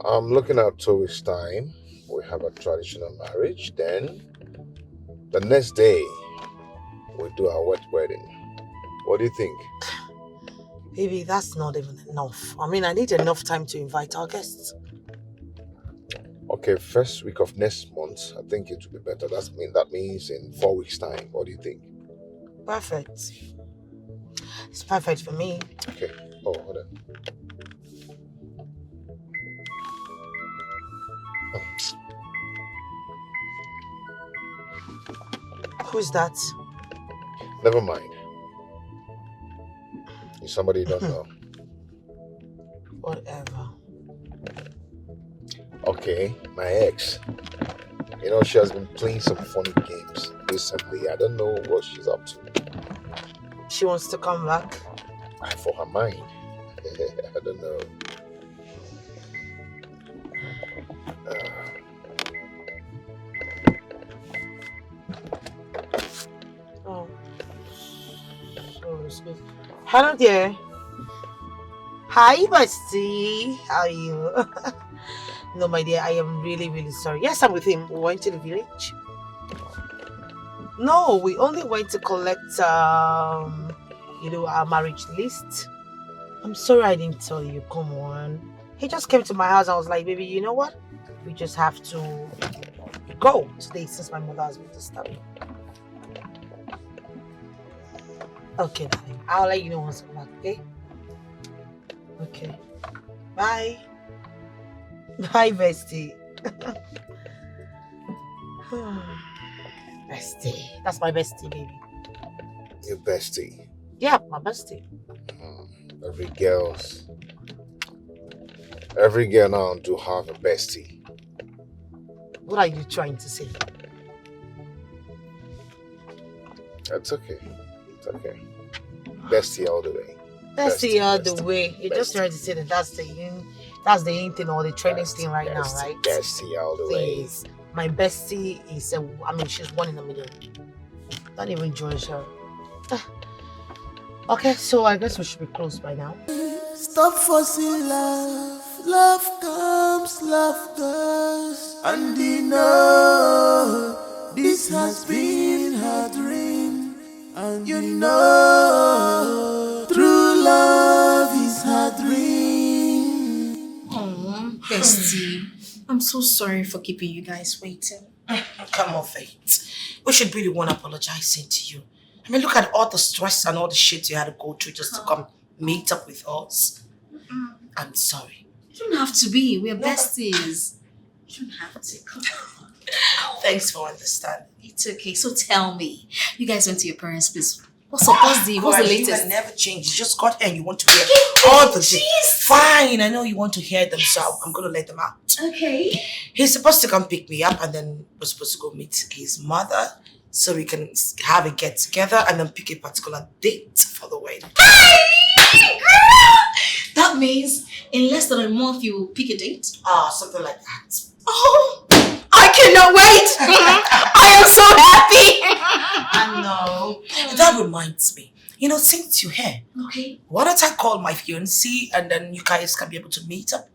I'm looking at 2 weeks' time. We have a traditional marriage. Then, the next day, we do our wet wedding. What do you think? Baby, that's not even enough. I mean, I need enough time to invite our guests. Okay, first week of next month, I think it will be better. That means in 4 weeks' time. What do you think? Perfect. It's perfect for me. Okay. Oh, hold on. Who's that? Never mind. It's somebody you don't know. Whatever. Okay, my ex. You know, she has been playing some funny games recently. I don't know what she's up to. She wants to come back? For her mind. I don't know. Oh. So excuse. Hello there. Hi, bestie. How are you? No, my dear, I am really, really sorry. Yes, I'm with him. We went to the village. No, we only went to collect, our marriage list. I'm sorry I didn't tell you. Come on. He just came to my house. I was like, baby, you know what? We just have to go today since my mother has been disturbing. Okay, darling. I'll let you know once I'm back, okay? Okay. Bye. Bye, bestie. Bestie. That's my bestie, baby. Your bestie. Yeah, my bestie. Every girl now do have a bestie. What are you trying to say? That's okay. It's okay. Bestie all the way. Bestie all the way. You're just trying to say that that's the in thing or the trending thing right now, right? Bestie all the Please. My bestie is she's one in the middle. Don't even judge her. Okay, so I guess we should be close by now. Stop forcing love. Love comes, love goes. And you know this has been her dream. And you know true love is her dream. Oh, bestie. I'm so sorry for keeping you guys waiting. Come on, Faith. We should be the one apologizing to you. I mean, look at all the stress and all the shit you had to go through just to come meet up with us. I'm sorry. You don't have to be. We're besties. You don't have to. Come on. Thanks for understanding. It's okay. So tell me, you guys went to your parents' place. What's the latest? You can never change. You just got here and you want to hear all the things. Fine, I know you want to hear them, so I'm going to let them out. Okay. He's supposed to come pick me up and then we're supposed to go meet his mother so we can have a get together and then pick a particular date for the wedding. That means in less than a month you will pick a date? Something like that. Oh, I cannot wait. I am so happy. I know. That reminds me. Since you're here, okay, why don't I call my fiance and then you guys can be able to meet up?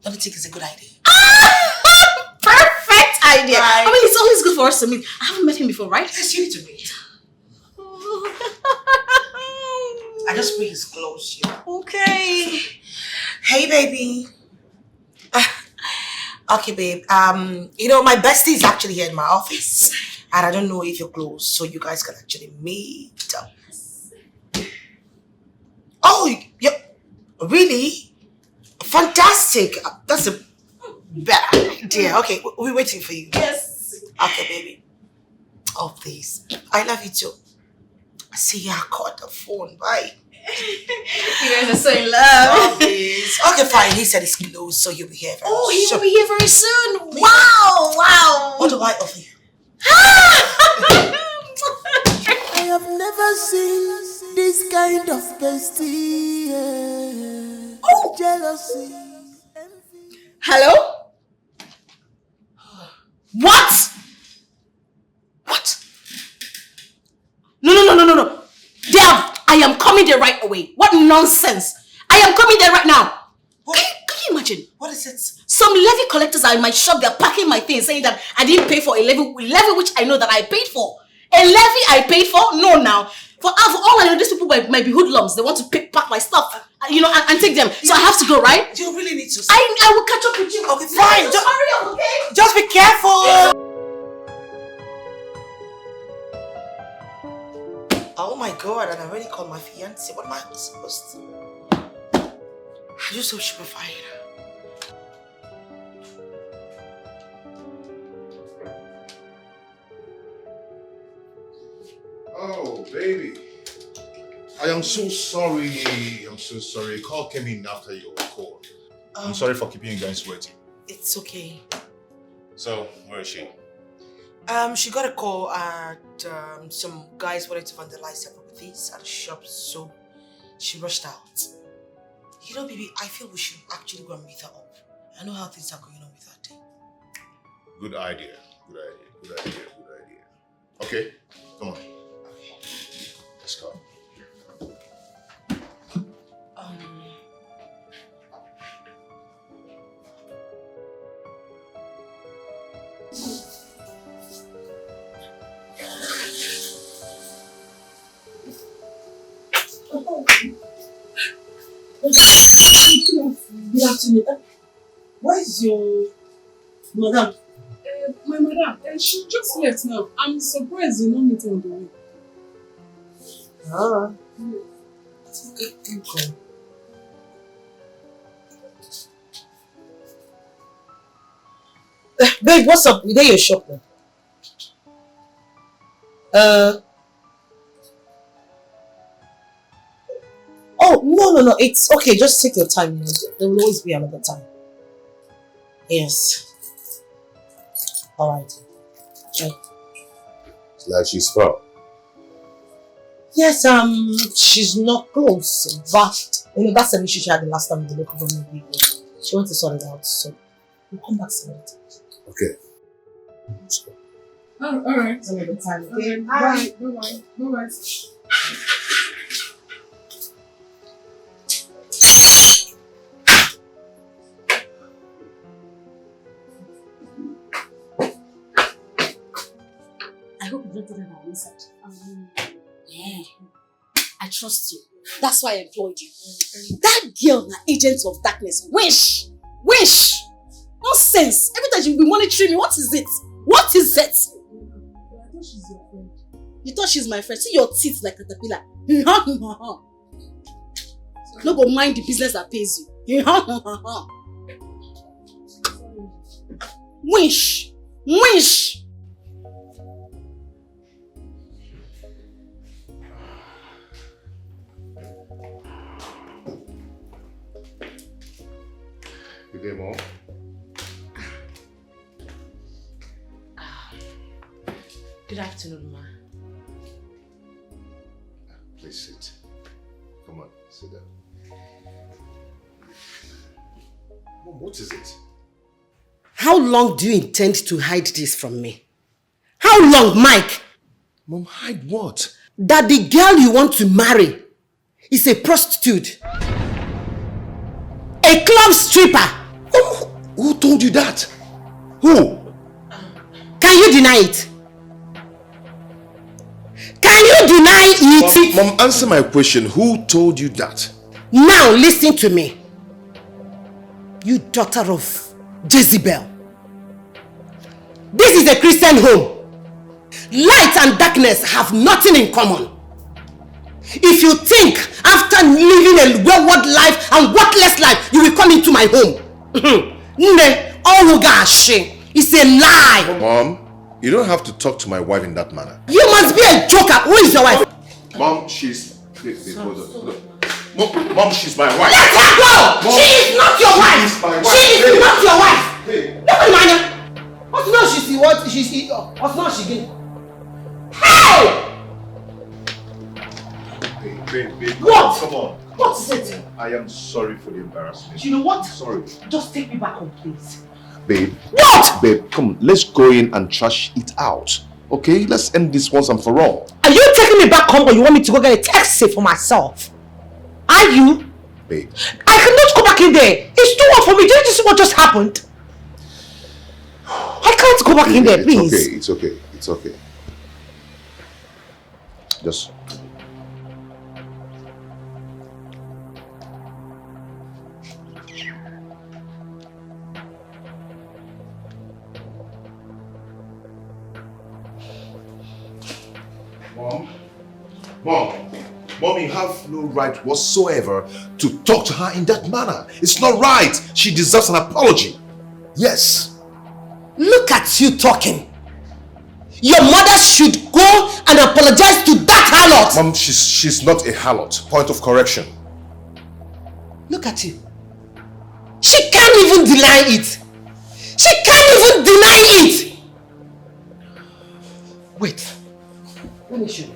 Don't you think it's a good idea? Perfect idea. Right. I mean, it's always good for us to meet. I haven't met him before, right? Yes, you need to meet. I just bring his clothes here. Okay. Hey, baby. Okay, babe. My bestie is actually here in my office. And I don't know if you're close, so you guys can actually meet up. Oh, yeah. Really? Fantastic. That's a bad idea. Okay, we're waiting for you. Yes. Okay, baby. Oh, please. I love you too. See ya. I caught the phone. Bye. You guys are so in love. Oh, please. Okay, fine. He said it's close, so you'll be here very soon. He will be here very soon. Wow. What do I offer you? I have never seen this kind of bestie. Yeah. Oh. Jealousy. Hello? What? No. Dad, I am coming there right away. What nonsense. I am coming there right now. Can you imagine? What is it? Some levy collectors are in my shop. They're packing my things, saying that I didn't pay for a levy which I know that I paid for. A levy I paid for? No, now. For all I know, these people might be hoodlums. They want to pack my stuff, and take them. So I have to go, right? You really need to. I will catch up with you. Okay, fine. Just hurry up, okay? Just be careful. Oh my God, and I already called my fiance. What am I supposed to do? I just hope she'll be fine. Oh, baby. I am so sorry. I'm so sorry. A call came in after your call. I'm sorry for keeping you guys waiting. It's okay. So, where is she? She got a call and some guys wanted to vandalize her properties at the shop, so she rushed out. You know, baby, I feel we should actually go and meet her up. I know how things are going on with her day. Good idea. Good idea. Good idea. Good idea. Okay, come on. Let's go. Good afternoon. Where is your madam? My madam, she just left now. I'm surprised you don't meet her on the way. Ah. Okay. Babe, what's up? You there your shop now? Oh, no. It's okay. Just take your time. There will always be another time. Yes. Alright. Okay. It's like she's far. Yes, she's not close, but that's an issue she had the last time with the local government people. She wants to sort it out, so we'll come back some other time. Okay. Oh, alright. Some other time. Okay. Bye. Bye. Bye. I hope you don't do that on inside. Yeah. I trust you. That's why I employed you. That girl, an agent of darkness. Wish! Nonsense! Every time you'll be monitoring me, what is it? What is it? I thought she's your friend. You thought she's my friend? See your teeth like a caterpillar. No go mind the business that pays you. Wish! Good day, Mom. Good afternoon, ma. Please sit. Come on, sit down. Mom, what is it? How long do you intend to hide this from me? How long, Mike? Mom, hide what? That the girl you want to marry is a prostitute. A club stripper. Who told you that? Who? Can you deny it? Can you deny it? Mom, answer my question. Who told you that? Now listen to me. You daughter of Jezebel. This is a Christian home. Light and darkness have nothing in common. If you think after living a wayward life and worthless life, you will come into my home. It's a lie. Mom, you don't have to talk to my wife in that manner. You must be a joker. Who is your wife? Mom, she's... Wait, hold on. Mom, she's my wife. Let her go! Mom, she is not your wife. She's my wife. She is not your wife. Hey. Nobody mind her. What's not she what? What's not she did? Hey! Babe, what? Come on. What is it? I am sorry for the embarrassment. You know what? Sorry. Just take me back home, please. Babe. What? Babe, come on. Let's go in and trash it out. Okay? Let's end this once and for all. Are you taking me back home or you want me to go get a taxi for myself? Are you? Babe. I cannot go back in there. It's too hard for me. Didn't you see what just happened? I can't go back in there, please. It's okay. It's okay. Just... Mom, you have no right whatsoever to talk to her in that manner. It's not right. She deserves an apology. Yes. Look at you talking. Your mother should go and apologize to that harlot! Mom, she's not a harlot. Point of correction. Look at you. She can't even deny it. She can't even deny it. Wait. Let me show you.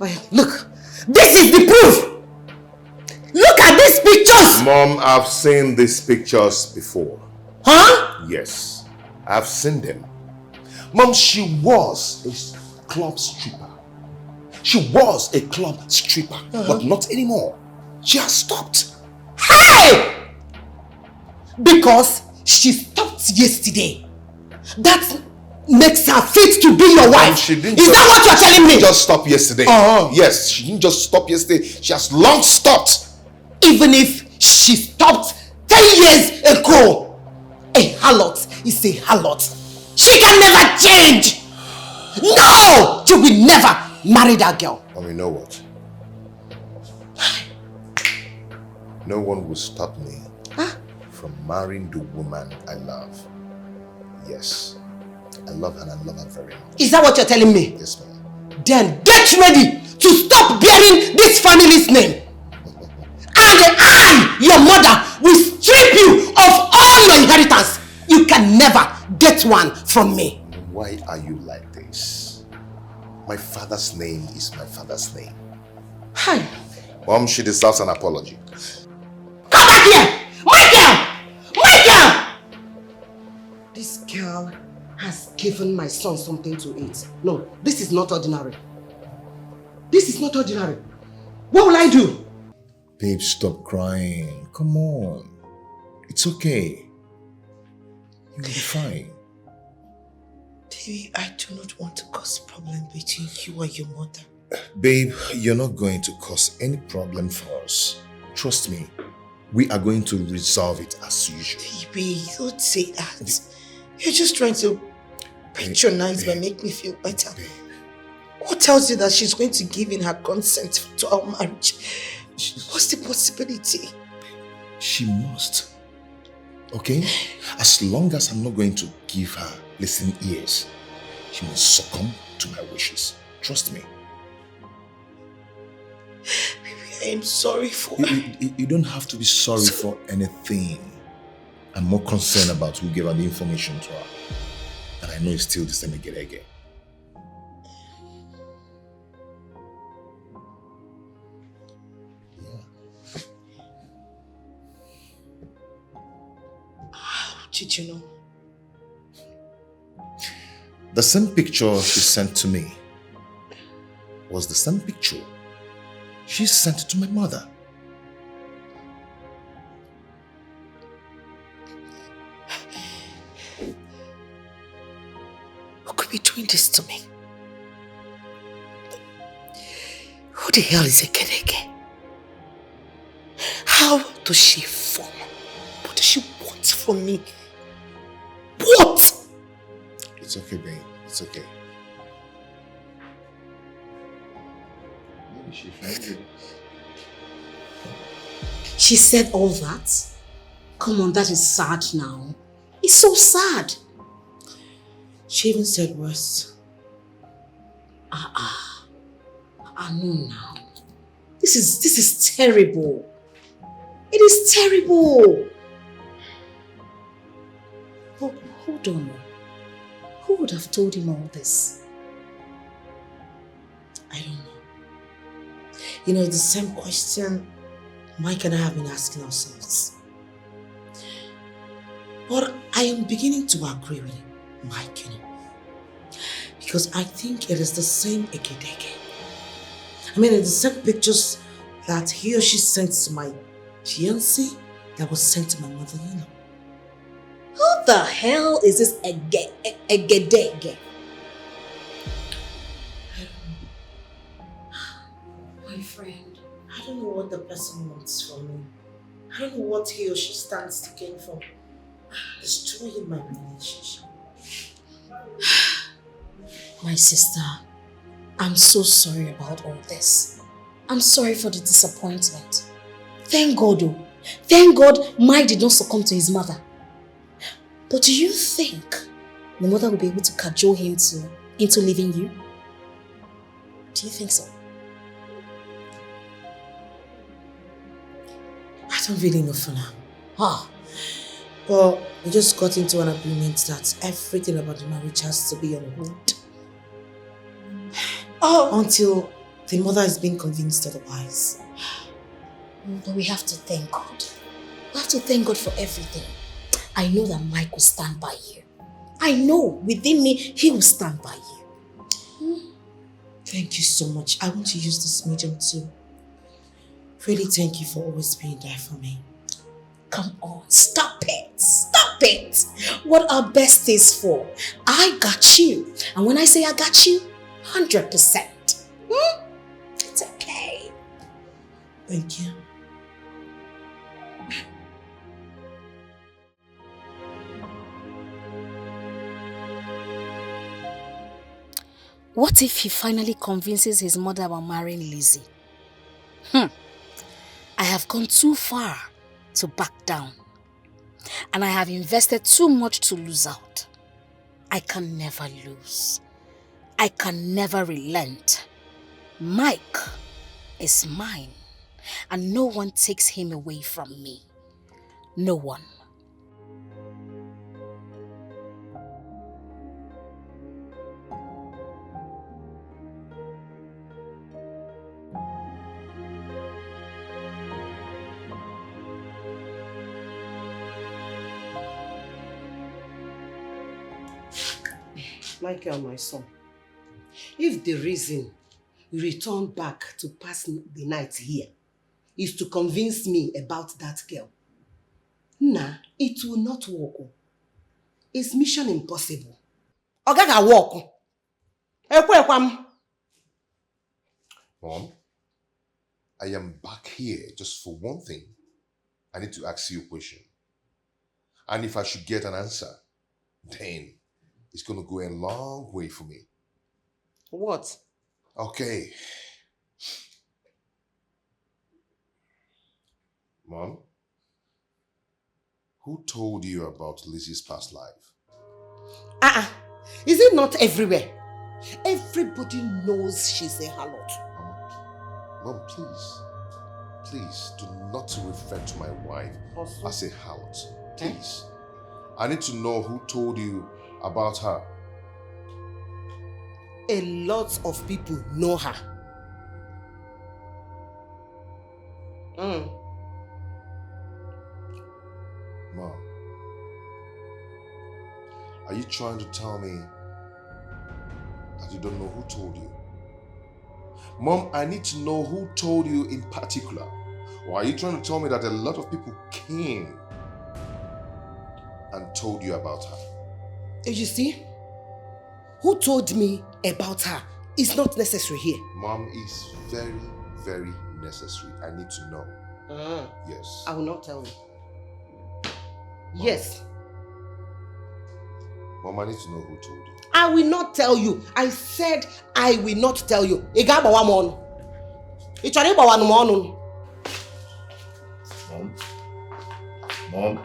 Oh yeah, look. This is the proof. Look at these pictures. Mom, I've seen these pictures before. Huh? Yes, I've seen them. Mom, she was a club stripper. She was a club stripper, but not anymore. She has stopped. Hey! Because she stopped yesterday. That makes her fit to be your wife. She didn't Is that what you're telling me? She didn't just stop yesterday. Yes, she didn't just stop yesterday. She has long stopped. Even if she stopped 10 years ago, a harlot is a harlot. She can never change. No! You will never marry that girl. And you know what? No one will stop me from marrying the woman I love. Yes. I love her and I love her very much. Is that what you're telling me? Yes, ma'am. Then get ready to stop bearing this family's name. And I, your mother, will strip you of all your inheritance. You can never get one from me. Why are you like this? My father's name is my father's name. Hi. Mom, she deserves an apology. Come back here! My girl! My girl! This girl has given my son something to eat. No, this is not ordinary. This is not ordinary. What will I do? Babe, stop crying. Come on. It's okay. You'll be fine. Baby, I do not want to cause problem between you and your mother. Babe, you're not going to cause any problem for us. Trust me. We are going to resolve it as usual. Baby, don't say that. You're just trying to patronize me and make me feel better. Who tells you that she's going to give in her consent to our marriage? What's the possibility? She must. Okay? As long as I'm not going to give her listening ears, she must succumb to my wishes. Trust me. Baby, I am sorry for You don't have to be sorry for anything. I'm more concerned about who gave her the information to her. And I know it's still the same again. Did you know? The same picture she sent to me was the same picture she sent to my mother. Who could be doing this to me? Who the hell is Ekedeke? How does she form? What does she want from me? What? It's okay, babe. It's okay. Maybe she found you. She said all that? Come on, that is sad now. It's so sad. She even said worse. No now. This is terrible. It is terrible. But hold on. Who would have told him all this? I don't know. You know, it's the same question Mike and I have been asking ourselves. But I am beginning to agree with Mike, you know. Because I think it is the same Ekedeke. I mean, it's the same pictures that he or she sent to my fiance that was sent to my mother-in-law. Who the hell is this Egedege? My friend, I don't know what the person wants from me. I don't know what he or she stands to gain from destroying my relationship. My sister, I'm so sorry about all this. I'm sorry for the disappointment. Thank God though. Thank God Mike did not succumb to his mother. But do you think the mother will be able to cajole him into leaving you? Do you think so? I don't really know for now. Well, we just got into an agreement that everything about the marriage has to be on hold. Until the mother has been convinced otherwise. But we have to thank God. We have to thank God for everything. I know that Mike will stand by you. I know within me, he will stand by you. Thank you so much. I want to use this medium to really thank you for always being there for me. Come on, stop it. Stop it. What are besties for? I got you. And when I say I got you, 100%. It's okay. Thank you. What if he finally convinces his mother about marrying Lizzie? I have gone too far to back down. And I have invested too much to lose out. I can never lose. I can never relent. Mike is mine. And no one takes him away from me. No one. Michael, my son, if the reason you return back to pass the night here is to convince me about that girl, nah, it will not work. It's mission impossible. Ogaga walk. Mom, I am back here just for one thing. I need to ask you a question. And if I should get an answer, then it's going to go a long way for me. What? Okay. Mom, who told you about Lizzie's past life? Is it not everywhere? Everybody knows she's a harlot. Mom, please do not refer to my wife as a harlot. Please. I need to know who told you about her. A lot of people know her. Mom, are you trying to tell me that you don't know who told you? Mom, I need to know who told you in particular. Or are you trying to tell me that a lot of people came and told you about her? You see, who told me about her is not necessary here. Mom, it's very, very necessary. I need to know. Yes. I will not tell you. Mom. Yes. Mom, I need to know who told you. I will not tell you. I said I will not tell you. Mom.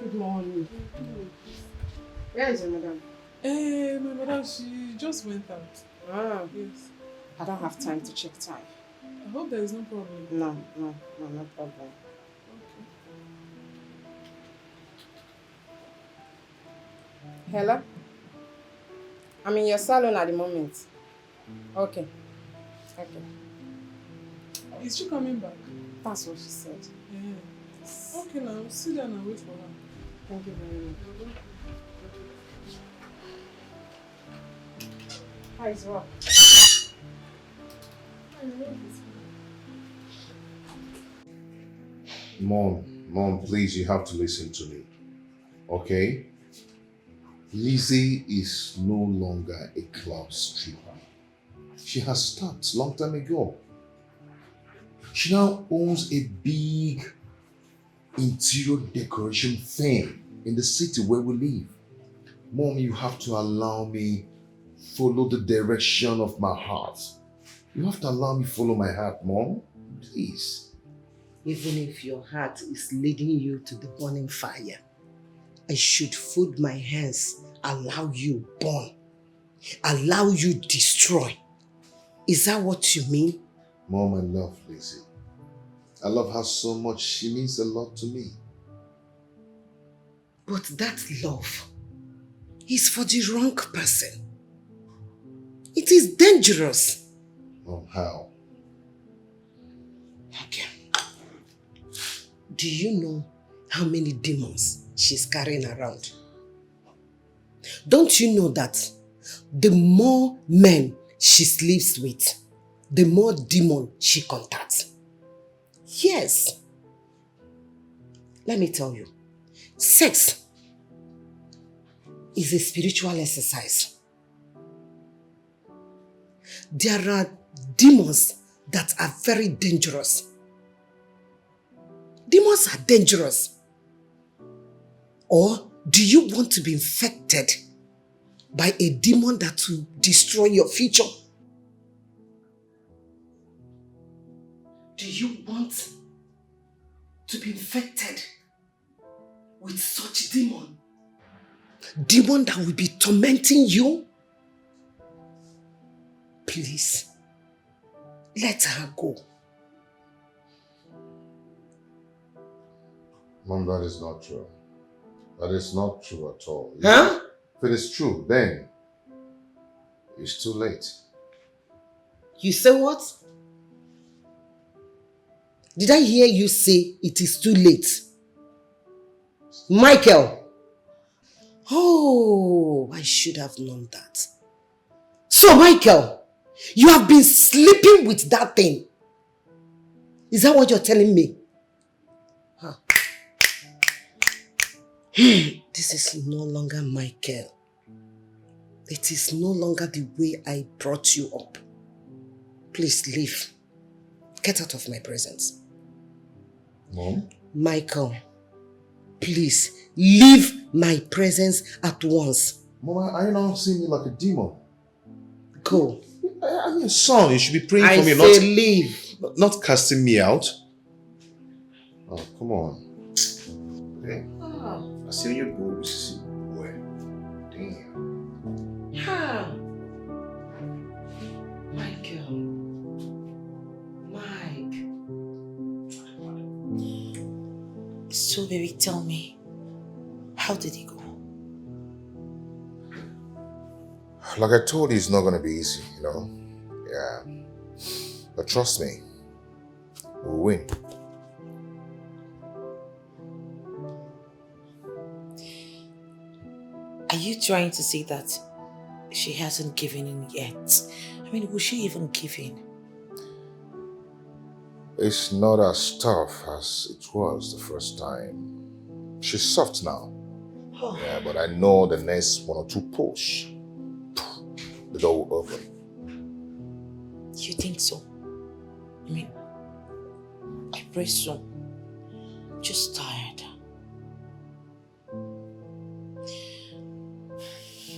Good morning. Where is your madam? My madam, she just went out. Yes. I don't have time to check time. I hope there is no problem. No problem. Okay. Hello? I'm in your salon at the moment. Okay. Is she coming back? That's what she said. Yeah. Okay, now sit down and wait for her. Thank you very much. How is work? Mom, please, you have to listen to me. Okay? Lizzie is no longer a club stripper. She has stopped long time ago. She now owns a big interior decoration firm in the city where we live. Mom, you have to allow me follow the direction of my heart. You have to allow me follow my heart, Mom. Please. Even if your heart is leading you to the burning fire, I should fold my hands, allow you burn, allow you destroy. Is that what you mean? Mom, I love Lizzie. I love her so much. She means a lot to me. But that love is for the wrong person. It is dangerous. Mom, how? Okay. Do you know how many demons she's carrying around? Don't you know that the more men she sleeps with, the more demon she contacts? Yes. Let me tell you, sex is a spiritual exercise. There are demons that are very dangerous. Demons are dangerous. Or do you want to be infected by a demon that will destroy your future? Do you want to be infected with such demon? Demon that will be tormenting you? Please, let her go. Mom, that is not true. That is not true at all. Huh? If it is true, then it's too late. You say what? Did I hear you say it is too late? Michael! Oh, I should have known that. So, Michael, you have been sleeping with that thing. Is that what you're telling me? Huh. This is no longer Michael. It is no longer the way I brought you up. Please leave. Get out of my presence. Mom? Michael, please leave my presence at once. Mom, are you not seeing me like a demon? Go. I'm your son. You should be praying for me. I say leave. Not casting me out. Oh, come on. Okay. I see you go. Where? Damn. Yeah. Michael. Mike. So baby, tell me, how did it go? Like I told you, it's not going to be easy, you know? Yeah. But trust me, we'll win. Are you trying to say that she hasn't given in yet? I mean, will she even give in? It's not as tough as it was the first time. She's soft now. Oh. Yeah, but I know the next one or two push, the door will open. You think so? I mean, I pray so. Just tired.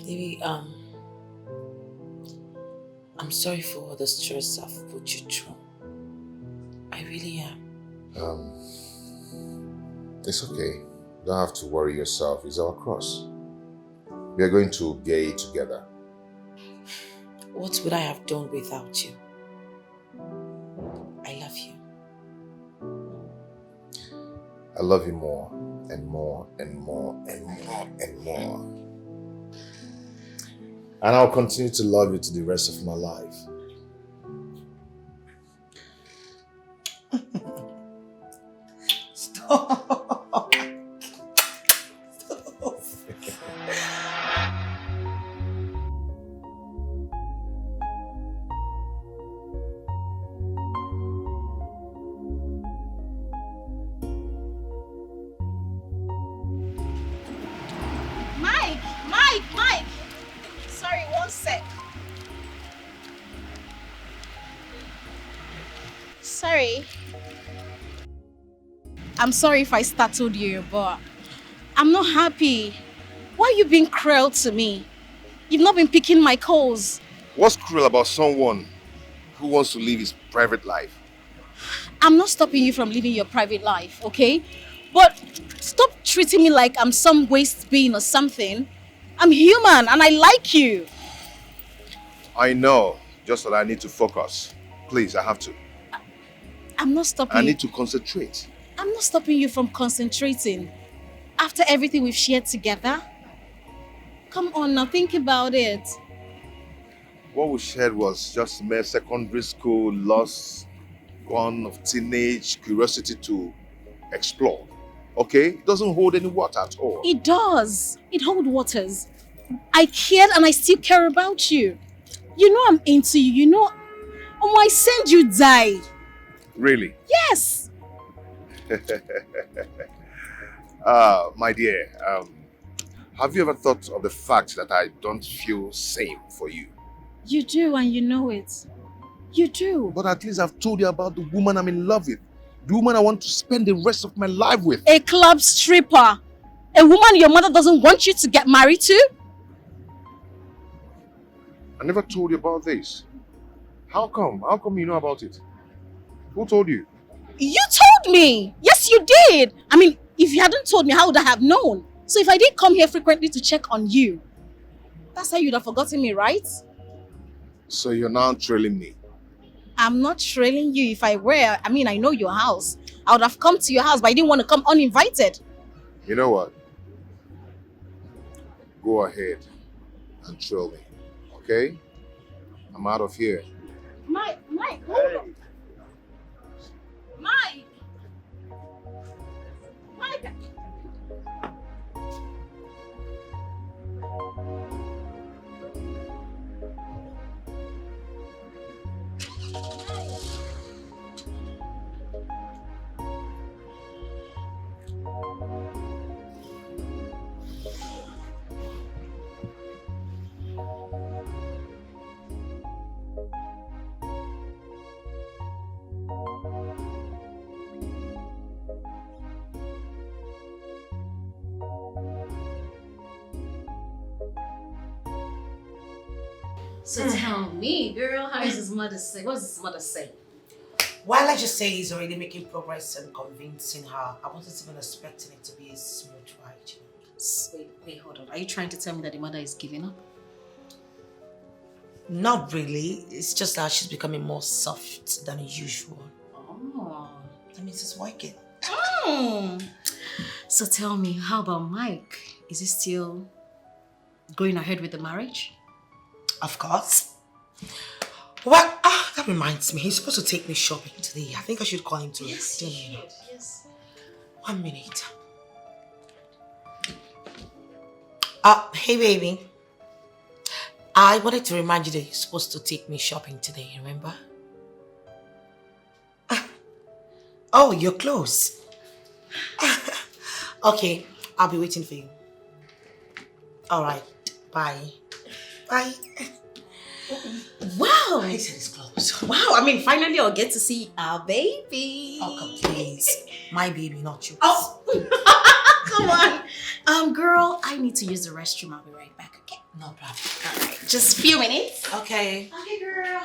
Maybe, I'm sorry for all the stress I've put you through. I really am. It's okay. You don't have to worry yourself. It's our cross. We are going to bear it together. What would I have done without you? I love you. I love you more and more and more and more and more. And I'll continue to love you to the rest of my life. Stop. Mike! Sorry, one sec. Sorry. I'm sorry if I startled you, but I'm not happy. Why are you being cruel to me? You've not been picking my calls. What's cruel about someone who wants to live his private life? I'm not stopping you from living your private life, okay? But stop treating me like I'm some waste being or something. I'm human and I like you. I know, just that I need to focus. Please, I have to. I'm not stopping I you. need to concentrate. I'm not stopping you from concentrating. After everything we've shared together? Come on now, think about it. What we shared was just mere secondary school loss, one of teenage curiosity to explore. Okay? It doesn't hold any water at all. It does. It holds waters. I cared and I still care about you. You know I'm into you. You know, I send you die. Really? Yes. My dear, have you ever thought of the fact that I don't feel same for you? You do and you know it. You do. But at least I've told you about the woman I'm in love with. The woman I want to spend the rest of my life with. A club stripper. A woman your mother doesn't want you to get married to? I never told you about this. How come? How come you know about it? Who told you? You told me. Yes, you did. I mean, if you hadn't told me, how would I have known? So if I did come here frequently to check on you, that's how you'd have forgotten me, right? So you're now trailing me. I'm not trailing you. If I were, I mean, I know your house. I would have come to your house, but I didn't want to come uninvited. You know what? Go ahead and trail me. Okay? I'm out of here. Mike, hold on. Mike! Mike! So tell me, girl, how is his mother say? What's his mother say? While I just say he's already making progress and convincing her, I wasn't even expecting it to be a smooth ride. Wait, hold on. Are you trying to tell me that the mother is giving up? Not really. It's just that she's becoming more soft than usual. Oh. That means it's working. So tell me, how about Mike? Is he still going ahead with the marriage? Of course. Well, that reminds me. He's supposed to take me shopping today. I think I should call him to Yes, you should. Yes. 1 minute. Hey baby. I wanted to remind you that you're supposed to take me shopping today, remember? Oh, you're close. Okay, I'll be waiting for you. Alright, bye. Bye. Wow! He said it's close. Wow, I mean, finally I'll get to see our baby. Oh, come please. My baby, not yours. Oh! Come on. Girl, I need to use the restroom. I'll be right back, okay? No problem. All right, just a few minutes. Okay. Okay, girl.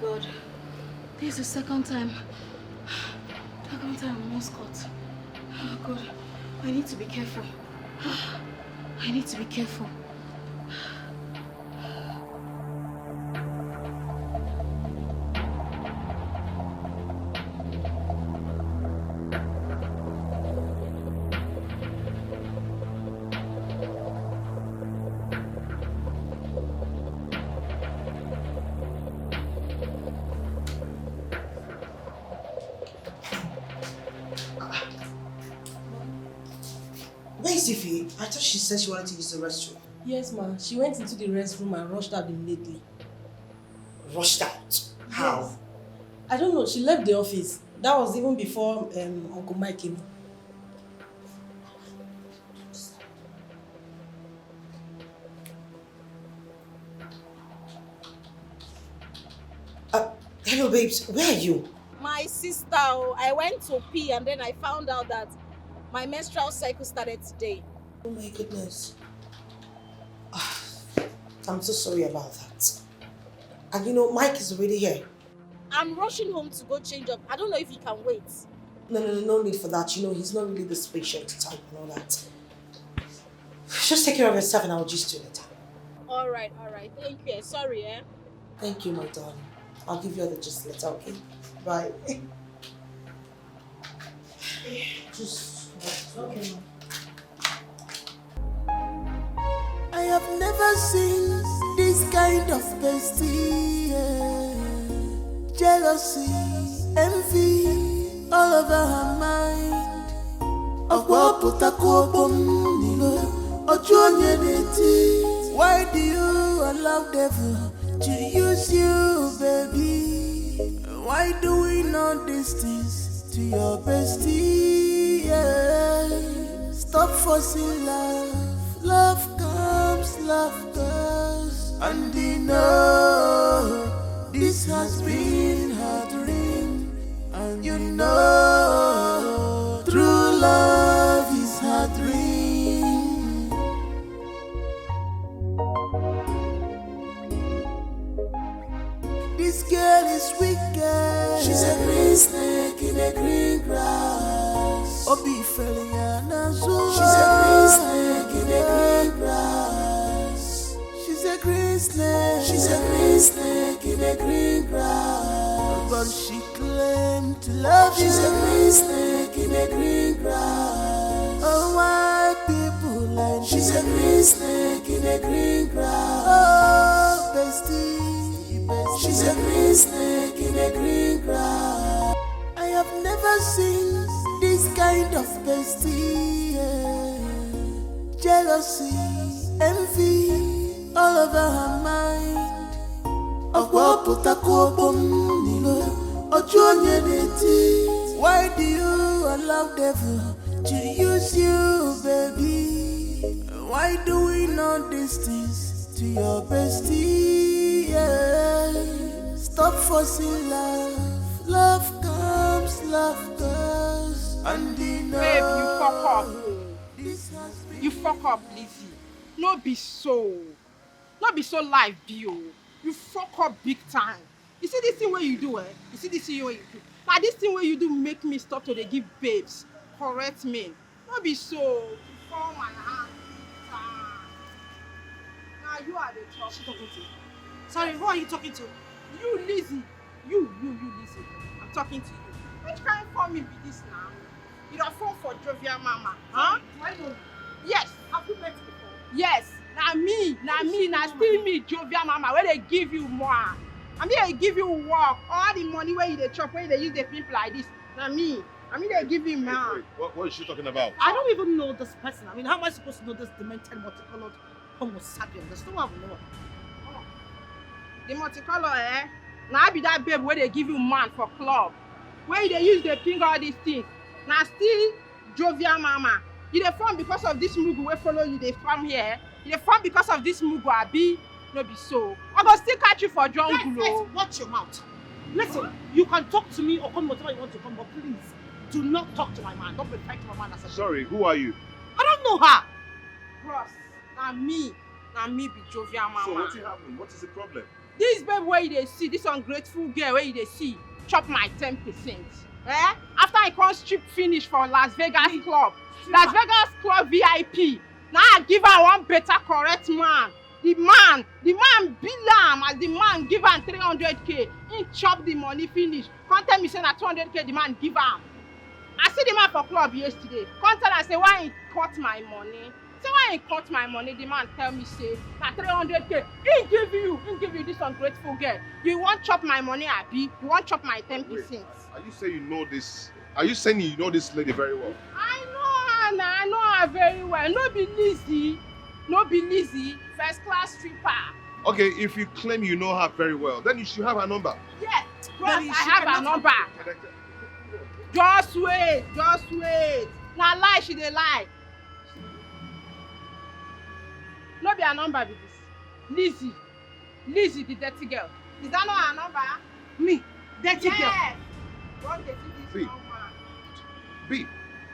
God. This is the second time. Second time I'm almost caught. Oh God. I need to be careful. I need to be careful. Tiffy, I thought she said she wanted to use the restroom. Yes, ma. She went into the restroom and rushed out immediately. Rushed out? How? Yes. I don't know. She left the office. That was even before Uncle Mike came in. Hello, babes. Where are you? My sister, I went to pee and then I found out that my menstrual cycle started today. Oh my goodness. I'm so sorry about that. And you know, Mike is already here. I'm rushing home to go change up. I don't know if he can wait. No need for that. You know, he's not really this patient type and all that. Just take care of yourself and I'll just do it. Alright. Thank you. Sorry, eh? Thank you, my darling. I'll give you all the gist later, okay? Bye. Just... Okay, I have never seen this kind of bestie. Jealousy, envy, all over her mind. Why do you allow devil to use you, baby? Why do we know these things to your bestie? Stop forcing love. Love comes, love goes. And you know this has been her dream. And you know true love is her dream. This girl is wicked. She's a green snake in the green grass. Obi Feliana. She's a green snake in the green grass. She's a green snake. She's a green snake in the green grass. But she claimed to love you. She's a green snake in the green grass. Oh, why people like she's a green snake in the green grass. Oh, bestie. She's a green snake in the green grass. I have never seen this kind of bestie. Jealousy, envy, all over her mind. Why do you allow devil to use you, baby? Why do we know these things to your bestie? Stop forcing love. Love comes, love goes. And you know, Babe, you fuck up. You fuck up, Lizzie. No be so life be you fuck up big time. You see this thing where you do, You see this thing where you do. Now this thing where you do make me stop to dey give babes. Correct me. No be so. You fall my hand. Now you are the trouble. Who talking to? Sorry, who are you talking to? You, Lizzie. You, Lizzie. I'm talking to you. Which kind of phone me be this now? You don't phone for Jovial Mama, huh? I know. Yes. Have you met before? Yes. Now still me, Jovial Mama, where they give you more. I mean, they give you work. All the money where you they chop, where they use the people like this. Now me. I mean, they give you man. What is she talking about? I don't even know this person. I mean, how am I supposed to know this demented multicolored homo sapien? There's no one I know. The multicolor, Now I be that babe where they give you man for club. Where they use the ping all these things. Now still Jovial Mama. You dey form because of this mugu where follow you they form here. You dey form because of this mugu abi no be so. I go still catch you for jungle. Let's watch your mouth. Listen, you can talk to me or come whatever you want to come, but please do not talk to my man. Don't reply to my man as a Sorry, who are you? I don't know her. Bros, now me be Jovial Mama. So what happened? What is the problem? This babe where you dey see, this ungrateful girl where you dey see, chop my 10%. After I come strip finish for Las Vegas club. Las Vegas club VIP. Now I give her one better correct man. The man bill am as the man give am 300k. He chop the money finish. Come tell me say na 200k the man give am. I see the man for club yesterday. Come tell am say why he cut my money. Say why he cut my money, the man tell me say na 300k. He give you this ungrateful girl. You want chop my money, abi? You want chop my 10%? Wait, are you saying you know this? Are you saying you know this lady very well? I know her Anna, I know her very well. No be Lizzie. No be Lizzie. First class stripper. Okay, if you claim you know her very well, then you should have her number. Yes, Ross, I have her number. Just wait, just wait. Now lie, she dey lie. No be her number be this. Lizzie. Lizzie, the dirty girl. Is that not her number? Me, dirty girl. Yes. Don't get this B. number. B,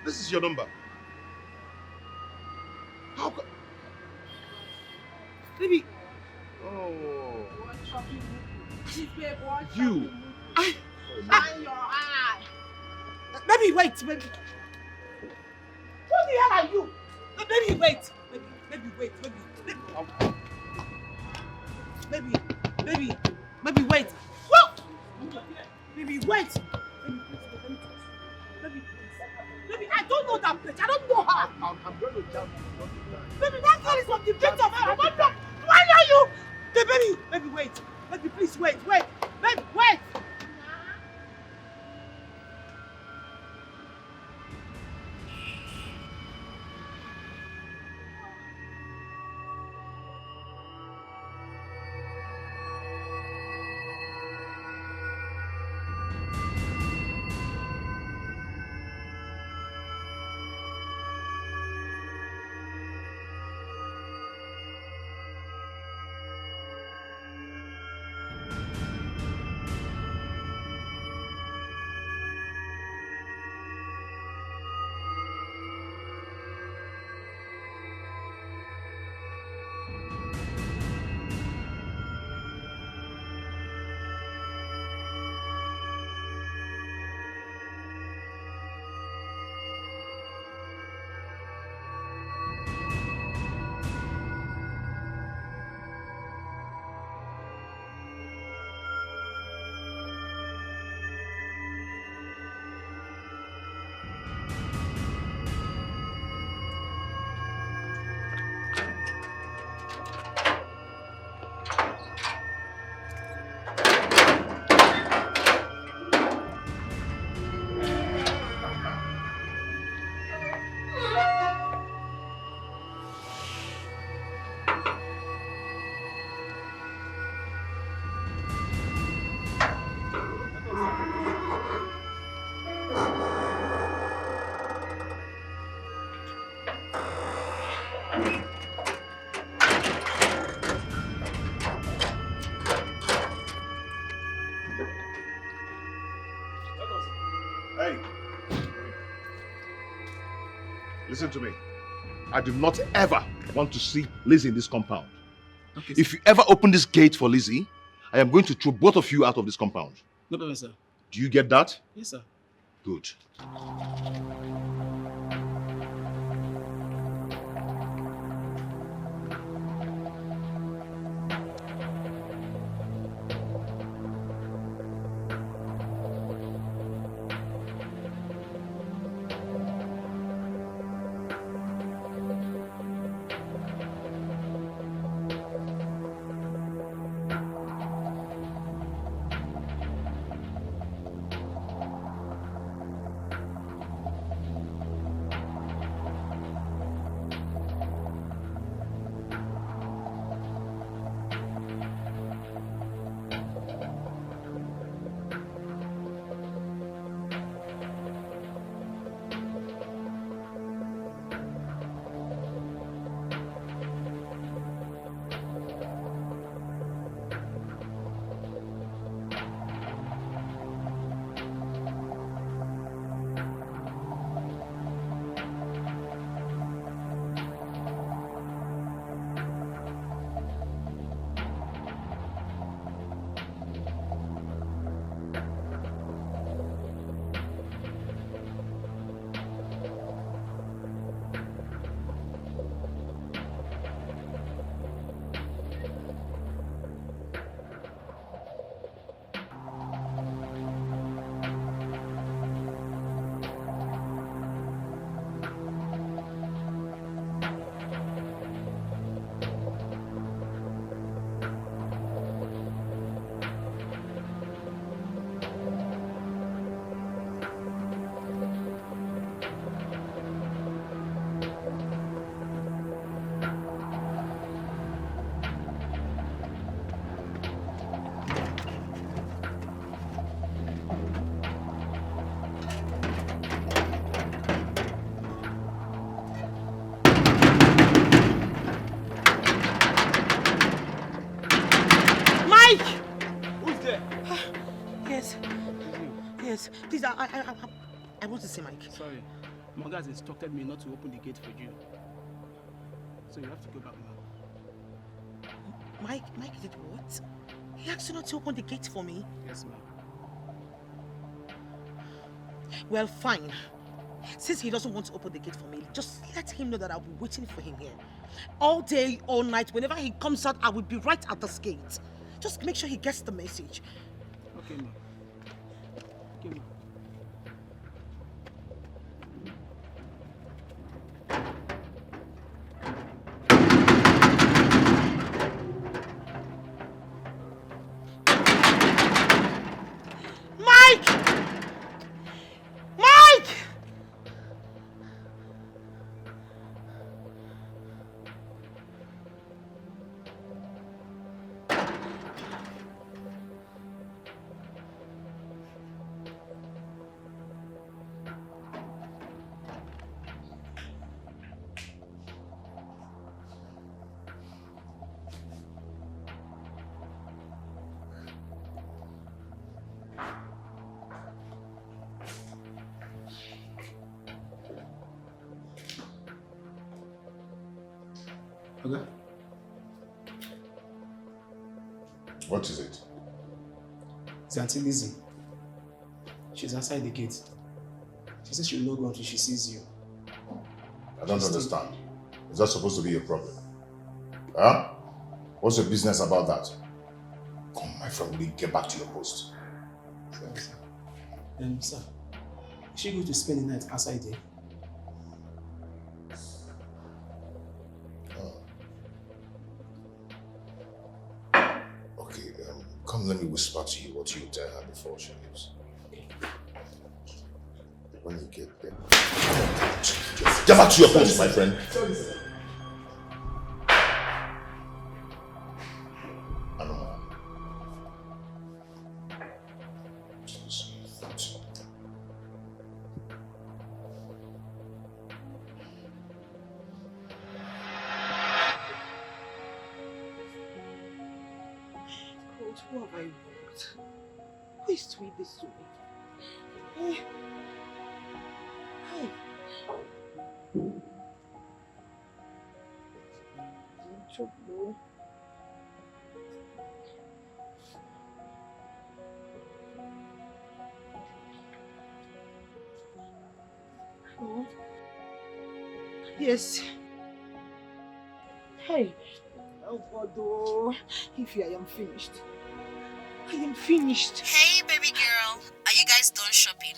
this is your number. How come? Baby. Oh. You. You. Shine your eye. Baby, wait, baby. Who the hell are you? Baby, wait. Baby, wait, baby. Baby, wait. Whoa! Baby, wait. Baby, I don't know that bitch. I don't know her. I'm going to jam you. Baby, that girl is from the pit of hell. I don't know. Why are you? Baby, wait. Baby, please wait. Baby, wait. Hey. Listen to me. I do not ever want to see Lizzie in this compound. Okay, if you ever open this gate for Lizzie, I am going to throw both of you out of this compound. No problem, sir. Do you get that? Yes, sir. Good. Yes. Yes. Please, I want to see Mike. Sorry. Monga has instructed me not to open the gate for you. So you have to go back now. Mike did what? He asked you not to open the gate for me? Yes, ma'am. Well, fine. Since he doesn't want to open the gate for me, just let him know that I'll be waiting for him here. All day, all night, whenever he comes out, I will be right at this gate. Just make sure he gets the message. Okay, ma'am. Okay, ma'am. Okay. What is it? It's Auntie Lizzie. She's outside the gate. She says she'll not go until she sees you. I don't understand. Is that supposed to be a problem? Huh? What's your business about that? Come, my friend, will you get back to your post? Sorry, sir. Sir, is she going to spend the night outside there? Okay, come, let me whisper to you what you tell her before she leaves. When you get there. Get back to your post, my friend. Sorry, sir. Who have I wronged? Who is doing this to me? Hey. Trouble. Oh. Yes. Hey. Oh God, oh. If I am finished. I am finished. Hey, baby girl. Are you guys done shopping?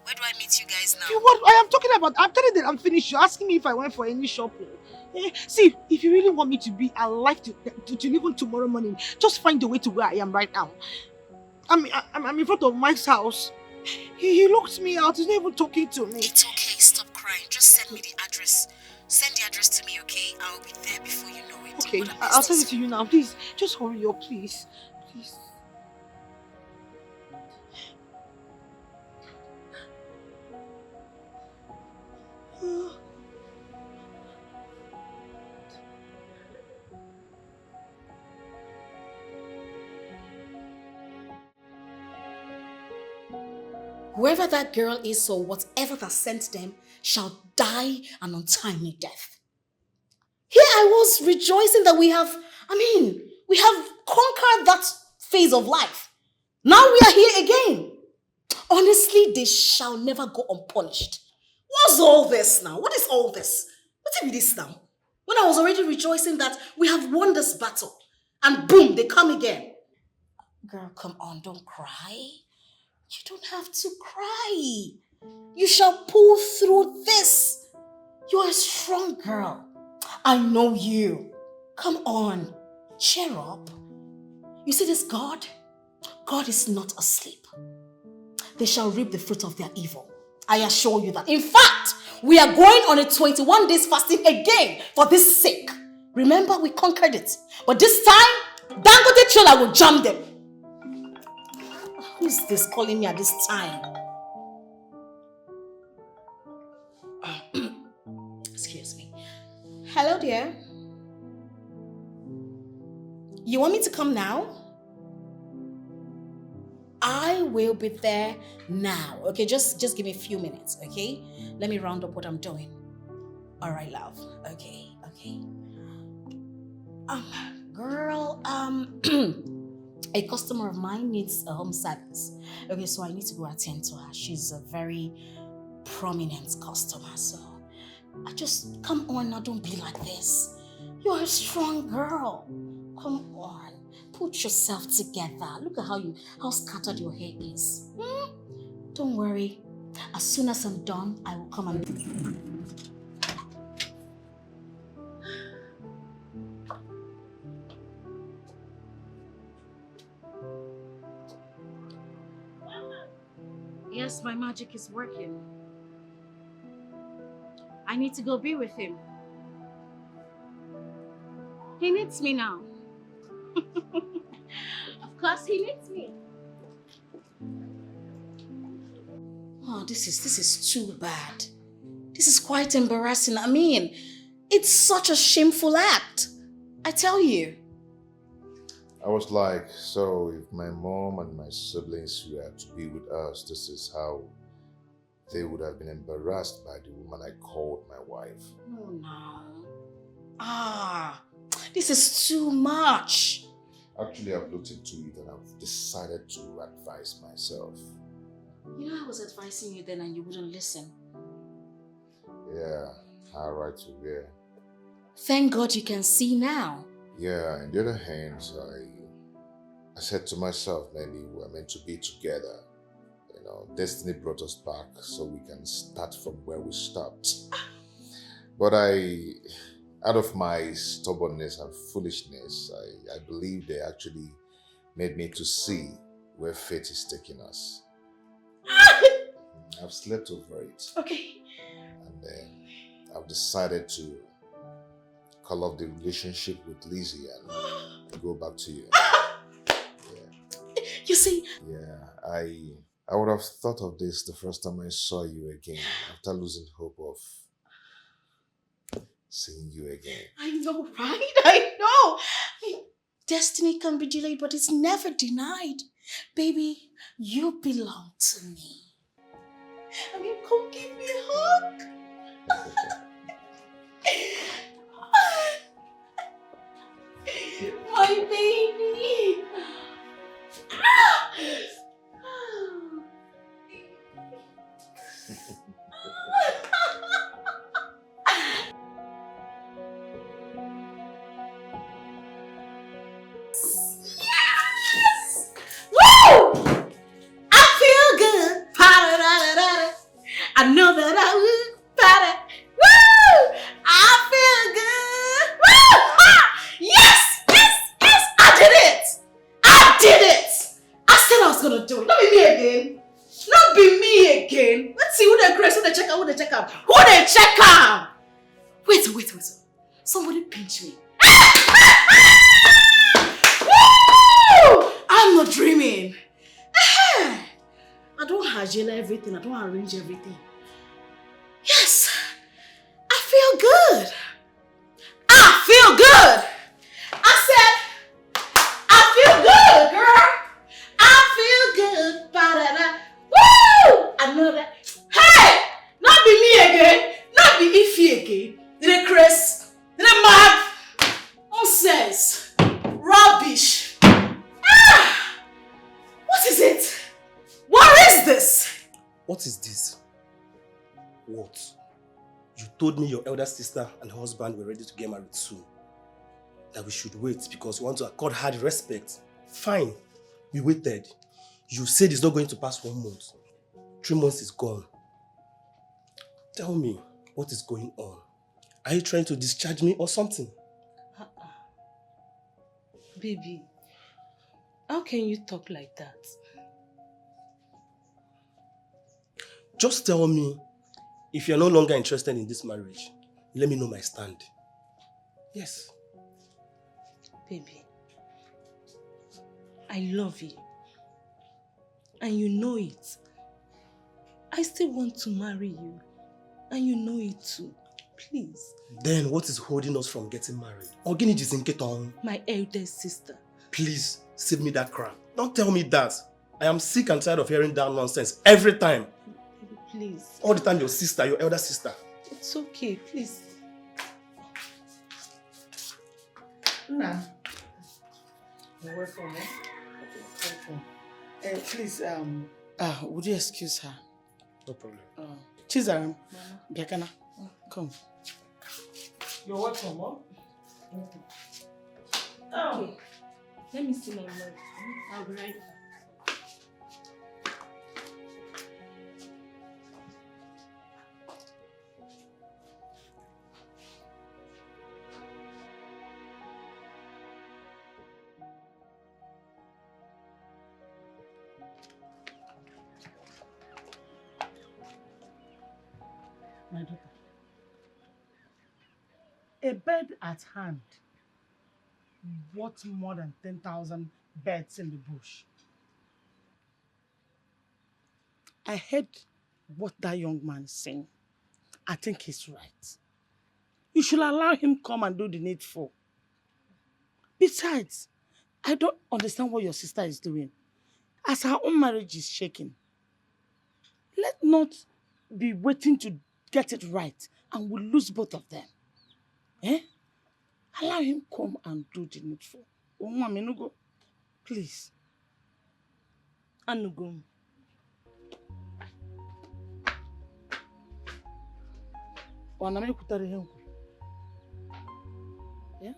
Where do I meet you guys now? What I am talking about? I'm telling you that I'm finished. You're asking me if I went for any shopping. See, if you really want me to be alive to even tomorrow morning, just find a way to where I am right now. I'm in front of Mike's house. He locked me out. He's not even talking to me. It's okay. Stop crying. Just send me the address. Send the address to me, okay? I will be there before you know it. Okay, I'll send it to you now. Please, just hurry up, please. Please. Whoever that girl is or whatever that sent them shall die an untimely death. Here I was rejoicing that we have conquered that phase of life. Now we are here again. Honestly, they shall never go unpunished. What's all this now? What is all this? What is this now? When I was already rejoicing that we have won this battle, and boom, they come again. Girl, come on, don't cry. You don't have to cry. You shall pull through this. You're a strong girl. I know you. Come on, cheer up. You see this God? God is not asleep. They shall reap the fruit of their evil. I assure you that. In fact, we are going on a 21 days fasting again for this sake. Remember, we conquered it. But this time, Dangote Trailer will jam them. Who's this calling me at this time? Excuse me. Hello, dear. You want me to come now? I I will be there now. Okay, just give me a few minutes, okay? Let me round up what I'm doing. All right, love. Okay. Girl, a customer of mine needs a home service. Okay, so I need to go attend to her. She's a very prominent customer, so come on now, don't be like this. You're a strong girl. Come on, put yourself together. Look at how scattered your hair is. Don't worry. As soon as I'm done, I will come and... Yes, my magic is working. I need to go be with him. He needs me now. Of course he needs me. Oh, this is too bad. This is quite embarrassing. I mean, it's such a shameful act. I tell you. I was like, so if my mom and my siblings were to be with us, this is how they would have been embarrassed by the woman I called my wife. No. This is too much. Actually, I've looked into it and I've decided to advise myself. You know, I was advising you then and you wouldn't listen. Yeah, how right to hear. Thank God you can see now. Yeah, on the other hand, I said to myself, maybe we're meant to be together. You know, destiny brought us back so we can start from where we stopped. But out of my stubbornness and foolishness, I believe they actually made me to see where fate is taking us. I've slept over it. Okay. And I've decided to call off the relationship with Lizzie and go back to you. You see? Yeah, I would have thought of this the first time I saw you again, after losing hope of seeing you again. I know, right? I know. Destiny can be delayed, but it's never denied. Baby, you belong to me. I mean, come give me a hug. My baby. Yes! Woo! I feel good. I know that I will. Woo! I feel good. Woo! Ha! Yes! I did it. I said I was gonna do it. Not be me again. Not be me again. Let's see who they press, who they check out. Who they check out? Wait. Somebody pinch me. Woo! I'm not dreaming. I don't haggle everything. I don't arrange everything. Yes, I feel good. I said, I feel good, girl. I feel good. Ba-da-da. Woo! I know that. Hey! Not be me again. Not be Ify again. Did it Chris? Did it mad? Nonsense. Rubbish. What is it? What is this? What is this? What? You told me your elder sister and her husband were ready to get married soon. That we should wait because we want to accord her the respect. Fine. We waited. You said it's not going to pass 1 month. 3 months is gone. Tell me, what is going on? Are you trying to discharge me or something? Baby, how can you talk like that? Just tell me, if you're no longer interested in this marriage, let me know my stand. Yes. Baby, I love you. And you know it. I still want to marry you. And you know it too. Please. Then what is holding us from getting married? Ogini Jizinketon. My eldest sister. Please, save me that crap. Don't tell me that. I am sick and tired of hearing that nonsense every time. Baby, please. All the time your sister, your elder sister. It's okay, please. Nah. You're welcome, eh? Welcome. Please, would you excuse her? No problem. Chizaram, Biakana, come. You're welcome, Mom. Okay. Let me see my mom. I'll be right back. My daughter. A bird at hand worth more than 10,000 birds in the bush. I heard what that young man is saying. I think he's right. You should allow him come and do the needful. Besides, I don't understand what your sister is doing. As her own marriage is shaking, let not be waiting to get it right and we'll lose both of them. Eh? Allow him come and do the needful. Minugo, please. Anugo. Yeah?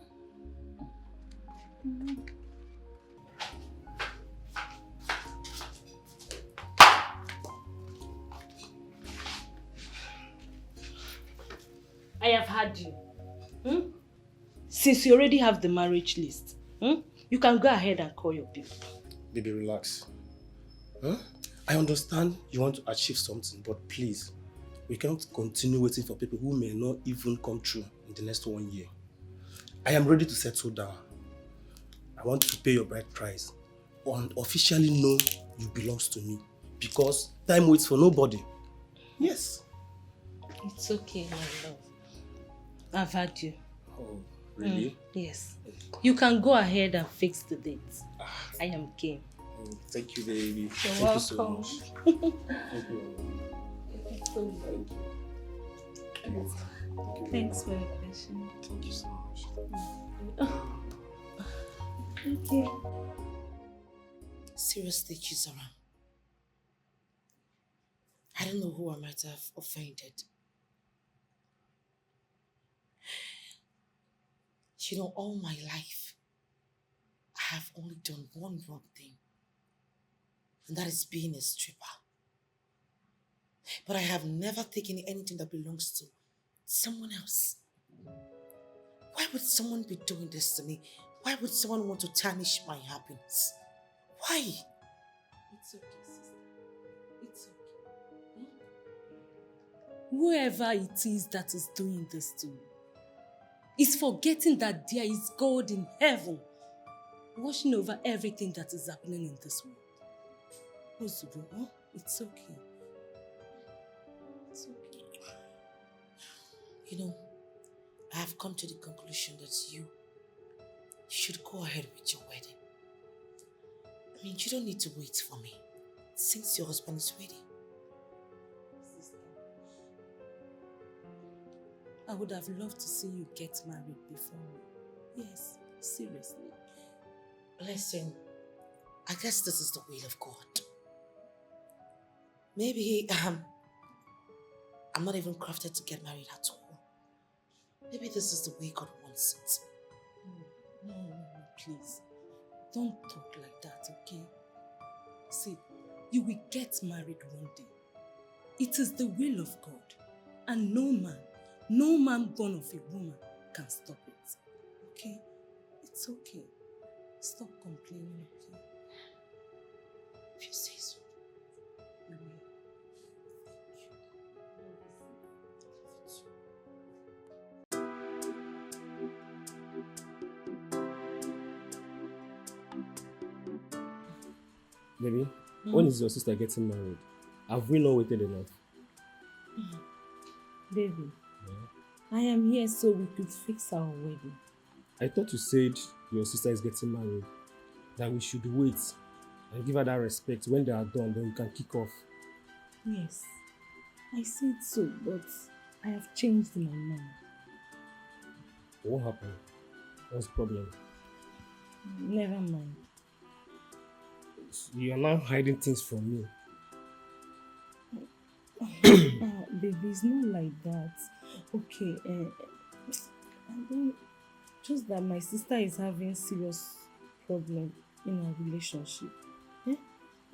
I have had you. Since you already have the marriage list, you can go ahead and call your bill. Baby, relax. Huh? I understand you want to achieve something, but please, we cannot continue waiting for people who may not even come true in the next 1 year. I am ready to settle down. I want to pay your bride price and officially know you belong to me because time waits for nobody. Yes. It's okay, my love. I've had you. Oh, really? Yes. You can go ahead and fix the dates. I am game. Thank you, baby. You're Thank welcome. you so much. Thank you. Thanks for your question. Thank you so much. Thank you. Seriously, Chizara. I don't know who I might have offended. You know, all my life, I have only done one wrong thing. And that is being a stripper. But I have never taken anything that belongs to someone else. Why would someone be doing this to me? Why would someone want to tarnish my happiness? Why? It's okay, sister. It's okay. Whoever it is that is doing this to you is forgetting that there is God in heaven watching over everything that is happening in this world. Ozubo, it's okay. It's okay. You know, I have come to the conclusion that you should go ahead with your wedding. I mean, you don't need to wait for me since your husband is ready. Sister, I would have loved to see you get married before me. Yes, seriously. Listen, I guess this is the will of God. Maybe I'm not even crafted to get married at all. Maybe this is the way God wants it. No, please. Don't talk like that, okay? See, you will get married one day. It is the will of God. And no man born of a woman can stop it. Okay? It's okay. Stop complaining, okay? If you say so. You will. Baby, when is your sister getting married? Have we not waited enough? Baby, I am here so we could fix our wedding. I thought you said your sister is getting married, that we should wait and give her that respect. When they are done, then you can kick off. Yes, I said so, but I have changed my mind. What happened? What's the problem? Never mind. You are now hiding things from me. Baby, it's not like that. Okay, I don't, just that my sister is having serious problem in our relationship.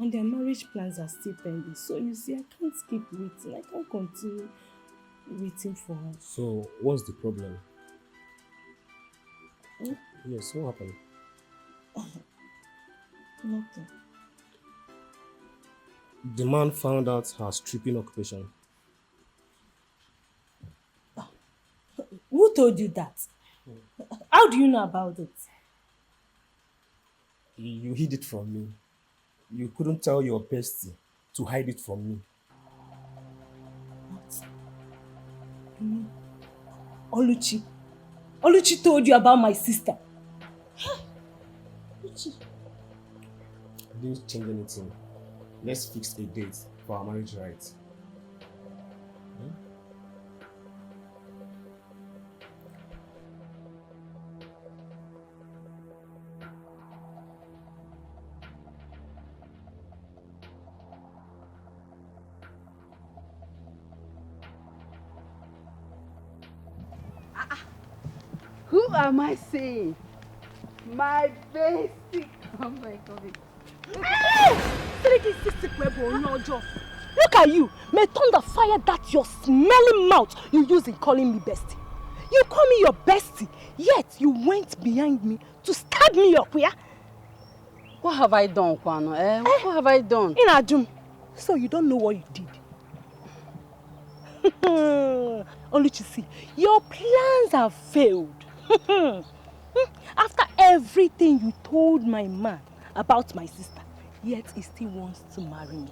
And their marriage plans are still pending. So you see, I can't keep waiting. I can't continue waiting for her. So, what's the problem? Hmm? Yes, what happened? Nothing. The man found out her stripping occupation. Who told you that? How do you know about it? You hid it from me. You couldn't tell your bestie to hide it from me. Oluchi. Oluchi told you about my sister. Oluchi. I didn't change anything. Let's fix a date for our marriage rights. Who am I saying? My bestie. Oh my God. Look at you. May thunder fire that your smelling mouth you use in calling me bestie. You call me your bestie, yet you went behind me to stab me up, yeah? What have I done, Kwano? What have I done? Inajum, so you don't know what you did. Oluchi, see, your plans have failed. After everything you told my man about my sister, yet he still wants to marry me.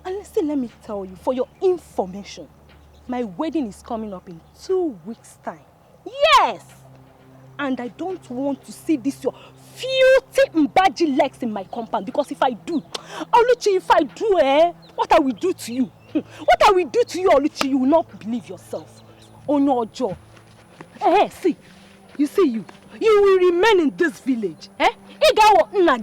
And listen, let me tell you, for your information, my wedding is coming up in 2 weeks' time. Yes! And I don't want to see this your filthy mbaji legs in my compound, because if I do, Oluchi, if I do, what I will do to you? What I will do to you, Oluchi, you will not believe yourself. On your jaw. See, you see you will remain in this village. Hey, you will remain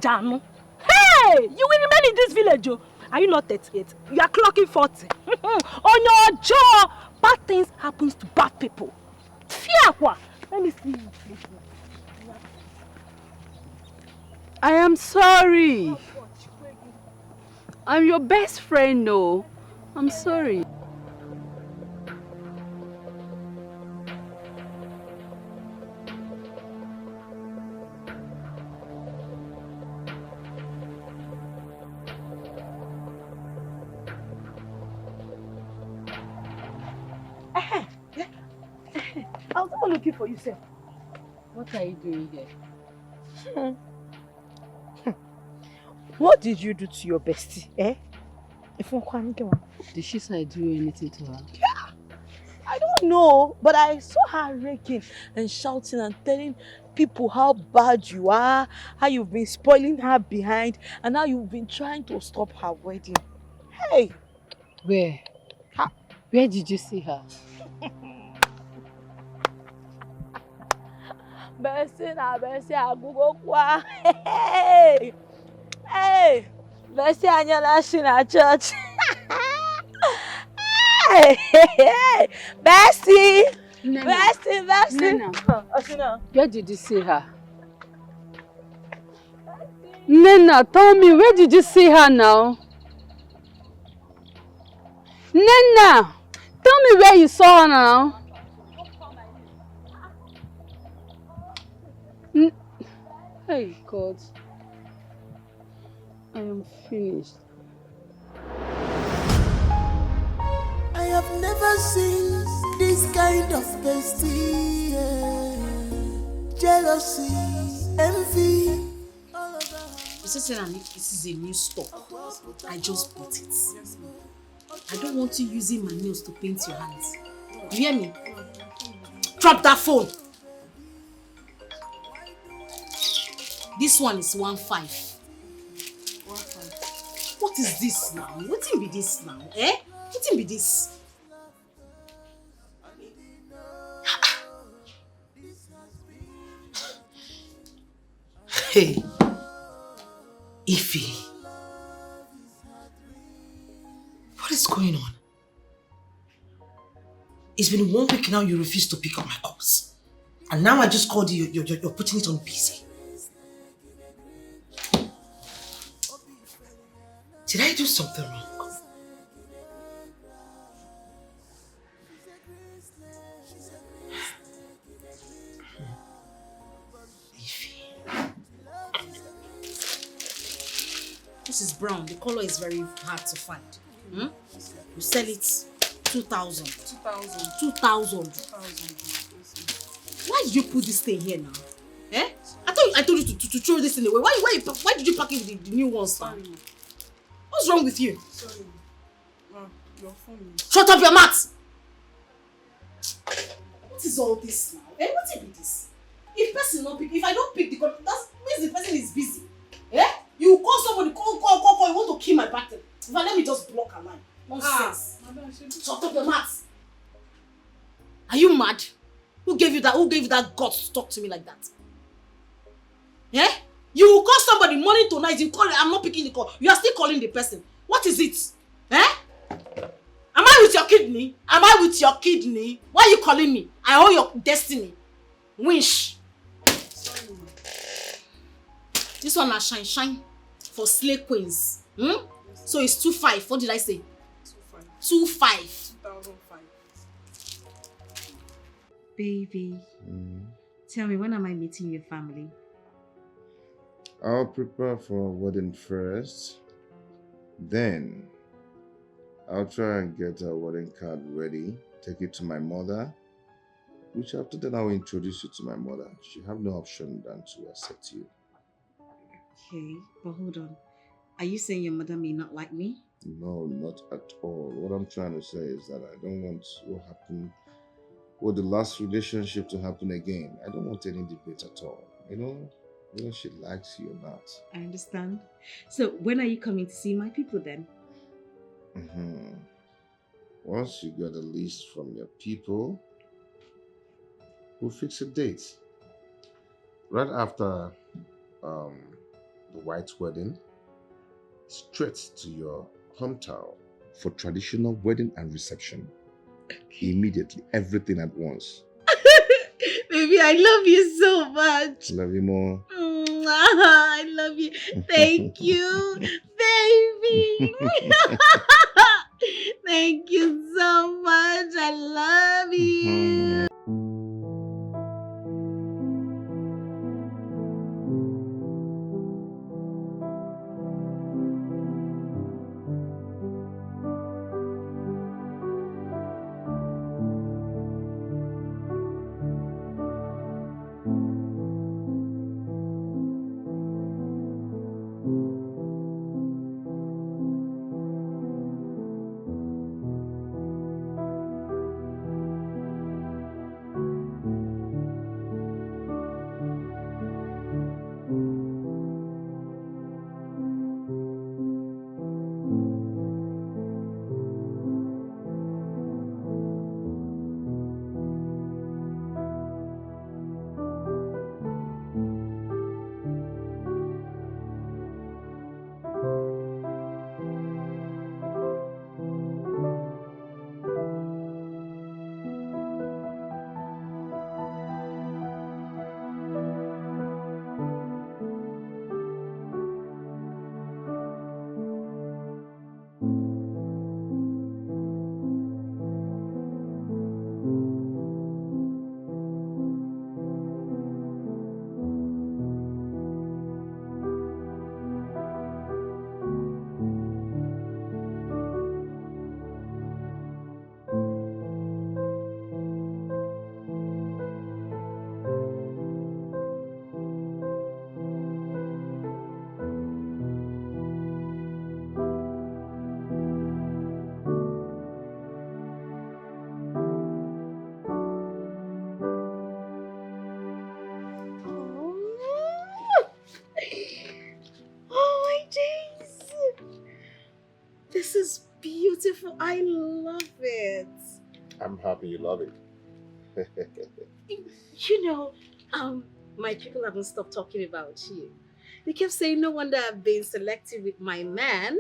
in this village. Are you not 38? You are clocking 40. On your jaw, bad things happens to bad people. Fiakwa. Let me see you. I am sorry. I'm your best friend, no. I'm sorry. I was not looking for you, sir. What are you doing here? What did you do to your bestie, Did she say do anything to her? Yeah. I don't know, but I saw her raking and shouting and telling people how bad you are, how you've been spoiling her behind, and how you've been trying to stop her wedding. Hey! Where? Where did you see her? Bestie na bestie agugo kwa. Hey! Hey! Bestie anyala she na church. Hey! Bestie! Nena. Bestie! Nena. Where did you see her? Nena, tell me, where did you see her now? Nena! Tell me where you saw her now. Hey, God. I am finished. I have never seen this kind of bestie. Jealousy, envy. You say that this is a new stock. I just bought it. I don't want you using my nails to paint your hands. You hear me? Drop that phone. This one is 1.5. 1.5. What is this now? What be this now? Eh? What be this? Hey, Ify, what is going on? It's been 1 week now you refuse to pick up my calls. And now I just called you, you're putting it on busy. Did I do something wrong? This is brown. The color is very hard to find. Hmm? You sell it 2,000. 2,000. 2,000. Why did you put this thing here now? Eh? I told you to throw this thing away. Why did you pack it with the new ones? Sorry. What's wrong with you? Sorry. Your phone. Shut up your mouth! What is all this now? Eh? What is this? If person not pick, if I don't pick the call, that means the person is busy. Eh? You call somebody, call, you want to kill my battle. Now let me just block a line. Nonsense. Shut up your mouth. Are you mad? Who gave you that guts to talk to me like that? Yeah? You will call somebody morning to night, you call it, I'm not picking the call. You are still calling the person. What is it? Eh? Am I with your kidney? Am I with your kidney? Why are you calling me? I owe your destiny. Winch. Sorry. This one are shine for slay queens. Hmm? So it's 2.5. What did I say? 2.5. 2,005. Baby, tell me, when am I meeting your family? I'll prepare for a wedding first. Then, I'll try and get a wedding card ready, take it to my mother, which after that I'll introduce you to my mother. She have no option than to accept you. Okay, but hold on. Are you saying your mother may not like me? No, not at all. What I'm trying to say is that I don't want what happened with the last relationship to happen again. I don't want any debate at all. You know, whether she likes you or not. I understand. So when are you coming to see my people then? Once you get a list from your people, we'll fix a date. Right after the white wedding, straight to your hometown for traditional wedding and reception. Immediately, everything at once. Baby, I love you so much. Love you more. I love you. Thank you, baby. Thank you so much. I love you. beautiful. I love it. I'm happy you love it. You know, my people haven't stopped talking about you. They kept saying, no wonder I've been selective with my man,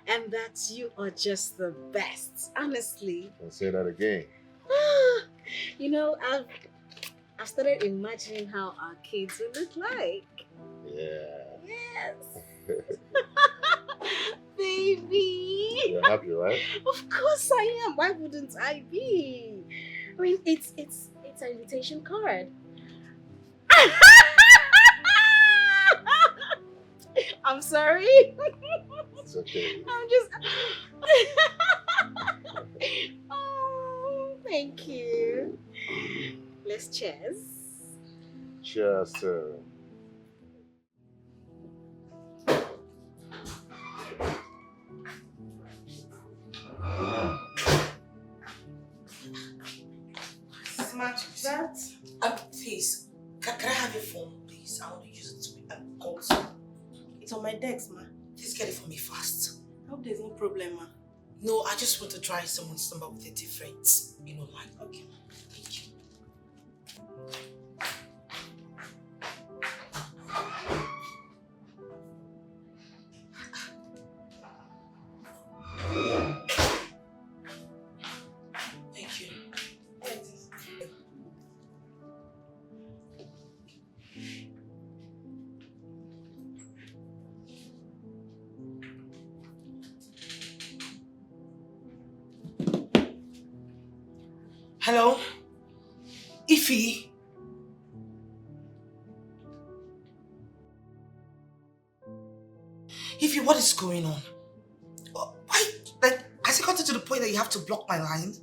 and that you are just the best, honestly. I'll say that again. You know, I've started imagining how our kids will look like. Yeah. Yes. Baby. You're happy, right? Of course I am. Why wouldn't I be? I mean, it's an invitation card. I'm sorry. It's okay. I'm just. Oh, thank you. Let's cheers. Cheers to... That? Please, can I have your phone, please? I want to use it to call. It's on my desk, ma. Please get it for me fast. I hope there's no problem, ma. No, I just want to try someone's number with a different, line. Okay, thank you. Thank you. Hello? Ify? Ify, what is going on? Why? Has it gotten to the point that you have to block my line?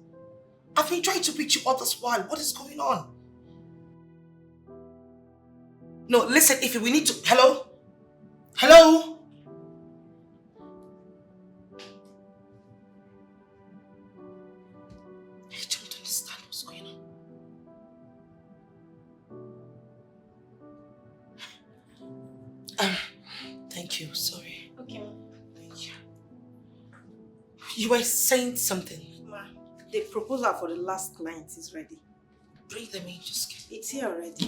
I've been trying to reach you all this while. What is going on? No, listen, Ify, we need to... Hello? Hello? I don't understand what's going on. Thank you, sorry. Okay, ma. Thank you. You were saying something. Ma, the proposal for the last client is ready. Bring them in, just get It's here already.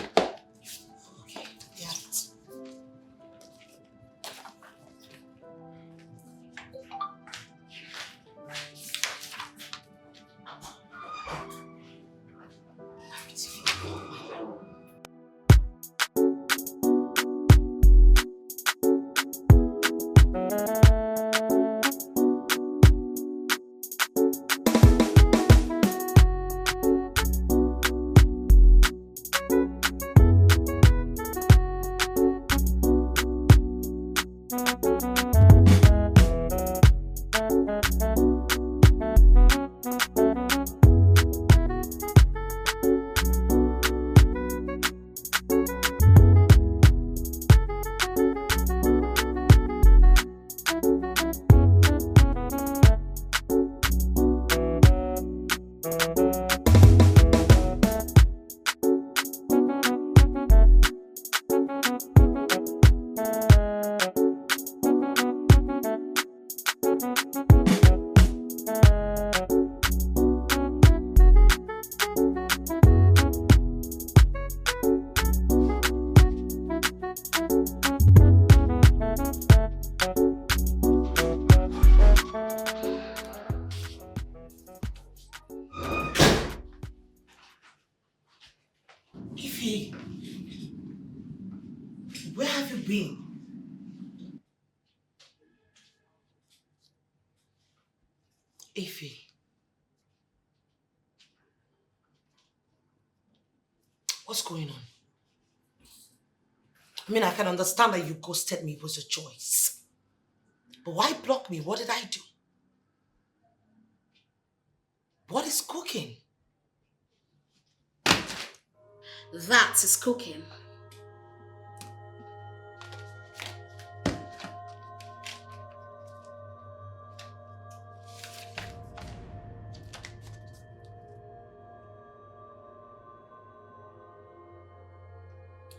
Okay, yeah. Ify, where have you been? Ify. What's going on? I mean, I can understand that you ghosted me. It was a choice. But why block me? What did I do? What is cooking? That is cooking.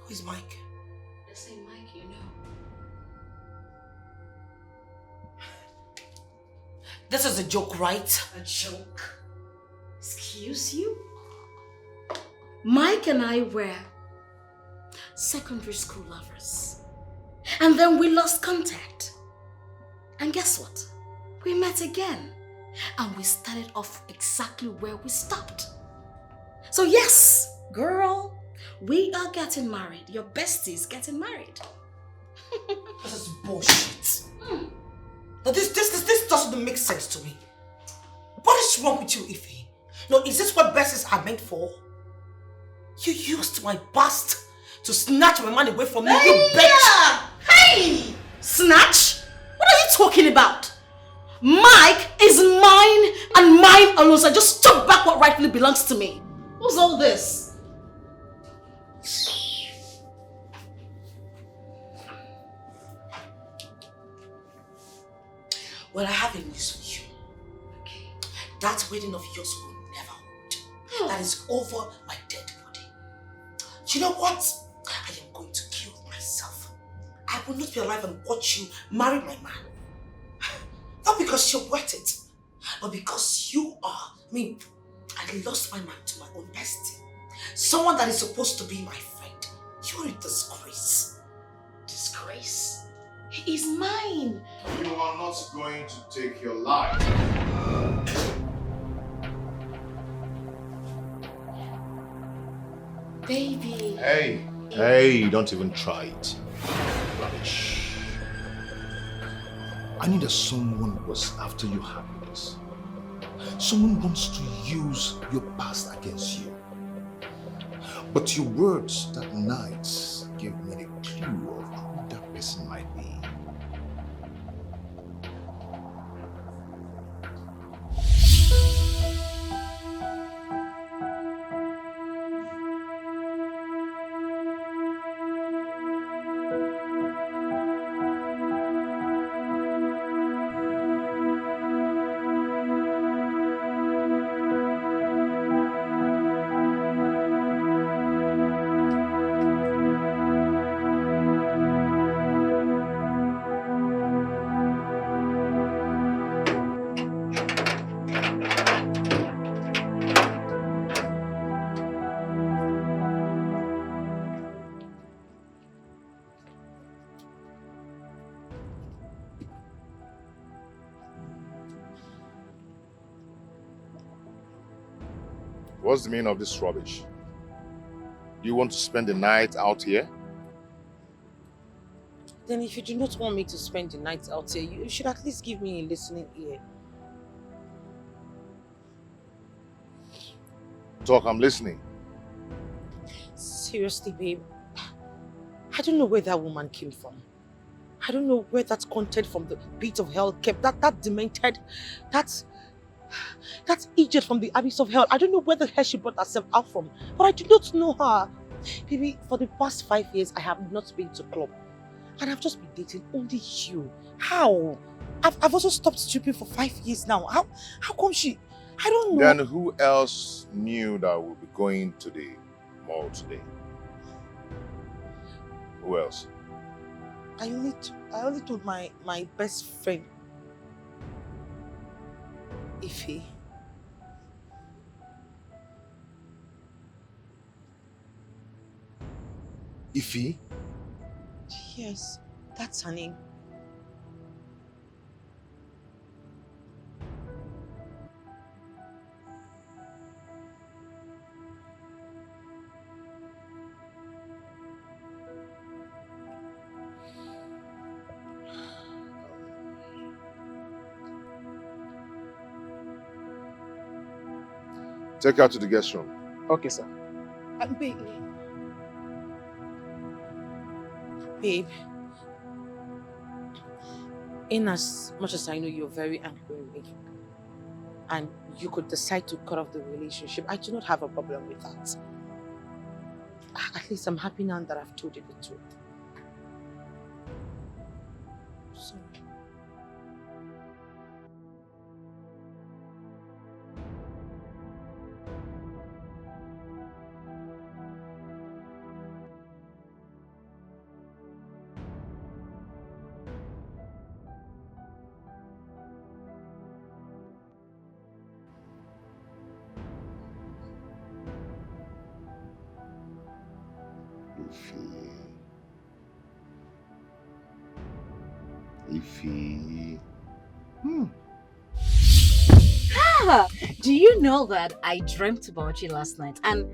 Who is Mike? The same Mike, you know. This is a joke, right? A joke? Excuse you? Mike and I were secondary school lovers. And then we lost contact. And guess what? We met again. And we started off exactly where we stopped. So yes, girl, we are getting married. Your bestie is getting married. This is bullshit. But this doesn't make sense to me. What is wrong with you, Ify? No, is this what besties are meant for? You used my past to snatch my money away from me, you bitch! Hey! Snatch? What are you talking about? Mike is mine and mine alone, so I just took back what rightfully belongs to me. What's all this? Well, I have a news for you. That wedding of yours will never hold. That is over my dead body. You know what? I am going to kill myself. I will not be alive and watch you marry my man. Not because you're worth it, but because you are. I lost my man to my own bestie. Someone that is supposed to be my friend. You're a disgrace. Disgrace? He is mine. You are not going to take your life. Baby. Hey, don't even try it. Rubbish. I need someone who was after your happiness. Someone wants to use your past against you. But your words that night gave me a clue of who that person might be. What's the meaning of this rubbish? Do you want to spend the night out here? Then if you do not want me to spend the night out here, you should at least give me a listening ear. Talk, I'm listening. Seriously, babe. I don't know where that woman came from. I don't know where that content from the pit of hell came. That demented, that idiot from the abyss of hell. I don't know where the hell she brought herself out from. But I do not know her. Baby, for the past 5 years, I have not been to club. And I've just been dating only you. How? I've also stopped stripping for 5 years now. How come she... I don't know. Then who else knew that we'll be going to the mall today? Who else? I only told my best friend, Ify. Ify? Yes, that's her name. Take her to the guest room. Okay, sir. Babe, in as much as I know you're very angry with me, and you could decide to cut off the relationship, I do not have a problem with that. At least I'm happy now that I've told you the truth. Sorry. Ify. Ah, do you know that I dreamt about you last night and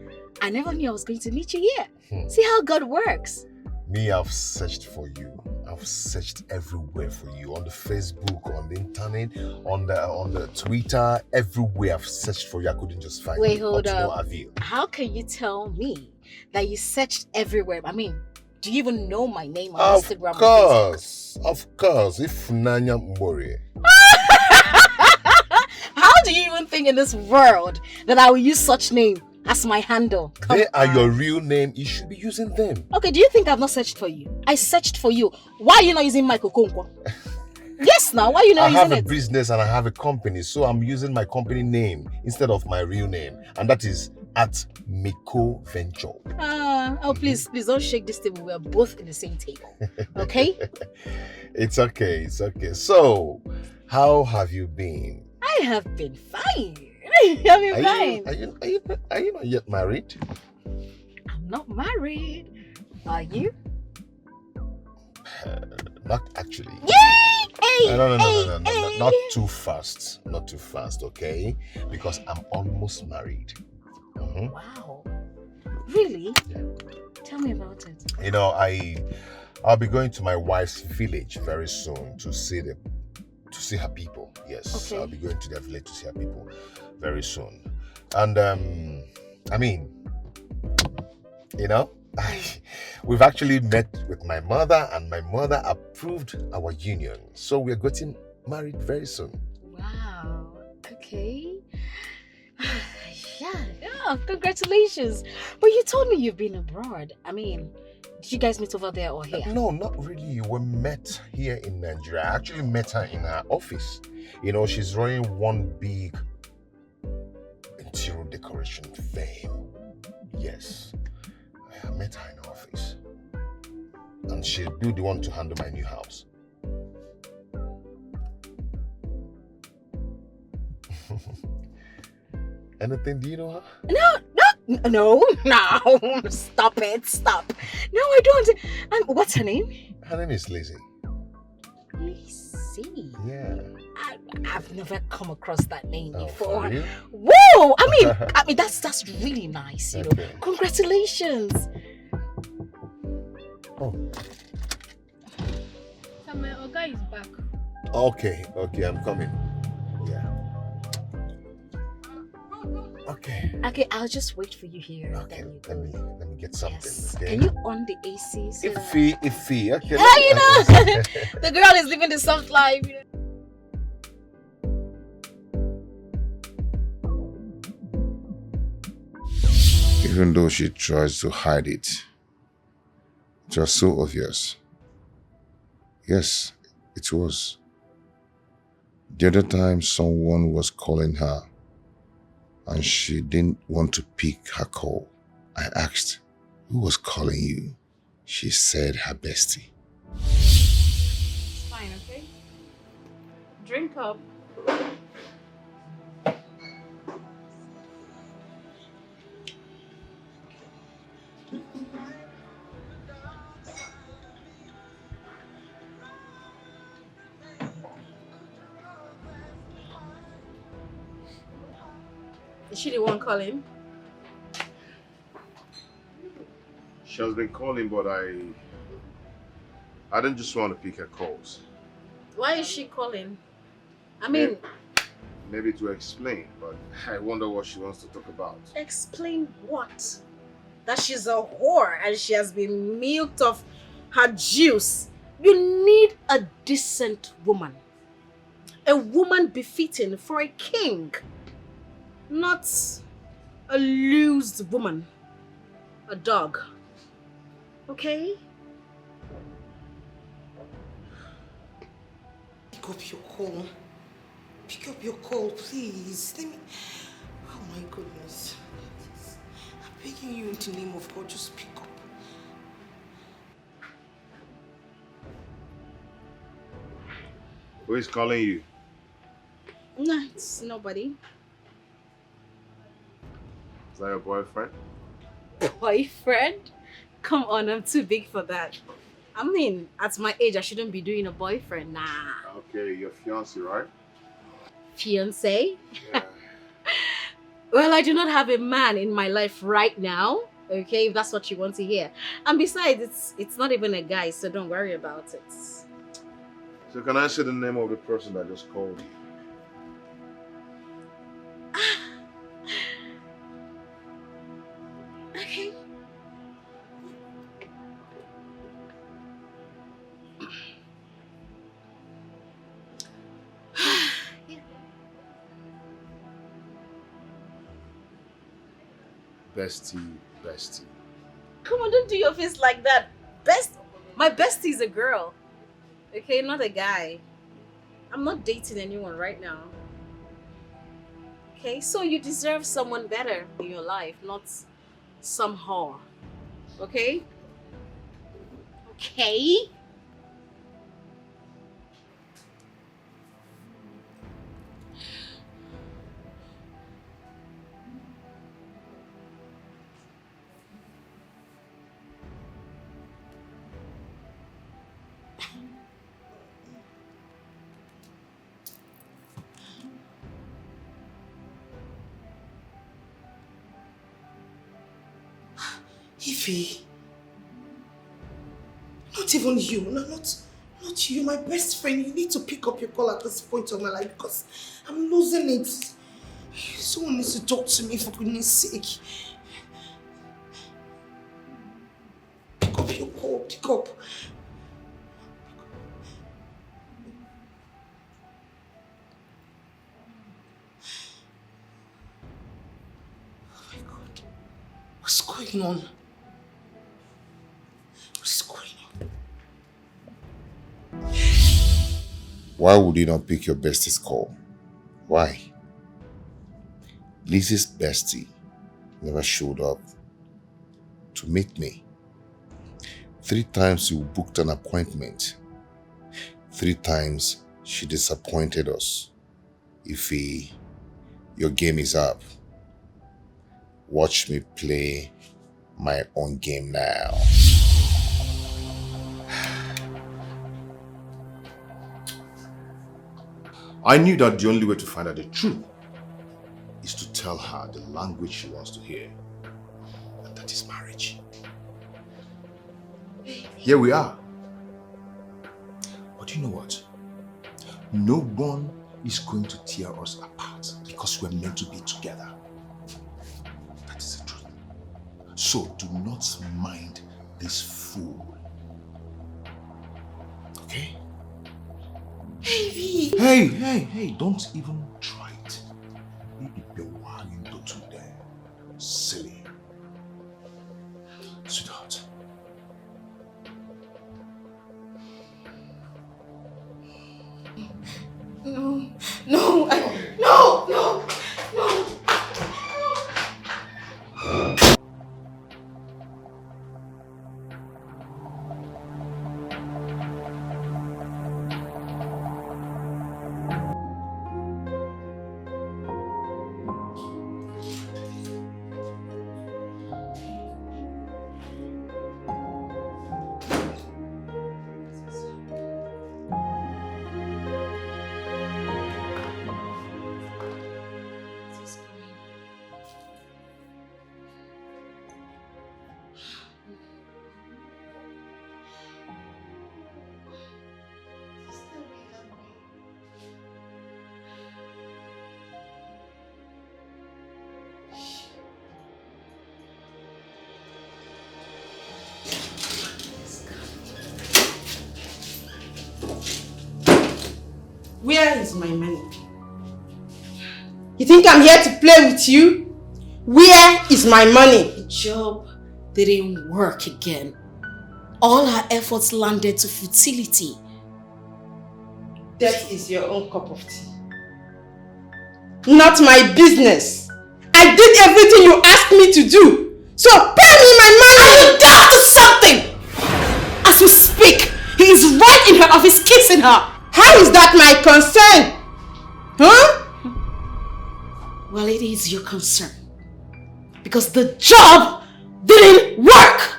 I never knew I was going to meet you here? See how God works. Me, I've searched for you. I've searched everywhere for you. On the Facebook, on the internet, on the Twitter, everywhere I've searched for you. I couldn't just find Wait, you. hold But to no up. avail. How can you tell me that you searched everywhere? I mean, do you even know my name on Instagram? Of course. If Nanya Mbori. How do you even think in this world that I will use such name as my handle? They are your real name. You should be using them. Okay, do you think I've not searched for you? I searched for you. Why are you not using Michael Konkwo? Yes, now, why are you not I using have a it? business and I have a company, so I'm using my company name instead of my real name, and that is at Miko Venture. Oh, please don't shake this table. We're both in the same table. Okay? It's okay. So, how have you been? I have been fine. I've been fine. Are you not yet married? I'm not married. Are you? Not actually. Yay! Hey, No. Not too fast. Not too fast, okay? Because I'm almost married. Wow. Really? Yeah. Tell me about it. You know, I'll be going to my wife's village very soon to see her people. Yes, Okay. I'll be going to their village to see her people very soon. And I mean, you know, we've actually met with my mother, and my mother approved our union. So we're getting married very soon. Wow. Okay. Yeah, congratulations. But you told me you've been abroad. I mean, did you guys meet over there or here? No, not really. We met here in Nigeria. I actually met her in her office. You know, she's running one big interior decoration firm. Yes. I met her in her office. And she'll be the one to handle my new house. Anything? Do you know her? No. Stop it. Stop. No, I don't. What's her name? Her name is Lizzie. Lizzie? Yeah. I've never come across that name before. for real? Whoa! I mean, that's really nice. You know. Okay. Congratulations. Oh. So my Oga is back. Okay, I'm coming. Yeah. Okay. Okay, I'll just wait for you here. Okay, let me get something. Yes. Okay. Can you on the AC? So Iffy. Okay. yeah, you know, the girl is living the soft life. You know? Even though she tries to hide it, it was so obvious. Yes, it was. The other time someone was calling her and she didn't want to pick her call. I asked, who was calling you? She said her bestie. It's fine, okay? Drink up. Is she the one calling? She has been calling, but I don't just want to pick her calls. Why is she calling? I mean, Maybe to explain, but I wonder what she wants to talk about. Explain what? That she's a whore and she has been milked of her juice. You need a decent woman. A woman befitting for a king. Not a loose woman. A dog. Okay? Pick up your call. Pick up your call, please. Let me... Oh my goodness. I'm begging you in the name of God, just pick up. Who is calling you? No, it's nobody. Is that your boyfriend? Boyfriend? Come on, I'm too big for that. I mean, at my age, I shouldn't be doing a boyfriend. Nah. Okay, your fiance, right? Fiance? Yeah. Well, I do not have a man in my life right now. Okay, if that's what you want to hear. And besides, it's not even a guy, so don't worry about it. So can I say the name of the person that just called you? Okay. Bestie. Come on, don't do your face like that. My bestie is a girl. Okay, not a guy. I'm not dating anyone right now. Okay, so you deserve someone better in your life, not some whore. Okay? Okay? Ify, not even you, not you, my best friend. You need to pick up your call at this point of my life because I'm losing it. Someone needs to talk to me for goodness sake. Pick up your call, pick up. Oh my God, what's going on? Why would you not pick your bestie's call? Why? Lizzie's bestie never showed up to meet me. 3 times you booked an appointment. 3 times she disappointed us. Ify, your game is up. Watch me play my own game now. I knew that the only way to find out the truth is to tell her the language she wants to hear. And that is marriage. Here we are. But you know what? No one is going to tear us apart because we're meant to be together. That is the truth. So do not mind this fool. Okay? Hey, don't even try it. Silly. Sweetheart. No. Where is my money? You think I'm here to play with you? Where is my money? The job didn't work again. All her efforts landed to futility. That is your own cup of tea. Not my business. I did everything you asked me to do. So pay me my money! Are you down to something? As we speak, he is right in her office kissing her. How is that my concern? Huh? Well, it is your concern. Because the job didn't work.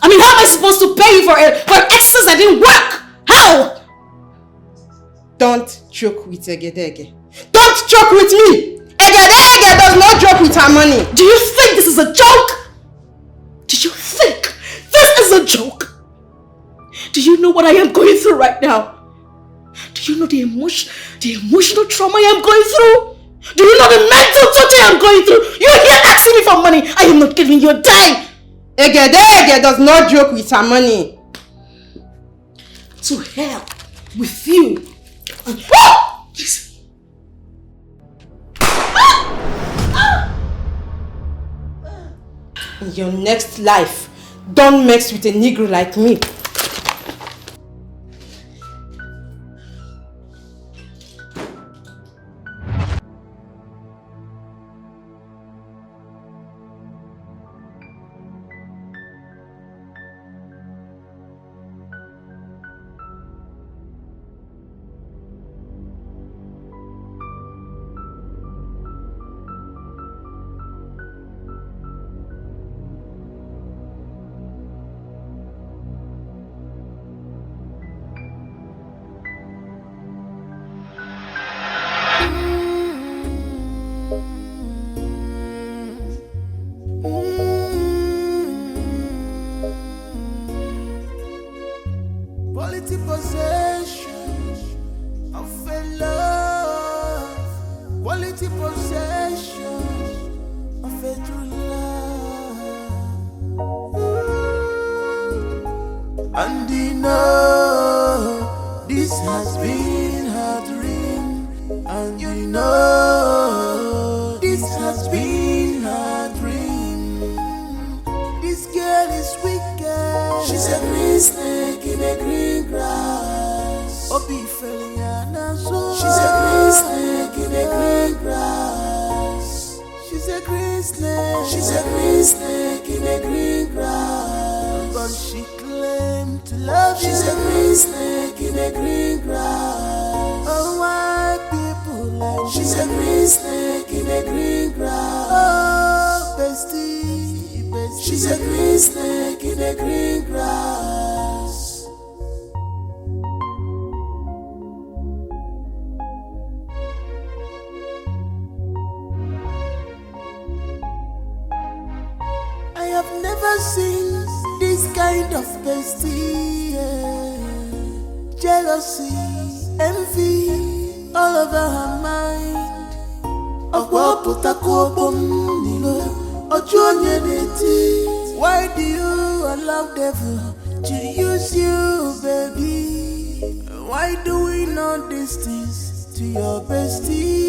I mean, how am I supposed to pay you for an exercise that didn't work? How? Don't joke with Egedege. Don't joke with me! Egedege does not joke with her money. Do you think this is a joke? Do you think this is a joke? Do you know what I am going through right now? Do you know the emotional trauma I am going through? Do you know the mental torture I am going through? You're here asking me for money. I am not giving you a dime. Egedege does not joke with her money. To hell with you. In your next life, don't mess with a Negro like me. Quality possession of a love. Quality possession of a true love. And you know this has been her dream. And you know this has been her dream. This girl is wicked. She's a green snake in a green grass. Obi Feliana so. She's a green snake in a green grass. She's a green snake. She's a green snake in a green grass. But she claimed to love you. She's a green snake in a green grass. Oh, why people like me? She's a green snake in a green grass. Oh, bestie, bestie. She's a green snake in a green grass. I have never seen this kind of bestie. Jealousy, envy, all over her mind. Why do you allow devil to use you, baby? Why do we know these things to your bestie?